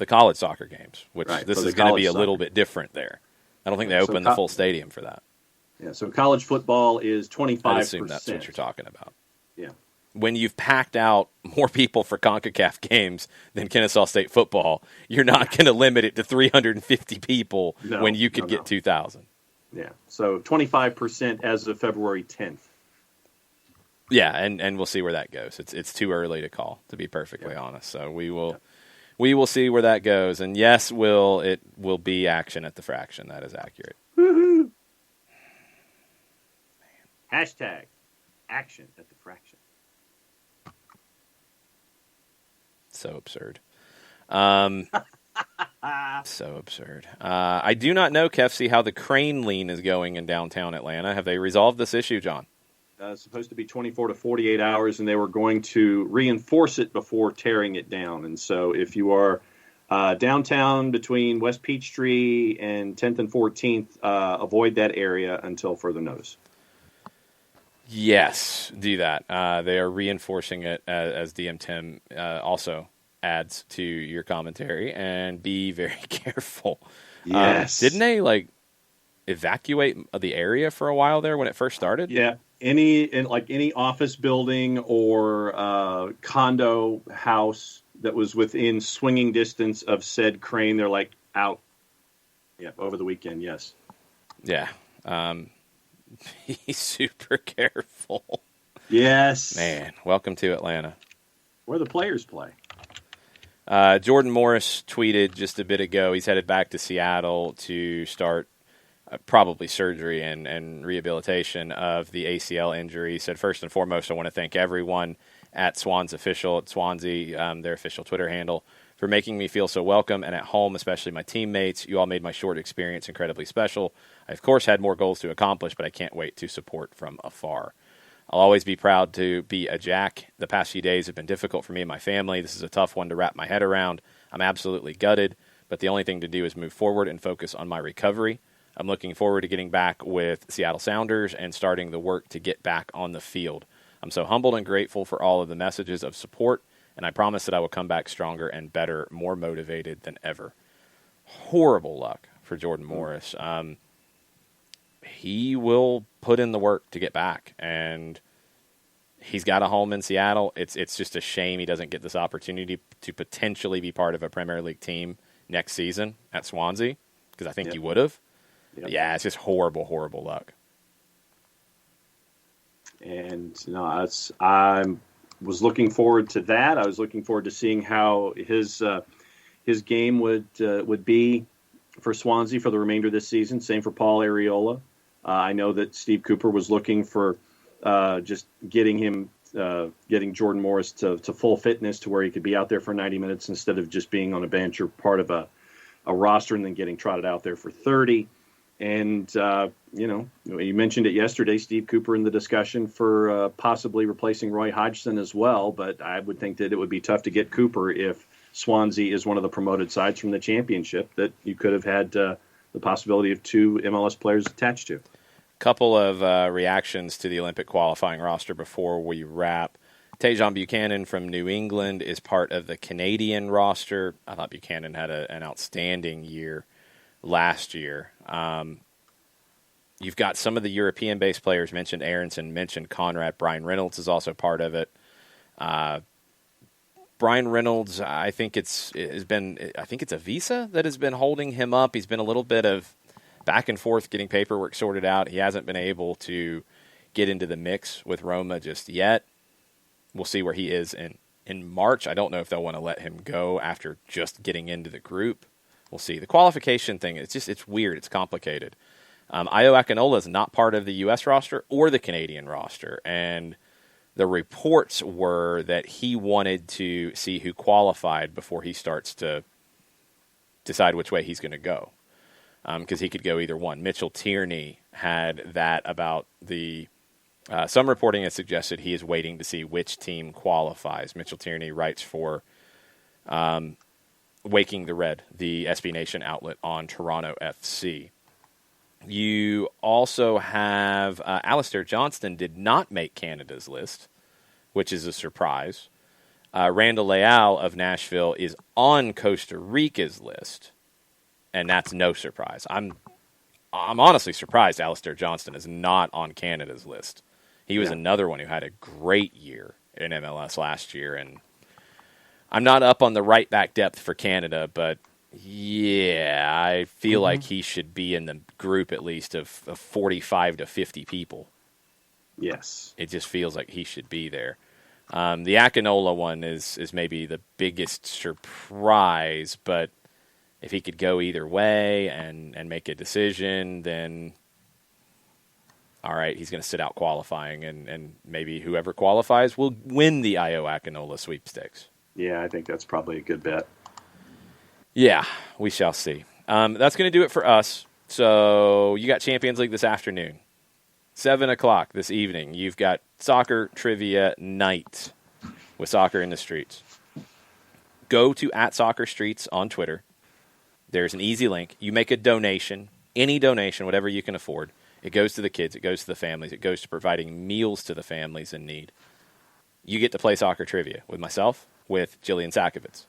college soccer games, which right, this is going to be a little bit different there. I don't think they open the full stadium for that. Yeah, so college football is 25%. I assume that's what you're talking about. Yeah. When you've packed out more people for CONCACAF games than Kennesaw State football, you're not going to limit it to 350 people when you could get 2,000. Yeah, so 25% as of February 10th. Yeah, and we'll see where that goes. It's too early to call, to be perfectly honest. So we will see where that goes. And yes, it will be action at the fraction. That is accurate. Woohoo! Hashtag action at the fraction. So absurd. So absurd. I do not know, Kefsey, how the crane lean is going in downtown Atlanta. Have they resolved this issue, John? Supposed to be 24 to 48 hours, and they were going to reinforce it before tearing it down. And so if you are downtown between West Peachtree and 10th and 14th, avoid that area until further notice. Yes, do that. They are reinforcing it, as DM Tim also adds to your commentary, and be very careful. Yes. Didn't they, evacuate the area for a while there when it first started? Yeah. Any office building or condo house that was within swinging distance of said crane. They're like out. Yeah, over the weekend, yes. Yeah. Be super careful. Yes. Man, welcome to Atlanta. Where the players play. Jordan Morris tweeted just a bit ago he's headed back to Seattle to start probably surgery and rehabilitation of the ACL injury. He said, first and foremost, I want to thank everyone at Swansea, their official Twitter handle, for making me feel so welcome and at home, especially my teammates. You all made my short experience incredibly special. I, of course, had more goals to accomplish, but I can't wait to support from afar. I'll always be proud to be a Jack. The past few days have been difficult for me and my family. This is a tough one to wrap my head around. I'm absolutely gutted, but the only thing to do is move forward and focus on my recovery. I'm looking forward to getting back with Seattle Sounders and starting the work to get back on the field. I'm so humbled and grateful for all of the messages of support, and I promise that I will come back stronger and better, more motivated than ever. Horrible luck for Jordan Morris. He will put in the work to get back, and he's got a home in Seattle. It's just a shame he doesn't get this opportunity to potentially be part of a Premier League team next season at Swansea, because I think he would have. Yep. Yeah, it's just horrible, horrible luck. And I was looking forward to that. I was looking forward to seeing how his game would be for Swansea for the remainder of this season. Same for Paul Areola. I know that Steve Cooper was looking for just getting Jordan Morris to full fitness to where he could be out there for 90 minutes instead of just being on a bench or part of a roster and then getting trotted out there for 30. And, you mentioned it yesterday, Steve Cooper in the discussion for possibly replacing Roy Hodgson as well. But I would think that it would be tough to get Cooper if Swansea is one of the promoted sides from the championship that you could have had the possibility of two MLS players attached to. Couple of reactions to the Olympic qualifying roster before we wrap. Tajon Buchanan from New England is part of the Canadian roster. I thought Buchanan had an outstanding year last year. You've got some of the European-based players mentioned. Aronson mentioned Conrad. Brian Reynolds is also part of it. Brian Reynolds, I think it's a visa that has been holding him up. He's been a little bit of back and forth getting paperwork sorted out. He hasn't been able to get into the mix with Roma just yet. We'll see where he is in March. I don't know if they'll want to let him go after just getting into the group. We'll see. The qualification thing, it's weird. It's complicated. Ayo Akinola is not part of the U.S. roster or the Canadian roster, and the reports were that he wanted to see who qualified before he starts to decide which way he's going to go, because he could go either one. Mitchell Tierney had that about the some reporting has suggested he is waiting to see which team qualifies. Mitchell Tierney writes for Waking the Red, the SB Nation outlet on Toronto FC. You also have Alistair Johnston did not make Canada's list, which is a surprise. Randall Leal of Nashville is on Costa Rica's list, and that's no surprise. I'm honestly surprised Alistair Johnston is not on Canada's list. He was another one who had a great year in MLS last year, and I'm not up on the right back depth for Canada, but yeah, I feel like he should be in the group at least of 45 to 50 people. Yes. It just feels like he should be there. The Akinola one is maybe the biggest surprise, but if he could go either way and make a decision, then all right, he's going to sit out qualifying, and maybe whoever qualifies will win the Ayo Akinola sweepstakes. Yeah, I think that's probably a good bet. Yeah, we shall see. That's going to do it for us. So you got Champions League this afternoon. 7 o'clock this evening. You've got soccer trivia night with Soccer in the Streets. Go to @SoccerStreets on Twitter. There's an easy link. You make a donation, any donation, whatever you can afford. It goes to the kids. It goes to the families. It goes to providing meals to the families in need. You get to play soccer trivia with myself, with Jillian Sakovitz.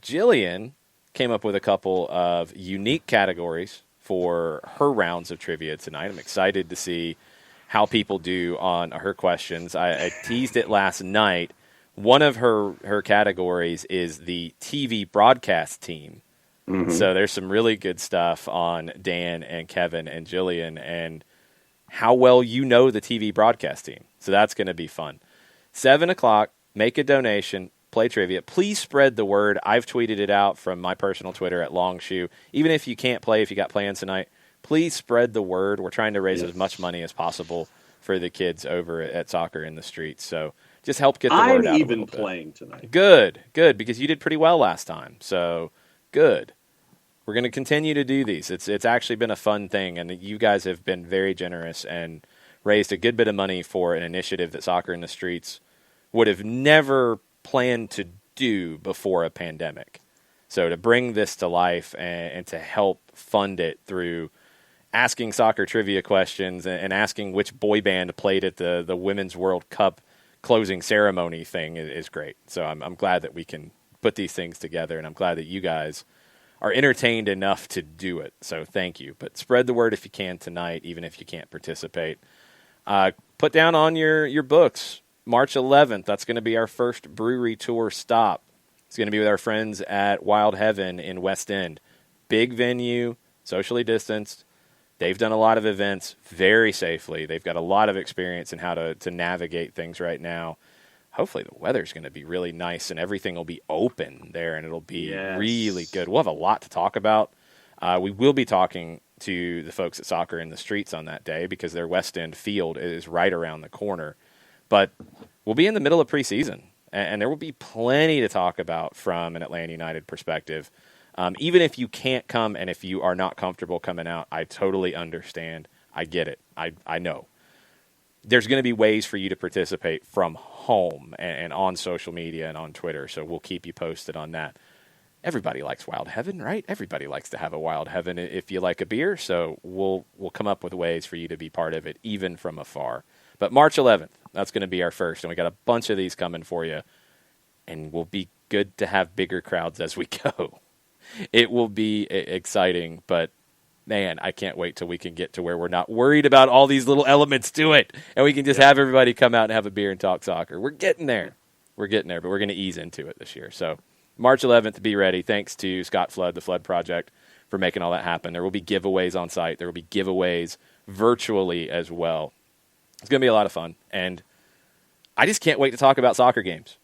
Jillian came up with a couple of unique categories for her rounds of trivia tonight. I'm excited to see how people do on her questions. I teased it last night. one of her categories is the TV broadcast team. Mm-hmm. So there's some really good stuff on Dan and Kevin and Jillian and how well you know the TV broadcast team. So that's going to be fun. 7 o'clock, make a donation, play trivia. Please spread the word. I've tweeted it out from my personal Twitter at Longshoe. Even if you can't play, if you got plans tonight, please spread the word. We're trying to raise as much money as possible for the kids over at Soccer in the Streets. So just help get the word out. I'm even playing tonight. Good, because you did pretty well last time. So good. We're going to continue to do these. It's actually been a fun thing, and you guys have been very generous and raised a good bit of money for an initiative that Soccer in the Streets would have never planned to do before a pandemic. So to bring this to life and to help fund it through asking soccer trivia questions and asking which boy band played at the Women's World Cup closing ceremony thing is great. So I'm glad that we can put these things together, and I'm glad that you guys are entertained enough to do it. So thank you. But spread the word if you can tonight, even if you can't participate. Put down on your books, March 11th, that's going to be our first brewery tour stop. It's going to be with our friends at Wild Heaven in West End. Big venue, socially distanced. They've done a lot of events very safely. They've got a lot of experience in how to navigate things right now. Hopefully the weather's going to be really nice and everything will be open there, and it'll be really good. We'll have a lot to talk about. We will be talking to the folks at Soccer in the Streets on that day because their West End field is right around the corner. But we'll be in the middle of preseason, and there will be plenty to talk about from an Atlanta United perspective. Even if you can't come and if you are not comfortable coming out, I totally understand. I get it. I know. There's going to be ways for you to participate from home and on social media and on Twitter, so we'll keep you posted on that. Everybody likes Wild Heaven, right? Everybody likes to have a Wild Heaven if you like a beer, so we'll come up with ways for you to be part of it, even from afar. But March 11th, that's going to be our first, and we got a bunch of these coming for you, and we'll be good to have bigger crowds as we go. It will be exciting, but man, I can't wait till we can get to where we're not worried about all these little elements to it, and we can just have everybody come out and have a beer and talk soccer. We're getting there. But we're going to ease into it this year. So March 11th, be ready. Thanks to Scott Flood, the Flood Project, for making all that happen. There will be giveaways on site. There will be giveaways virtually as well. It's going to be a lot of fun, and I just can't wait to talk about soccer games.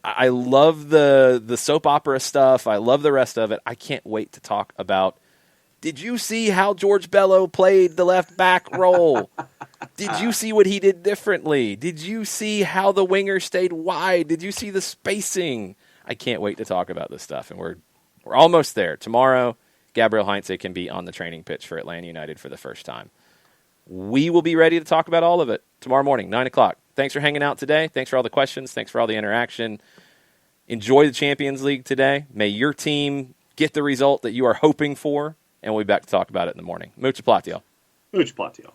I love the soap opera stuff. I love the rest of it. I can't wait to talk about, did you see how George Bello played the left back role? Did you see what he did differently? Did you see how the winger stayed wide? Did you see the spacing? I can't wait to talk about this stuff, and we're almost there. Tomorrow, Gabriel Heinze can be on the training pitch for Atlanta United for the first time. We will be ready to talk about all of it tomorrow morning, 9 o'clock. Thanks for hanging out today. Thanks for all the questions. Thanks for all the interaction. Enjoy the Champions League today. May your team get the result that you are hoping for, and we'll be back to talk about it in the morning. Mucha platiel. Mucha platiel.